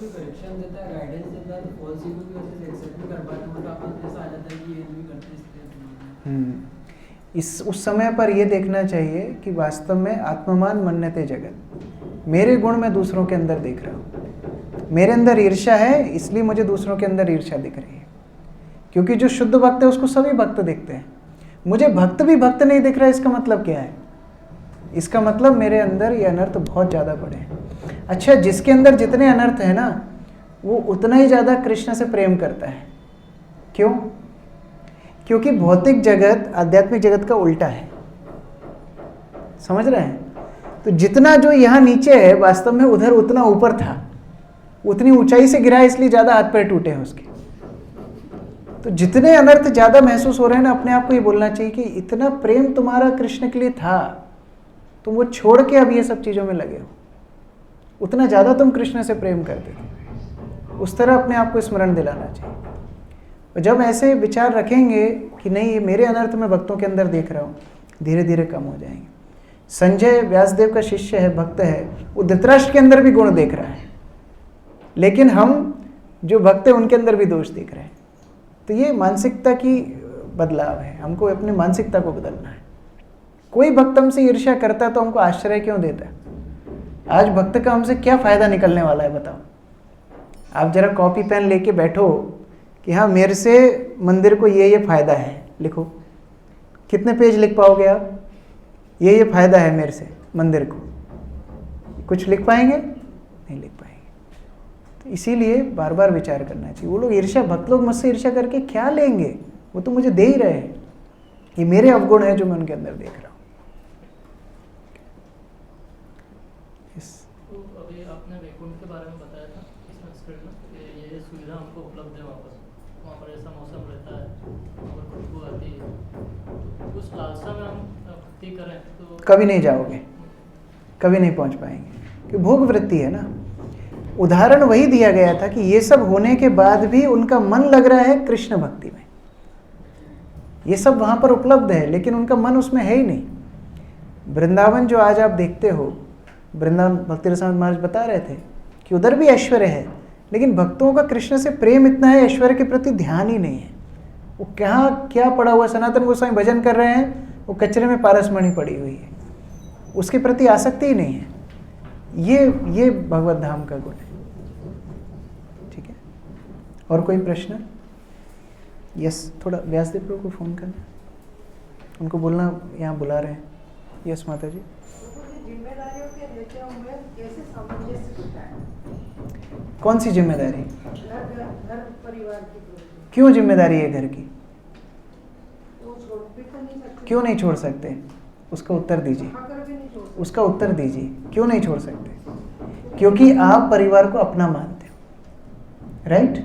करेक्शन देता है, गाइडेंस देता है, तो फॉल्स ईगो की वजह से एक्सेप्ट नहीं कर पाते, उल्टा आपको ऐसा आ जाता है कि ये भी करते इस उस समय पर ये देखना चाहिए कि वास्तव में आत्ममान मन्यते जगत, मेरे गुण मैं दूसरों के अंदर देख रहा हूँ। मेरे अंदर ईर्ष्या है, इसलिए मुझे दूसरों के अंदर ईर्ष्या दिख रही है। क्योंकि जो शुद्ध भक्त है उसको सभी भक्त दिखते हैं। मुझे भक्त भी भक्त नहीं दिख रहा है, इसका मतलब क्या है? इसका मतलब मेरे अंदर ये अनर्थ बहुत ज़्यादा बड़े हैं। अच्छा, जिसके अंदर जितने अनर्थ है ना, वो उतना ही ज़्यादा कृष्ण से प्रेम करता है। क्यों? क्योंकि भौतिक जगत आध्यात्मिक जगत का उल्टा है। समझ रहे हैं? तो जितना जो यहाँ नीचे है वास्तव में उधर उतना ऊपर था, उतनी ऊंचाई से गिरा है, इसलिए ज़्यादा हाथ पैर टूटे हैं उसके। तो जितने अनर्थ ज़्यादा महसूस हो रहे हैं ना, अपने आप को ये बोलना चाहिए कि इतना प्रेम तुम्हारा कृष्ण के लिए था, तुम वो छोड़ के अब ये सब चीज़ों में लगे हो। उतना ज़्यादा तुम कृष्ण से प्रेम करते थे। उस तरह अपने आप को स्मरण दिलाना चाहिए। और जब ऐसे विचार रखेंगे कि नहीं, ये मेरे अनर्थ मैं भक्तों के अंदर देख रहा हूँ, धीरे धीरे कम हो जाएंगे। संजय व्यासदेव का शिष्य है, भक्त है, वो धृतराष्ट्र के अंदर भी गुण देख रहा है, लेकिन हम जो भक्त हैं उनके अंदर भी दोष देख रहे हैं। तो ये मानसिकता की बदलाव है। हमको अपनी मानसिकता को बदलना है। कोई भक्त हमसे ईर्ष्या करता है तो हमको आश्चर्य क्यों देता है? आज भक्त का हमसे क्या फ़ायदा निकलने वाला है बताओ? आप जरा कॉपी पेन लेके बैठो कि हाँ, मेरे से मंदिर को ये फ़ायदा है, लिखो। कितने पेज लिख पाओगे आप? ये फ़ायदा है मेरे से मंदिर को। कुछ लिख पाएंगे? नहीं लिख पाएंगे। तो इसीलिए बार बार विचार करना चाहिए। वो लोग ईर्ष्या, भक्त लोग मुझसे ईर्ष्या करके क्या लेंगे? वो तो मुझे दे ही रहे हैं। ये मेरे अवगुण है जो मैं उनके अंदर देख रहा हूँ। तो अभी आपने वैकुंठ के बारे में बताया था इस संस्कृत में कि ये सुविधा हमको उपलब्ध है वहाँ पर ऐसा मौसम रहता है, वहाँ पर खुशबू आती है। तो उस लालसा में हम भक्ति करें तो कभी नहीं जाओगे, कभी नहीं पहुँच पाएंगे, कि भोग वृत्ति है ना। उदाहरण वही दिया गया था कि ये सब होने के बाद भी उनका मन लग रहा है कृष्ण भक्ति में। ये सब वहाँ पर उपलब्ध है लेकिन उनका मन उसमें है ही नहीं। वृंदावन जो आज आप देखते हो, वृंदावन भक्ति रसानंद महाराज बता रहे थे कि उधर भी ऐश्वर्य है, लेकिन भक्तों का कृष्ण से प्रेम इतना है, ऐश्वर्य के प्रति ध्यान ही नहीं है। वो कहाँ क्या पड़ा हुआ, सनातन गोस्वामी भजन कर रहे हैं, वो कचरे में पारसमणि पड़ी हुई है, उसके प्रति आसक्ति ही नहीं है। ये भगवत धाम का गुण है। ठीक है, और कोई प्रश्न? यस, थोड़ा व्यासदेव प्रभु को फ़ोन करना, उनको बोलना यहाँ बुला रहे हैं। यस माता जी। जिम्मेदारियों के लेते हुए कैसे सामंजस्य बिठाएं? कौन सी जिम्मेदारी? घर परिवार की। क्यों जिम्मेदारी है घर की? वो छोड़ भी तो नहीं सकते। क्यों नहीं छोड़ सकते? उसका उत्तर दीजिए। उसका उत्तर दीजिए, क्यों नहीं छोड़ सकते? क्योंकि आप परिवार को अपना मानते हो, राइट?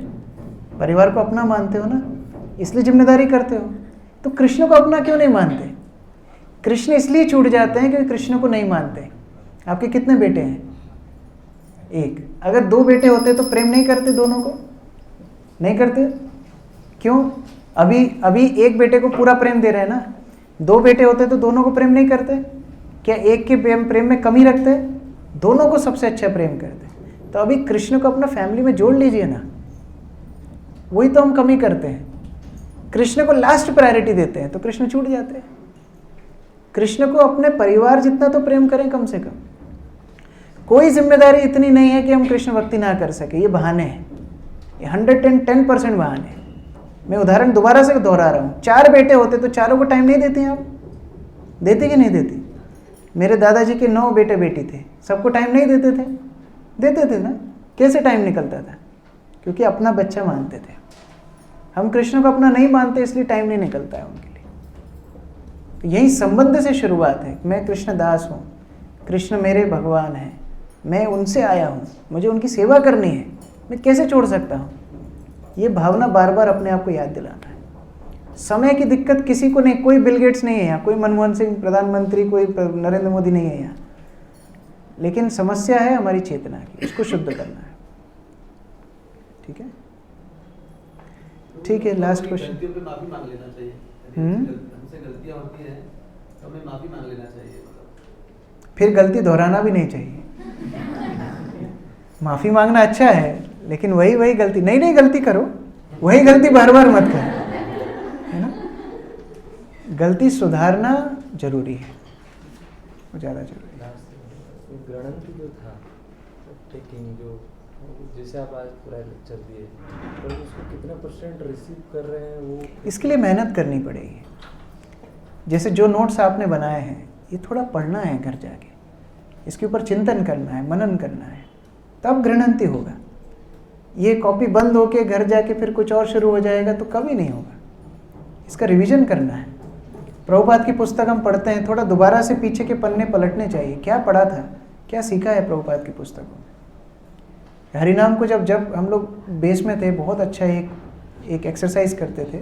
परिवार को अपना मानते हो ना, इसलिए जिम्मेदारी करते हो। तो कृष्ण को अपना क्यों नहीं मानते? कृष्ण इसलिए छूट जाते हैं क्योंकि कृष्ण को नहीं मानते। आपके कितने बेटे हैं? एक। अगर 2 बेटे होते तो प्रेम नहीं करते दोनों को? नहीं करते। क्यों? अभी एक बेटे को पूरा प्रेम दे रहे हैं ना। 2 बेटे होते तो दोनों को प्रेम नहीं करते? क्या एक के प्रेम में कमी रखते? दोनों को सबसे अच्छा प्रेम करते। तो अभी कृष्ण को अपना फैमिली में जोड़ लीजिए ना। वही तो हम कमी करते हैं। कृष्ण को लास्ट प्रायोरिटी देते हैं तो कृष्ण छूट जाते हैं। कृष्ण को अपने परिवार जितना तो प्रेम करें कम से कम। कोई जिम्मेदारी इतनी नहीं है कि हम कृष्ण भक्ति ना कर सके। ये बहाने हैं, ये 110% बहाने हैं। मैं उदाहरण दोबारा से दोहरा रहा हूँ। 4 बेटे होते तो चारों को टाइम नहीं देती आप? देती कि नहीं देती? मेरे दादाजी के 9 बेटे बेटी थे, सबको टाइम नहीं देते थे? देते थे ना। कैसे टाइम निकलता था? क्योंकि अपना बच्चा मानते थे। हम कृष्ण को अपना नहीं मानते, इसलिए टाइम नहीं निकलता है उनके लिए। तो यही संबंध से शुरुआत है। मैं कृष्ण दास हूँ, कृष्ण मेरे भगवान हैं, मैं उनसे आया हूँ, मुझे उनकी सेवा करनी है, मैं कैसे छोड़ सकता हूँ? ये भावना बार बार अपने आप को याद दिलाना है। समय की दिक्कत किसी को नहीं, कोई बिल गेट्स नहीं है यहाँ, कोई मनमोहन सिंह प्रधानमंत्री, कोई नरेंद्र मोदी नहीं है यहाँ, लेकिन समस्या है हमारी चेतना की, उसको शुद्ध करना है। ठीक है, ठीक है, लास्ट क्वेश्चन। गलतियों पे माफी मांग लेना चाहिए। हमसे गलतियां होती हैं तो हमें माफी मांग लेना चाहिए, फिर गलती दोहराना भी नहीं चाहिए। माफी मांगना अच्छा है, लेकिन वही गलती, नई गलती करो, वही गलती बार बार मत करो, है ना। गलती सुधारना जरूरी है, वो ज़्यादा जरूरी है। गणतंत्र जो था टेकिंग, जो जैसे आप आज पूरा लेक्चर दिए, तो उसको कितना % रिसीव कर रहे हैं वो, इसके लिए मेहनत करनी पड़ेगी। जैसे जो नोट्स आपने बनाए हैं, ये थोड़ा पढ़ना है घर जाके, इसके ऊपर चिंतन करना है, मनन करना है, तब गृहणंती होगा। ये कॉपी बंद होके घर जाके फिर कुछ और शुरू हो जाएगा तो कभी नहीं होगा। इसका रिवीजन करना है। प्रभुपाद की पुस्तक हम पढ़ते हैं, थोड़ा दोबारा से पीछे के पन्ने पलटने चाहिए, क्या पढ़ा था, क्या सीखा है प्रभुपाद की पुस्तकों में। हरिनाम को जब हम लोग बेस में थे, बहुत अच्छा एक एक्सरसाइज करते थे,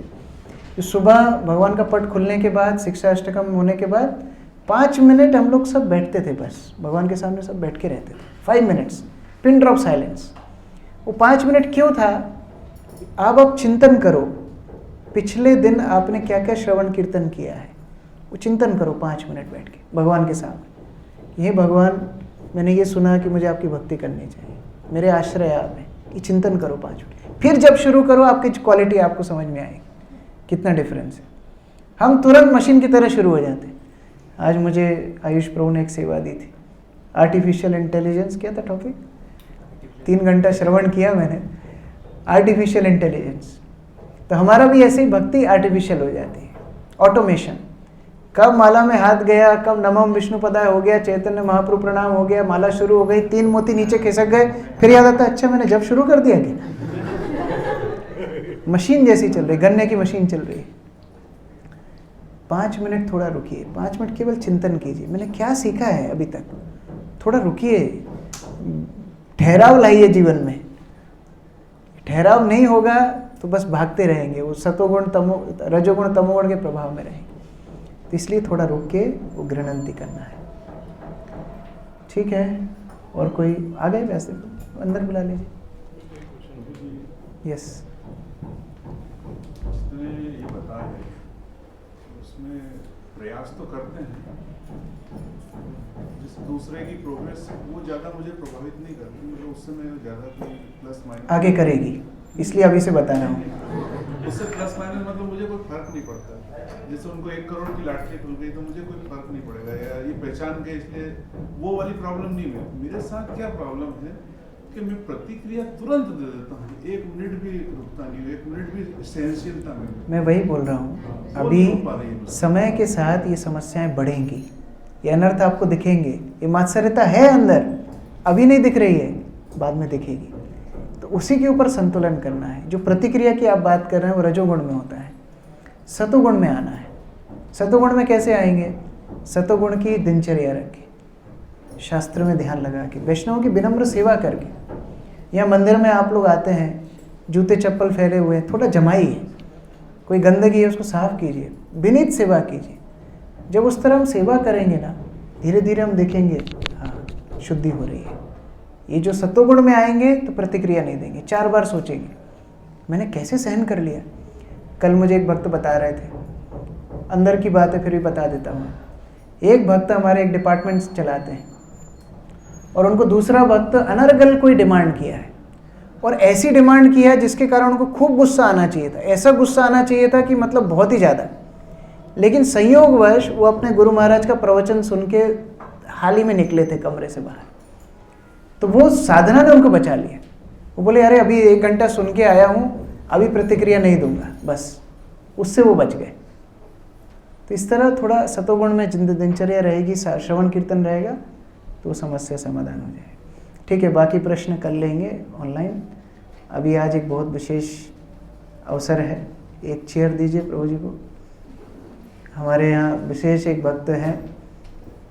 जो सुबह भगवान का पट खुलने के बाद, शिक्षा अष्टकम होने के बाद 5 मिनट हम लोग सब बैठते थे, बस भगवान के सामने सब बैठ के रहते थे, 5 मिनट्स, पिन ड्रॉप साइलेंस। वो 5 मिनट क्यों था? आप चिंतन करो, पिछले दिन आपने क्या क्या श्रवण कीर्तन किया है, वो चिंतन करो 5 मिनट बैठ के भगवान के सामने। ये भगवान, मैंने ये सुना कि मुझे आपकी भक्ति करनी चाहिए, मेरे आश्रय आप हैं, ये चिंतन करो 5 मिनट। फिर जब शुरू करो, आपकी क्वालिटी आपको समझ में आएगी कितना डिफरेंस है। हम तुरंत मशीन की तरह शुरू हो जाते हैं। आज मुझे आयुष प्रभु ने एक सेवा दी थी, आर्टिफिशियल इंटेलिजेंस, क्या था टॉपिक, 3 घंटा श्रवण किया मैंने, आर्टिफिशियल इंटेलिजेंस। तो हमारा भी ऐसे ही भक्ति आर्टिफिशियल हो जाती है, ऑटोमेशन। कब माला में हाथ गया, कब नमः विष्णुपदाय हो गया, चैतन्य महाप्रभु प्रणाम हो गया, माला शुरू हो गई, 3 मोती नीचे खिसक गए, फिर याद आता अच्छा मैंने जब शुरू कर दिया कि मशीन जैसी चल रही, गन्ने की मशीन चल रही है। 5 मिनट थोड़ा रुकिए, 5 मिनट केवल चिंतन कीजिए, मैंने क्या सीखा है अभी तक, थोड़ा रुकिए, ठहराव लाइए जीवन में। ठहराव नहीं होगा तो बस भागते रहेंगे, वो सतोगुण रजोगुण तमोगुण के प्रभाव में रहेंगे। तो इसलिए थोड़ा रुक के वो गृहणंती करना है। ठीक है, और कोई आ गए? वैसे अंदर बुला लीजिए। यस, ये बता है, उसमें प्रयास तो करते हैं, जिस दूसरे की प्रोग्रेस वो ज़्यादा मुझे प्रभावित नहीं करती, मुझे उससे मैं ज़्यादा कोई प्लस माइनस आगे करेगी, इसलिए अभी से बता रहा हूँ। उससे प्लस माइनस मतलब मुझे कोई फर्क नहीं पड़ता। जैसे उनको 1 करोड़ की लॉटरी खुल गई तो मुझे कोई फर्क नहीं पड़ेगा, या ये पहचान के, इसलिए वो वाली प्रॉब्लम नहीं है। मेरे साथ क्या प्रॉब्लम है कि मैं प्रतिक्रिया तुरंत दे देता हूँ, 1 मिनट भी रुकता नहीं, 1 मिनट भी सहनशीलता नहीं। मैं वही बोल रहा हूँ, अभी समय के साथ ये समस्याएं बढ़ेंगी, ये अनर्थ आपको दिखेंगे, ये मात्सर्यता है अंदर, अभी नहीं दिख रही है, बाद में दिखेगी। तो उसी के ऊपर संतुलन करना है। जो प्रतिक्रिया की आप बात कर रहे हैं वो रजोगुण में होता है, सतोगुण में आना है। सतोगुण में कैसे आएंगे? सतोगुण की दिनचर्या रख के, शास्त्र में ध्यान लगा के, वैष्णव की विनम्र सेवा करके। या मंदिर में आप लोग आते हैं, जूते चप्पल फैले हुए, थोड़ा जमाइए, कोई गंदगी है उसको साफ कीजिए, विनीत सेवा कीजिए। जब उस तरह हम सेवा करेंगे ना, धीरे धीरे हम देखेंगे हाँ शुद्धि हो रही है। ये जो सत्वगुण में आएंगे तो प्रतिक्रिया नहीं देंगे, 4 बार सोचेंगे मैंने कैसे सहन कर लिया। कल मुझे एक भक्त बता रहे थे, अंदर की बात है फिर भी बता देता हूँ। एक भक्त हमारे एक डिपार्टमेंट चलाते हैं और उनको दूसरा भक्त अनर्गल कोई डिमांड किया है, और ऐसी डिमांड किया है जिसके कारण उनको खूब गुस्सा आना चाहिए था, ऐसा गुस्सा आना चाहिए था कि मतलब बहुत ही ज़्यादा। लेकिन संयोगवश वो अपने गुरु महाराज का प्रवचन सुन के हाल ही में निकले थे कमरे से बाहर, तो वो साधना ने उनको बचा लिया। वो बोले अरे अभी 1 घंटा सुन के आया हूँ, अभी प्रतिक्रिया नहीं दूंगा, बस उससे वो बच गए। तो इस तरह थोड़ा सतोगुण में दिनचर्या रहेगी, श्रवण कीर्तन रहेगा, तो समस्या समाधान हो जाए। ठीक है, बाकी प्रश्न कर लेंगे ऑनलाइन। अभी आज एक बहुत विशेष अवसर है, एक चेयर दीजिए प्रभु जी को। हमारे यहाँ विशेष एक भक्त हैं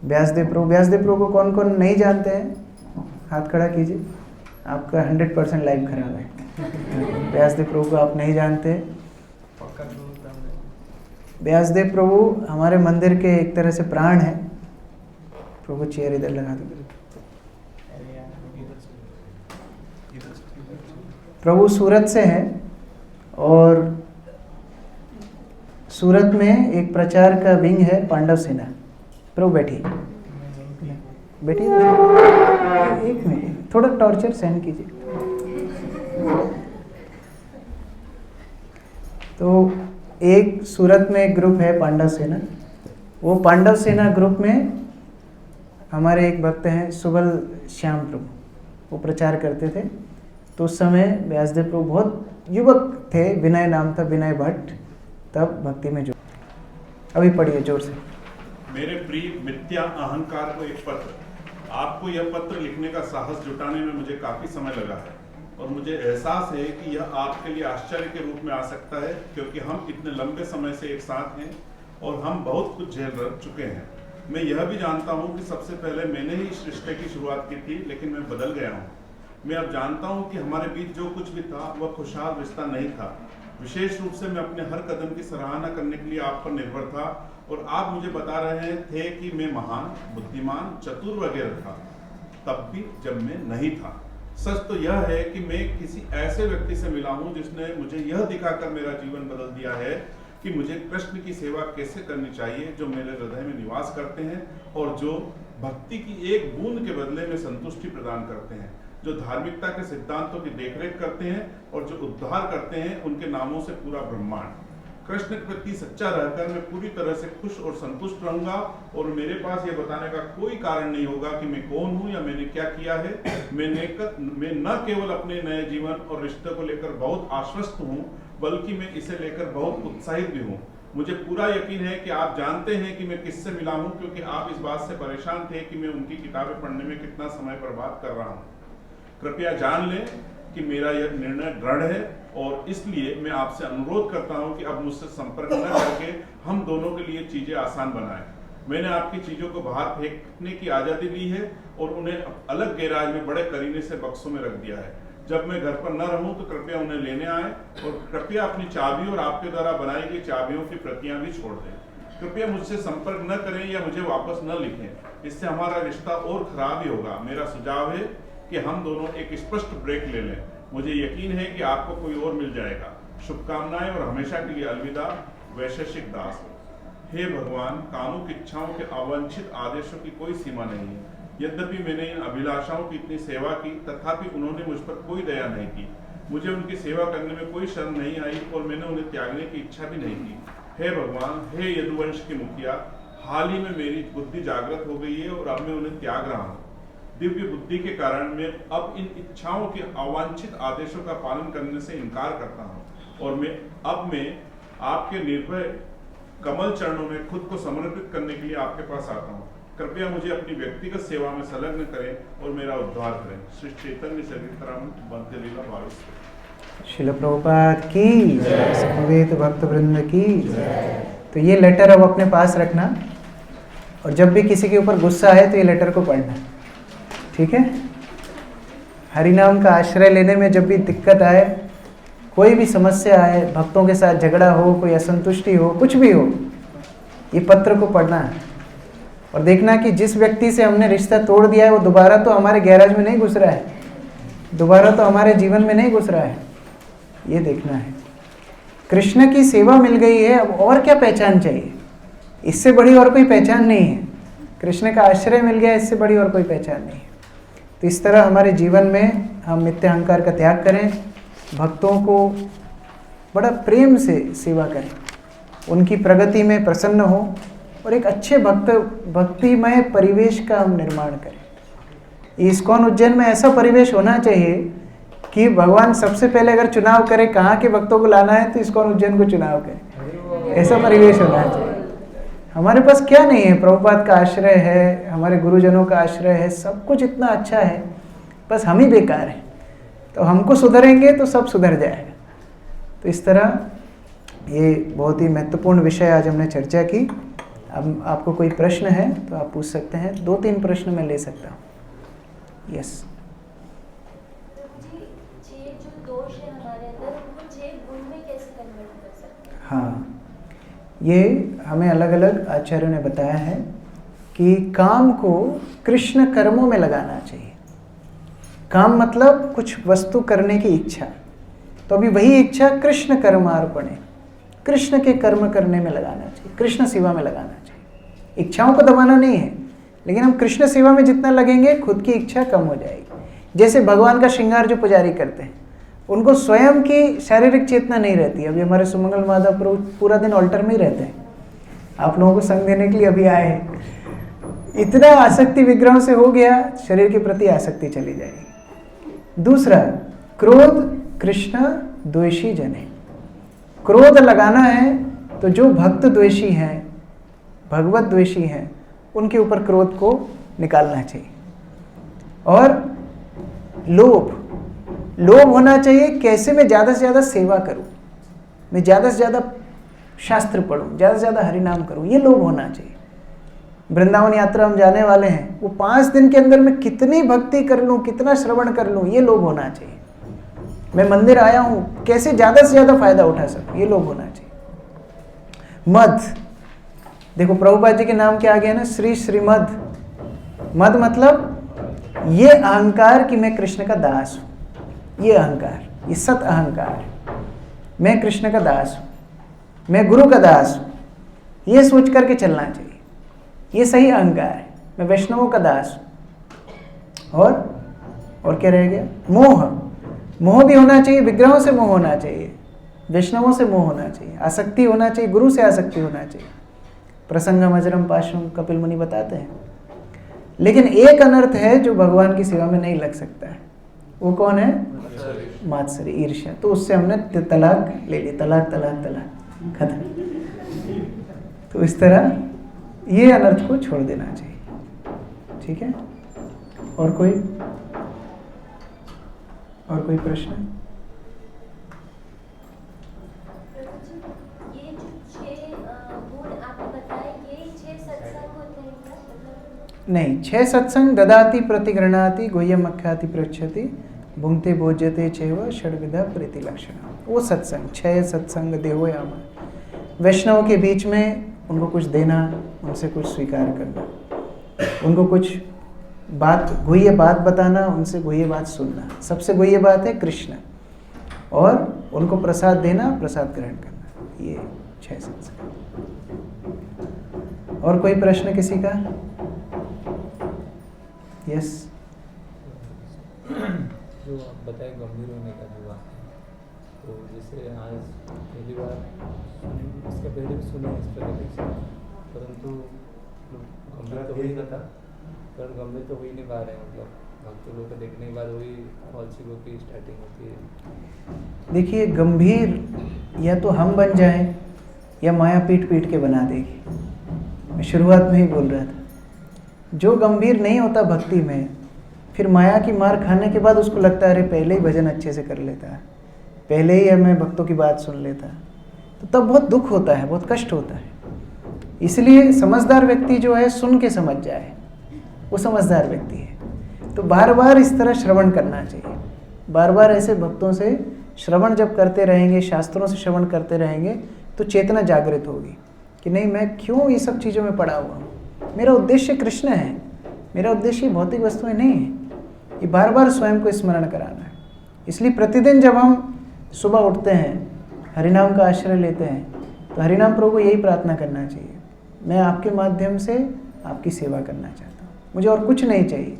व्यासदेव प्रभु को कौन कौन नहीं जानते हैं? हाथ खड़ा कीजिए। आपका 100% लाइफ खराब है। व्यासदेव प्रभु को आप नहीं जानते। व्यासदेव प्रभु हमारे मंदिर के एक तरह से प्राण है। प्रभु चेयर इधर लगा दो। प्रभु सूरत से हैं और सूरत में एक प्रचार का विंग है पांडव सेना। प्रभु बैठिए, एक मिनट, थोड़ा टॉर्चर सहन कीजिए। तो एक सूरत में एक ग्रुप है पांडव सेना। वो पांडव सेना ग्रुप में हमारे एक भक्त हैं सुबल श्याम प्रभु, वो प्रचार करते थे। तो उस समय व्यासदेव प्रभु बहुत युवक थे, विनय नाम था, विनय भट्ट, तब भक्ति में जुड़े। अभी पढ़िए जोर से। मेरे प्रिय मिथ्या अहंकार को एक पत्र। आपको यह पत्र लिखने का साहस जुटाने में मुझे काफी समय लगा है और मुझे एहसास है कि यह आपके लिए आश्चर्य के रूप में आ सकता है, क्योंकि हम इतने लंबे समय से एक साथ हैं और हम बहुत कुछ झेल चुके हैं। मैं यह भी जानता हूँ कि सबसे पहले मैंने ही इस रिश्ते की शुरुआत की थी, लेकिन मैं बदल गया हूँ। मैं अब जानता हूँ कि हमारे बीच जो कुछ भी था वह खुशहाल रिश्ता नहीं था। विशेष रूप से मैं अपने हर कदम की सराहना करने के लिए आप पर निर्भर था और आप मुझे बता रहे थे कि मैं महान, बुद्धिमान, चतुर वगैरह था, तब भी जब मैं नहीं था। सच तो यह है कि मैं किसी ऐसे व्यक्ति से मिला हूँ जिसने मुझे यह दिखाकर मेरा जीवन बदल दिया है कि मुझे कृष्ण की सेवा कैसे करनी चाहिए, जो मेरे हृदय में निवास करते हैं और जो भक्ति की एक बूंद के बदले में संतुष्टि प्रदान करते हैं, जो धार्मिकता के सिद्धांतों की देखरेख करते हैं और जो उद्धार करते हैं। उनके नामों से पूरा ब्रह्मांड। कृष्ण के प्रति सच्चा रहकर मैं पूरी तरह से खुश और संतुष्ट रहूंगा और मेरे पास यह बताने का कोई कारण नहीं होगा कि मैं कौन हूं या मैंने क्या किया है। मैं न केवल अपने नए जीवन और रिश्ते को लेकर बहुत आश्वस्त हूं, बल्कि मैं इसे लेकर बहुत उत्साहित भी हूं। मुझे पूरा यकीन है कि आप जानते हैं कि मैं किससे मिला हूं, क्योंकि आप इस बात से परेशान थे कि मैं उनकी किताबें पढ़ने में कितना समय बर्बाद कर रहा हूं। कृपया जान लें कि मेरा यह निर्णय दृढ़ है और इसलिए मैं आपसे अनुरोध करता हूं कि अब मुझसे संपर्क न करके हम दोनों के लिए चीजें आसान बनाएं। मैंने आपकी चीजों को बाहर फेंकने की आजादी ली है और उन्हें अलग गैराज में बड़े करीने से बक्सों में रख दिया है। जब मैं घर पर न रहूं तो कृपया उन्हें लेने आए और कृपया अपनी चाबी और आपके द्वारा बनाई गई चाबियों की प्रतियां भी छोड़ दें। कृपया मुझसे संपर्क न करें या मुझे वापस न लिखें, इससे हमारा रिश्ता और खराब ही होगा। मेरा सुझाव है कि हम दोनों एक स्पष्ट ब्रेक ले लें। मुझे यकीन है कि आपको कोई और मिल जाएगा। शुभकामनाएं और हमेशा के लिए अलविदा, वैशेषिक दास। हे भगवान, कामुक इच्छाओं के अवांछित आदेशों की कोई सीमा नहीं है। यद्यपि मैंने इन अभिलाषाओं की इतनी सेवा की, तथापि उन्होंने मुझ पर कोई दया नहीं की। मुझे उनकी सेवा करने में कोई शर्म नहीं आई और मैंने उन्हें त्यागने की इच्छा भी नहीं की। हे भगवान, हे यदुवंश के मुखिया, हाल ही में मेरी बुद्धि जागृत हो गई है और अब मैं उन्हें त्याग रहा हूँ। दिव्य बुद्धि के कारण मैं अब इन इच्छाओं के अवांछित आदेशों का पालन करने से इनकार करता हूँ और मैं आपके निर्भय कमल चरणों में खुद को समर्पित करने के लिए आपके पास आता हूँ। कृपया मुझे अपनी व्यक्तिगत सेवा में संलग्न करें और मेरा उद्धार करें। श्री चैतन्य चरितामृत बंध्य लीला 22। श्रील प्रभुपाद की जय, समवेत भक्त वृंद की जय। तो ये लेटर अब अपने पास रखना और जब भी किसी के ऊपर गुस्सा आए तो ये लेटर को पढ़ना, ठीक है। हरिनाम का आश्रय लेने में जब भी दिक्कत आए, कोई भी समस्या आए, भक्तों के साथ झगड़ा हो, कोई असंतुष्टि हो, कुछ भी हो, ये पत्र को पढ़ना है और देखना कि जिस व्यक्ति से हमने रिश्ता तोड़ दिया है वो दोबारा तो हमारे गैराज में नहीं घुस रहा है, दोबारा तो हमारे जीवन में नहीं घुस रहा है, ये देखना है। कृष्ण की सेवा मिल गई है, अब और क्या पहचान चाहिए? इससे बड़ी और कोई पहचान नहीं है। कृष्ण का आश्रय मिल गया, इससे बड़ी और कोई पहचान नहीं है। तो इस तरह हमारे जीवन में हम मिथ्या अहंकार का त्याग करें, भक्तों को बड़ा प्रेम से सेवा करें, उनकी प्रगति में प्रसन्न हो और एक अच्छे भक्तिमय परिवेश का हम निर्माण करें। इस्कॉन उज्जैन में ऐसा परिवेश होना चाहिए कि भगवान सबसे पहले अगर चुनाव करें कहाँ के भक्तों को लाना है तो इस्कॉन उज्जैन को चुनाव करें, ऐसा परिवेश होना चाहिए। हमारे पास क्या नहीं है, प्रभुपाद का आश्रय है, हमारे गुरुजनों का आश्रय है, सब कुछ इतना अच्छा है, बस हम ही बेकार हैं। तो हमको सुधरेंगे तो सब सुधर जाएगा। तो इस तरह ये बहुत ही महत्वपूर्ण विषय आज हमने चर्चा की। अब आपको कोई प्रश्न है तो आप पूछ सकते हैं, 2-3 प्रश्न मैं ले सकता हूँ। यस। जी, 6 जो दोष है हमारे अंदर उनको 6 गुण में कैसे कन्वर्ट कर सकते हैं? हाँ, ये हमें अलग अलग आचार्यों ने बताया है कि काम को कृष्ण कर्मों में लगाना चाहिए। काम मतलब कुछ वस्तु करने की इच्छा, तो अभी वही इच्छा कृष्ण कर्मार्पण है, कृष्ण के कर्म करने में लगाना चाहिए, कृष्ण सेवा में लगाना चाहिए। इच्छाओं को दबाना नहीं है, लेकिन हम कृष्ण सेवा में जितना लगेंगे खुद की इच्छा कम हो जाएगी। जैसे भगवान का श्रृंगार जो पुजारी करते हैं, उनको स्वयं की शारीरिक चेतना नहीं रहती। अभी हमारे सुमंगल माधव प्रभु पूरा दिन ऑल्टर में ही रहते हैं, आप लोगों को संग देने के लिए अभी आए हैं। इतना आसक्ति विग्रहों से हो गया, शरीर के प्रति आसक्ति चली जाएगी। दूसरा, क्रोध कृष्ण द्वेषी जन है। क्रोध लगाना है तो जो भक्त द्वेषी हैं, भगवत द्वेषी हैं, उनके ऊपर क्रोध को निकालना चाहिए। और लोभ होना चाहिए, कैसे मैं ज़्यादा से ज़्यादा सेवा करूं, मैं ज़्यादा से ज़्यादा शास्त्र पढूं, ज़्यादा से ज़्यादा हरिनाम करूं, ये लोभ होना चाहिए। वृंदावन यात्रा हम जाने वाले हैं, वो 5 दिन के अंदर मैं कितनी भक्ति कर लूं, कितना श्रवण कर लूं, ये लोभ होना चाहिए। मैं मंदिर आया हूं, कैसे ज़्यादा से ज़्यादा फायदा उठा सकूं, ये लोभ होना चाहिए। मद, देखो प्रभुपाद जी के नाम क्या आ गया ना, श्री श्रीमद। मद मतलब ये अहंकार कि मैं कृष्ण का दास हूं, ये अहंकार, ये सत अहंकार, मैं कृष्ण का दास हूं, मैं गुरु का दास हूं, ये सोच करके चलना चाहिए। ये सही अहंकार है, मैं वैष्णवों का दास हूं। और क्या रह गया? मोह भी होना चाहिए, विग्रहों से मोह होना चाहिए, वैष्णवों से मोह होना चाहिए, आसक्ति होना चाहिए, गुरु से आसक्ति होना चाहिए। प्रसंगम अजरम पाशम कपिल मुनि बताते हैं। लेकिन एक अनर्थ है जो भगवान की सेवा में नहीं लग सकता है, वो कौन है? मात्सर्य, ईर्ष्या। तो उससे हमने तलाक ले ली, तलाक खत्म। तो इस तरह ये अनर्थ को छोड़ देना चाहिए। ठीक है? और कोई प्रश्न? ये जो 6 गुण आपने बताए, ये 6 सत्संग होते हैं क्या? मतलब नहीं, 6 सत्संग ददाति प्रतिगृणाति गुह्यम अख्याति पृच्छति भुंक्ते भोज्यते चैव षड्विधा प्रीति लक्षण। वो सत्संग 6 सत्संग देहो यामा। वैष्णव के बीच में उनको कुछ देना, उनसे कुछ स्वीकार करना, उनको कुछ गुह्य बात बताना, उनसे गुह्य बात सुनना। सबसे गुह्य बात है कृष्ण, और उनको प्रसाद देना, प्रसाद ग्रहण करना। ये 6 सत्संग। और कोई प्रश्न किसी का? यस। जो आप बताए गंभीर होने का जो बात है, तो जैसे आज पहली बार इसका पहले भी सुना इस प्रकार से, परंतु गंभीर तो हो ही नहीं था, कारण गंभीर तो हो ही नहीं पा रहे हैं। मतलब भक्तों लोग को देखने के बाद वही फॉल्सिगो की स्टार्टिंग होती है। देखिए, गंभीर या तो हम बन जाएं या माया पीट पीट के बना देगी। मैं शुरुआत में ही बोल रहा था, जो गंभीर नहीं होता भक्ति में, फिर माया की मार खाने के बाद उसको लगता है अरे पहले ही भजन अच्छे से कर लेता है, पहले ही मैं भक्तों की बात सुन लेता, तो तब बहुत दुख होता है, बहुत कष्ट होता है। इसलिए समझदार व्यक्ति जो है सुन के समझ जाए, वो समझदार व्यक्ति है। तो बार बार इस तरह श्रवण करना चाहिए, बार बार ऐसे भक्तों से श्रवण जब करते रहेंगे, शास्त्रों से श्रवण करते रहेंगे, तो चेतना जागृत होगी कि नहीं, मैं क्यों ये सब चीज़ों में पड़ा हुआ हूँ, मेरा उद्देश्य कृष्ण है, मेरा उद्देश्य भौतिक वस्तुएं नहीं है। ये बार बार स्वयं को स्मरण कराना है। इसलिए प्रतिदिन जब हम सुबह उठते हैं, हरिनाम का आश्रय लेते हैं, तो हरिनाम प्रभु को यही प्रार्थना करना चाहिए, मैं आपके माध्यम से आपकी सेवा करना चाहता हूँ, मुझे और कुछ नहीं चाहिए।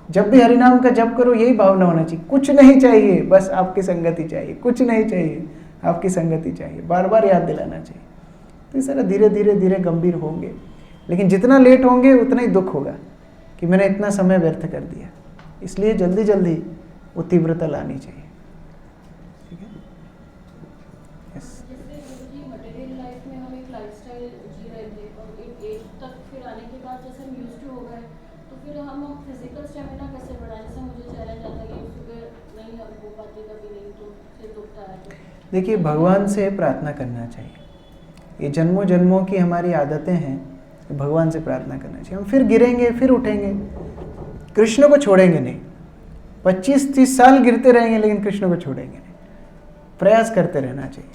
जब भी हरिनाम का जप करो यही भावना होना चाहिए, कुछ नहीं चाहिए, बस आपकी संगति चाहिए, कुछ नहीं चाहिए, आपकी संगति चाहिए, बार बार याद दिलाना चाहिए। तो इस तरह धीरे धीरे धीरे गंभीर होंगे, लेकिन जितना लेट होंगे उतना ही दुख होगा कि मैंने इतना समय व्यर्थ कर दिया। इसलिए जल्दी जल्दी वो तीव्रता लानी चाहिए। ठीक है? यस। जैसे गुरुजी मटेरियल लाइफ में हम एक लाइफस्टाइल जी रहे थे, और एक एज तक फिर आने के बाद जैसे हम यूज्ड टू हो गए, तो फिर हम फिजिकल स्टेमिना कैसे बढ़ाएं? जैसे मुझे चैलेंज आता है कि सुबह नहीं हो पाती, कभी नहीं, तो फिर दुखता है। तो देखिए, भगवान से प्रार्थना करना चाहिए। ये जन्मों जन्मों की हमारी आदतें हैं, भगवान से प्रार्थना करना चाहिए। हम फिर गिरेंगे, फिर उठेंगे, कृष्ण को छोड़ेंगे नहीं। 25-30 साल गिरते रहेंगे लेकिन कृष्ण को छोड़ेंगे नहीं। प्रयास करते रहना चाहिए।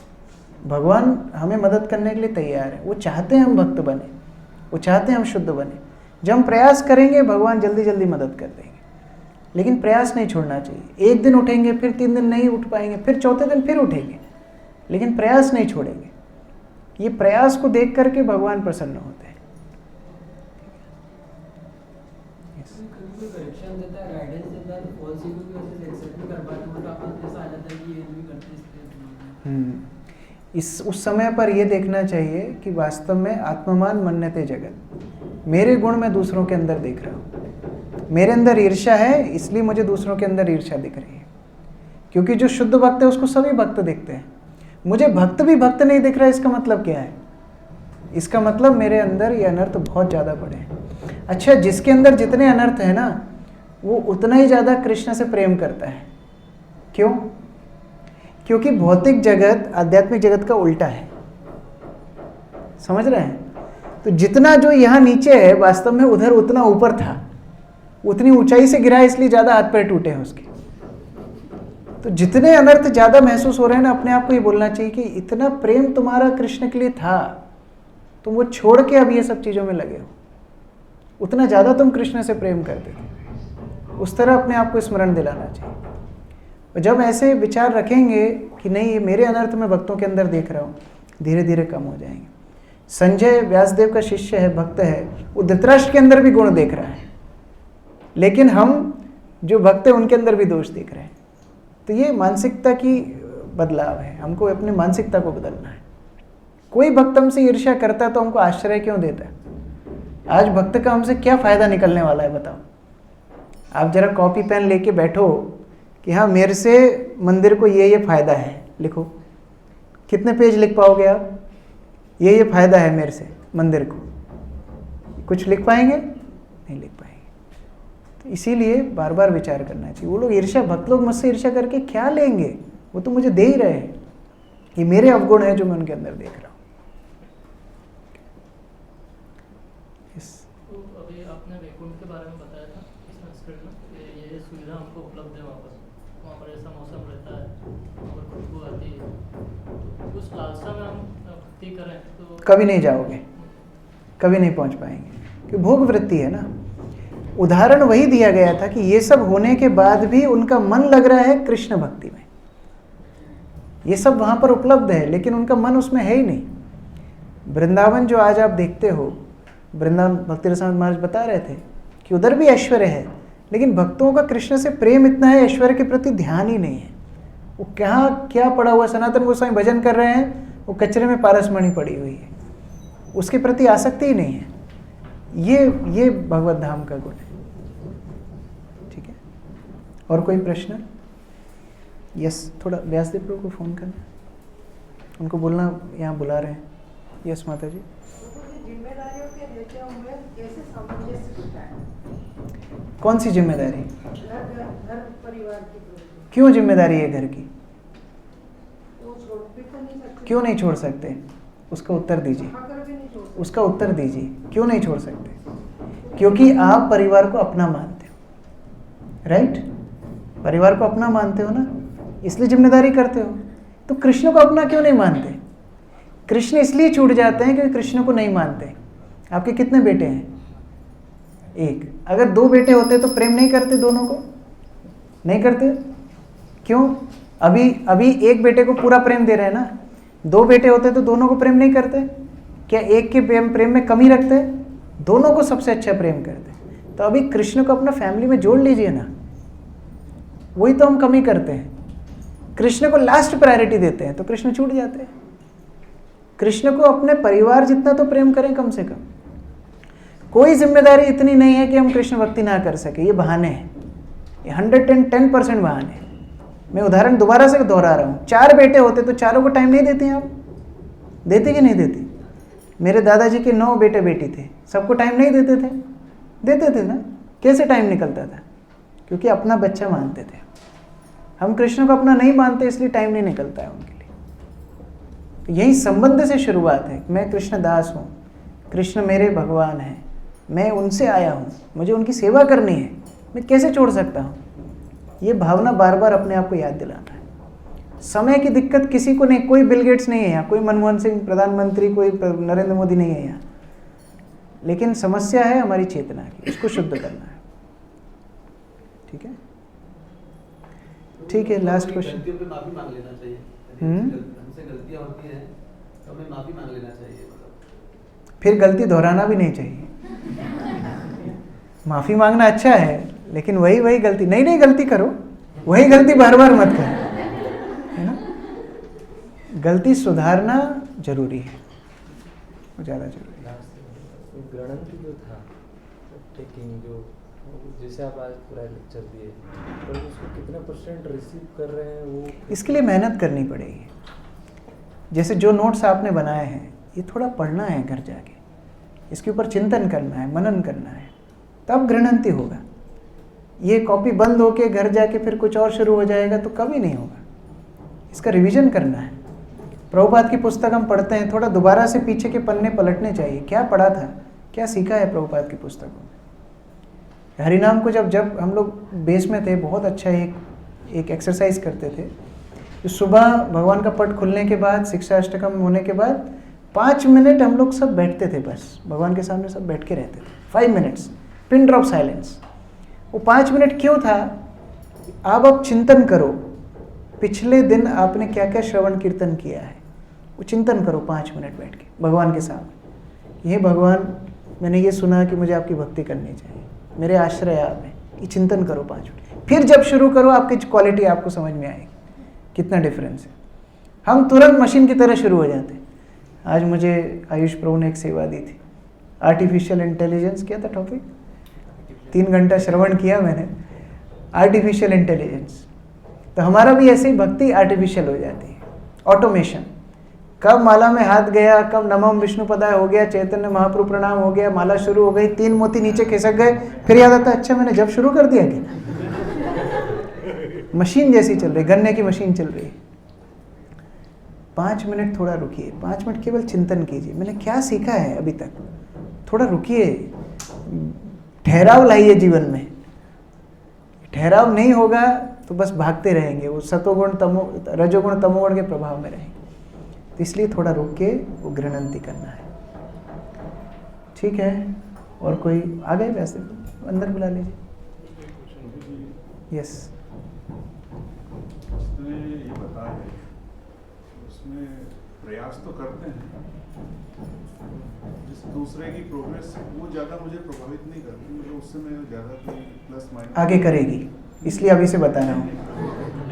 भगवान हमें मदद करने के लिए तैयार है। वो चाहते हैं हम भक्त बने, वो चाहते हैं हम शुद्ध बने। जब हम प्रयास करेंगे भगवान जल्दी जल्दी मदद कर देंगे, लेकिन प्रयास नहीं छोड़ना चाहिए। एक दिन उठेंगे, फिर 3 दिन नहीं उठ पाएंगे, फिर चौथे दिन फिर उठेंगे, लेकिन प्रयास नहीं छोड़ेंगे। ये प्रयास को देख करके भगवान प्रसन्न होते हैं। करेक्शन देता है, गाइडेंस देता है, तो फॉल्स ईगो की वजह से एक्सेप्ट नहीं कर पाते, वो तो आपको जैसा आ जाता है कि ये भी करते इस उस समय पर ये देखना चाहिए कि वास्तव में आत्ममान मन्यते जगत, मेरे गुण मैं दूसरों के अंदर देख रहा हूँ। मेरे अंदर ईर्ष्या है, इसलिए मुझे दूसरों के अंदर ईर्ष्या दिख रही है। क्योंकि जो शुद्ध भक्त है उसको सभी भक्त दिखते हैं। मुझे भक्त भी भक्त नहीं दिख रहा है, इसका मतलब क्या है? इसका मतलब मेरे अंदर ये अनर्थ बहुत ज़्यादा बड़े हैं। अच्छा, जिसके अंदर जितने अनर्थ है ना, वो उतना ही ज़्यादा कृष्ण से प्रेम करता है। क्यों? क्योंकि भौतिक जगत आध्यात्मिक जगत का उल्टा है। समझ रहे हैं? तो जितना जो यहाँ नीचे है वास्तव में उधर उतना ऊपर था, उतनी ऊंचाई से गिरा, इसलिए ज़्यादा हाथ पैर टूटे हैं उसके। तो जितने अनर्थ ज़्यादा महसूस हो रहे हैं ना, अपने आप को ये बोलना चाहिए कि इतना प्रेम तुम्हारा कृष्ण के लिए था, तुम वो छोड़ के अब ये सब चीज़ों में लगे हो। उतना ज़्यादा तुम कृष्ण से प्रेम करते थे। उस तरह अपने आप को स्मरण दिलाना चाहिए। और जब ऐसे विचार रखेंगे कि नहीं, ये मेरे अनर्थ में भक्तों के अंदर देख रहा हूँ, धीरे धीरे कम हो जाएंगे। संजय व्यासदेव का शिष्य है, भक्त है, वो धृतराष्ट्र के अंदर भी गुण देख रहा है, लेकिन हम जो भक्त हैं उनके अंदर भी दोष देख रहे हैं। तो ये मानसिकता की बदलाव है। हमको अपनी मानसिकता को बदलना है। कोई भक्त हमसे ईर्ष्या करता है तो हमको आश्चर्य क्यों देता है? आज भक्त का हमसे क्या फ़ायदा निकलने वाला है बताओ? आप जरा कॉपी पेन लेके बैठो कि हाँ, मेरे से मंदिर को ये फ़ायदा है, लिखो। कितने पेज लिख पाओगे आप? ये फ़ायदा है मेरे से मंदिर को। कुछ लिख पाएंगे? नहीं लिख पाएंगे। तो इसीलिए बार बार विचार करना चाहिए। वो लोग ईर्ष्या, भक्त लोग मुझसे ईर्ष्या करके क्या लेंगे? वो तो मुझे दे ही रहे हैं। ये मेरे अवगुण है जो मैं उनके अंदर देख रहा हूँ। तो अभी आपने वैकुंठ के बारे में बताया था इस संस्कृत में, ये सुविधा हमको उपलब्ध है वहाँ पर ऐसा मौसम रहता है, वहाँ पर खुशबू आती है। तो उस लालसा में हम भक्ति करें तो कभी नहीं जाओगे, कभी नहीं पहुँच पाएंगे, कि भोग वृत्ति है ना। उदाहरण वही दिया गया था कि ये सब होने के बाद भी उनका मन लग रहा है कृष्ण भक्ति में। ये सब वहाँ पर उपलब्ध है लेकिन उनका मन उसमें है ही नहीं। वृंदावन जो आज आप देखते हो, वृंदावन भक्ति रसानंद महाराज बता रहे थे कि उधर भी ऐश्वर्य है, लेकिन भक्तों का कृष्ण से प्रेम इतना है, ऐश्वर्य के प्रति ध्यान ही नहीं है। वो कहाँ क्या पड़ा हुआ, सनातन गोस्वामी भजन कर रहे हैं, वो कचरे में पारसमणि पड़ी हुई है, उसके प्रति आसक्ति ही नहीं है। ये भगवत धाम का गुण है। ठीक है, और कोई प्रश्न? यस, थोड़ा व्यासदेव प्रभु को फ़ोन करना, उनको बोलना यहाँ बुला रहे हैं। यस माता जी। जिम्मेदारियों के देते हुए कैसे सामंजस्य बिठाएं? कौन सी जिम्मेदारी? घर परिवार की। क्यों जिम्मेदारी है घर की? तो छोड़ भी तो नहीं सकते। क्यों नहीं छोड़ सकते? उसका उत्तर दीजिए। उसका उत्तर दीजिए, क्यों नहीं छोड़ सकते? क्योंकि आप परिवार को अपना मानते हो, राइट? परिवार को अपना मानते हो ना, इसलिए जिम्मेदारी करते हो। तो कृष्ण को अपना क्यों नहीं मानते? कृष्ण इसलिए छूट जाते हैं क्योंकि कृष्ण को नहीं मानते। आपके कितने बेटे हैं? एक। अगर 2 बेटे होते तो प्रेम नहीं करते दोनों को? नहीं करते। क्यों? अभी एक बेटे को पूरा प्रेम दे रहे हैं ना। 2 बेटे होते तो दोनों को प्रेम नहीं करते? क्या एक के प्रेम में कमी रखते? दोनों को सबसे अच्छा प्रेम करते। तो अभी कृष्ण को अपना फैमिली में जोड़ लीजिए ना। वही तो हम कमी करते हैं। कृष्ण को लास्ट प्रायोरिटी देते हैं तो कृष्ण छूट जाते हैं। कृष्ण को अपने परिवार जितना तो प्रेम करें कम से कम। कोई जिम्मेदारी इतनी नहीं है कि हम कृष्ण भक्ति ना कर सके। ये बहाने हैं, ये 110% बहाने हैं। मैं उदाहरण दोबारा से दोहरा रहा हूँ। 4 बेटे होते तो चारों को टाइम नहीं देती आप? देते कि नहीं देती? मेरे दादाजी के 9 बेटे बेटी थे, सबको टाइम नहीं देते थे? देते थे ना। कैसे टाइम निकलता था? क्योंकि अपना बच्चा मानते थे। हम कृष्ण को अपना नहीं मानते, इसलिए टाइम नहीं निकलता है उनके लिए। यही संबंध से शुरुआत है। मैं कृष्ण दास हूँ, कृष्ण मेरे भगवान हैं, मैं उनसे आया हूँ, मुझे उनकी सेवा करनी है, मैं कैसे छोड़ सकता हूँ? ये भावना बार बार अपने आप को याद दिलाना है। समय की दिक्कत किसी को नहीं, कोई बिल गेट्स नहीं है यहाँ, कोई मनमोहन सिंह प्रधानमंत्री, कोई नरेंद्र मोदी नहीं है यहाँ, लेकिन समस्या है हमारी चेतना की, इसको शुद्ध करना है। ठीक है, ठीक है। Last question. गलतियों पे माफी मांग लेना चाहिए। हमसे गलतियां होती हैं तो हमें माफी मांग लेना चाहिए, मतलब फिर गलती दोहराना भी नहीं चाहिए। माफी मांगना अच्छा है, लेकिन वही गलती नहीं गलती करो, वही गलती बार बार मत करो, है ना। गलती सुधारना जरूरी है, वो ज़्यादा जरूरी है। ग्रहणंती जो था टेकिंग, जो जैसे आप आज पूरा लेक्चर दिए, पर उसको कितना % रिसीव कर रहे हैं वो, इसके लिए मेहनत करनी पड़ेगी। जैसे जो नोट्स आपने बनाए हैं, ये थोड़ा पढ़ना है घर जाके, इसके ऊपर चिंतन करना है, मनन करना है, तब ग्रहणंती होगा। ये कॉपी बंद होके घर जाके फिर कुछ और शुरू हो जाएगा तो कभी नहीं होगा। इसका रिवीजन करना है। प्रभुपाद की पुस्तक हम पढ़ते हैं, थोड़ा दोबारा से पीछे के पन्ने पलटने चाहिए, क्या पढ़ा था, क्या सीखा है प्रभुपाद की पुस्तकों में। हरिनाम को जब हम लोग बेस में थे, बहुत अच्छा एक एक्सरसाइज करते थे। तो सुबह भगवान का पट खुलने के बाद, शिक्षा अष्टकम होने के बाद 5 मिनट हम लोग सब बैठते थे, बस भगवान के सामने सब बैठ के रहते थे। 5 मिनट्स, पिन ड्रॉप साइलेंस। वो 5 मिनट क्यों था? आप चिंतन करो, पिछले दिन आपने क्या क्या श्रवण कीर्तन किया है, वो चिंतन करो 5 मिनट बैठ के भगवान के सामने। ये भगवान, मैंने ये सुना कि मुझे आपकी भक्ति करनी चाहिए, मेरे आश्रय आप हैं, ये चिंतन करो 5 मिनट। फिर जब शुरू करो, आपकी क्वालिटी आपको समझ में आएगी कितना डिफरेंस है। हम तुरंत मशीन की तरह शुरू हो जाते हैं। आज मुझे आयुष प्रभु ने एक सेवा दी थी, आर्टिफिशियल इंटेलिजेंस, क्या था टॉपिक, 3 घंटा श्रवण किया मैंने, आर्टिफिशियल इंटेलिजेंस। तो हमारा भी ऐसे ही भक्ति आर्टिफिशियल हो जाती है, ऑटोमेशन। कब माला में हाथ गया, कब नमः विष्णुपदाय हो गया, चैतन्य महाप्रभु प्रणाम हो गया, माला शुरू हो गई, 3 मोती नीचे खिसक गए, फिर याद आता अच्छा मैंने जब शुरू कर दिया क्या। मशीन जैसी चल रही, गन्ने की मशीन चल रही है। 5 मिनट थोड़ा रुकिए, 5 मिनट केवल चिंतन कीजिए, मैंने क्या सीखा है अभी तक। थोड़ा रुकिए, ठहराव लाइए जीवन में। ठहराव नहीं होगा तो बस भागते रहेंगे, वो सतोगुण रजोगुण तमोगुण के प्रभाव में रहेंगे। तो इसलिए थोड़ा रुक के वो ग्रहणंती करना है। ठीक है, और कोई आ गए? वैसे अंदर बुला लीजिए। यस, उसने ये बता है, उसमें प्रयास तो करते हैं, जिस दूसरे की प्रोग्रेस वो ज़्यादा मुझे प्रभावित नहीं करती, मतलब उससे मैं ज़्यादा कोई प्लस माइनस आगे करेगी, इसलिए अभी से बता रहा हूँ।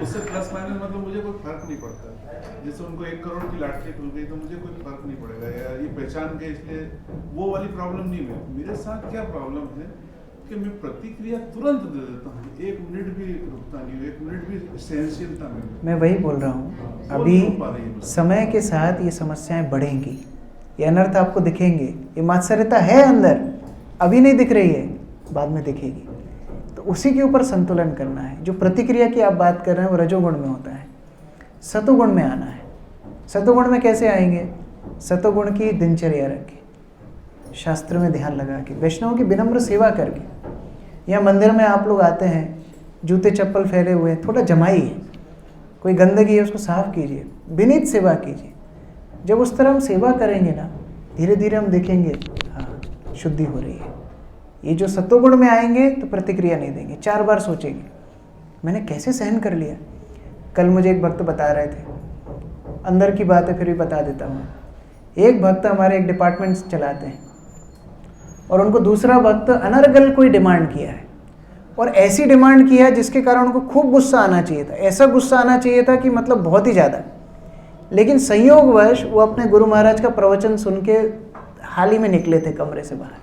उससे प्लस माइनस मतलब मुझे कोई फर्क नहीं पड़ता। जैसे उनको 1 करोड़ की लॉटरी खुल गई तो मुझे कोई फर्क नहीं पड़ेगा, या ये पहचान के, इसलिए वो वाली प्रॉब्लम नहीं है। मेरे साथ क्या प्रॉब्लम है कि मैं प्रतिक्रिया तुरंत दे देता हूँ, 1 मिनट भी रुकता नहीं, 1 मिनट भी सहनशीलता नहीं। मैं वही बोल रहा हूँ, अभी समय के साथ ये समस्याएं बढ़ेंगी, ये अनर्थ आपको दिखेंगे, ये मात्सर्यता है अंदर, अभी नहीं दिख रही है, बाद में दिखेगी। तो उसी के ऊपर संतुलन करना है। जो प्रतिक्रिया की आप बात कर रहे हैं वो रजोगुण में होता है, सतोगुण में आना है। सतोगुण में कैसे आएंगे? सतोगुण की दिनचर्या रखें, शास्त्र में ध्यान लगा के, वैष्णव की विनम्र सेवा करके। या मंदिर में आप लोग आते हैं, जूते चप्पल फैले हुए, थोड़ा जमाइए, कोई गंदगी है उसको साफ कीजिए, विनीत सेवा कीजिए। जब उस तरह हम सेवा करेंगे ना, धीरे धीरे हम देखेंगे हाँ शुद्धि हो रही है। ये जो सतोगुण में आएंगे तो प्रतिक्रिया नहीं देंगे, 4 बार सोचेंगे मैंने कैसे सहन कर लिया। कल मुझे एक भक्त बता रहे थे, अंदर की बात है फिर भी बता देता हूँ। एक भक्त हमारे एक डिपार्टमेंट चलाते हैं और उनको दूसरा भक्त अनर्गल कोई डिमांड किया है, और ऐसी डिमांड किया है जिसके कारण उनको खूब गुस्सा आना चाहिए था, ऐसा गुस्सा आना चाहिए था कि मतलब बहुत ही ज़्यादा। लेकिन संयोगवश वो अपने गुरु महाराज का प्रवचन सुन के हाल ही में निकले थे कमरे से बाहर,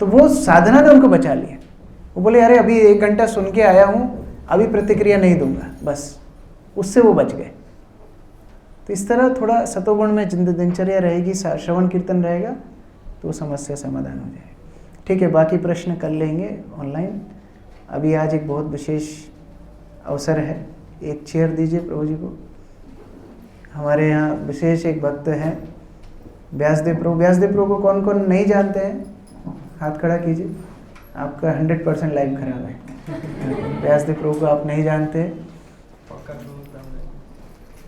तो वो साधना ने उनको बचा लिया। वो बोले अरे अभी 1 घंटा सुन के आया हूँ, अभी प्रतिक्रिया नहीं दूंगा, बस उससे वो बच गए। तो इस तरह थोड़ा सतोगुण में दिनचर्या रहेगी, श्रवण कीर्तन रहेगा तो समस्या समाधान हो जाएगा। ठीक है, बाकी प्रश्न कर लेंगे ऑनलाइन। अभी आज एक बहुत विशेष अवसर है, एक चेयर दीजिए प्रभु जी को। हमारे यहाँ विशेष एक भक्त हैं व्यासदेव प्रभु को कौन कौन नहीं जानते हैं? हाथ खड़ा कीजिए। आपका 100% लाइफ खराब है। व्यासदेव प्रभु को आप नहीं जानते।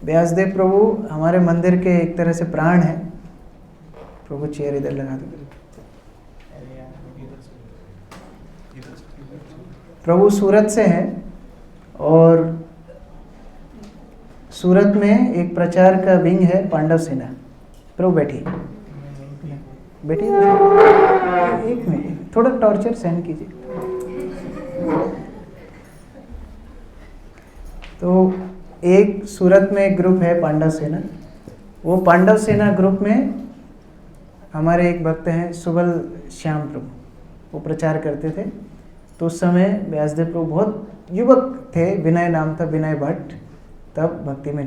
व्यासदेव प्रभु हमारे मंदिर के एक तरह से प्राण है। प्रभु चेयर इधर लगा दो। प्रभु सूरत से हैं और सूरत में एक प्रचार का विंग है पांडव सेना। प्रभु बैठिए, बैठिए, एक मिनट, थोड़ा टॉर्चर सहन कीजिए। तो एक सूरत में एक ग्रुप है पांडव सेना। वो पांडव सेना ग्रुप में हमारे एक भक्त हैं सुबल श्याम प्रभु, वो प्रचार करते थे। तो उस समय व्यासदेव प्रभु बहुत युवक थे, विनय नाम था, विनय भट्ट, तब भक्ति में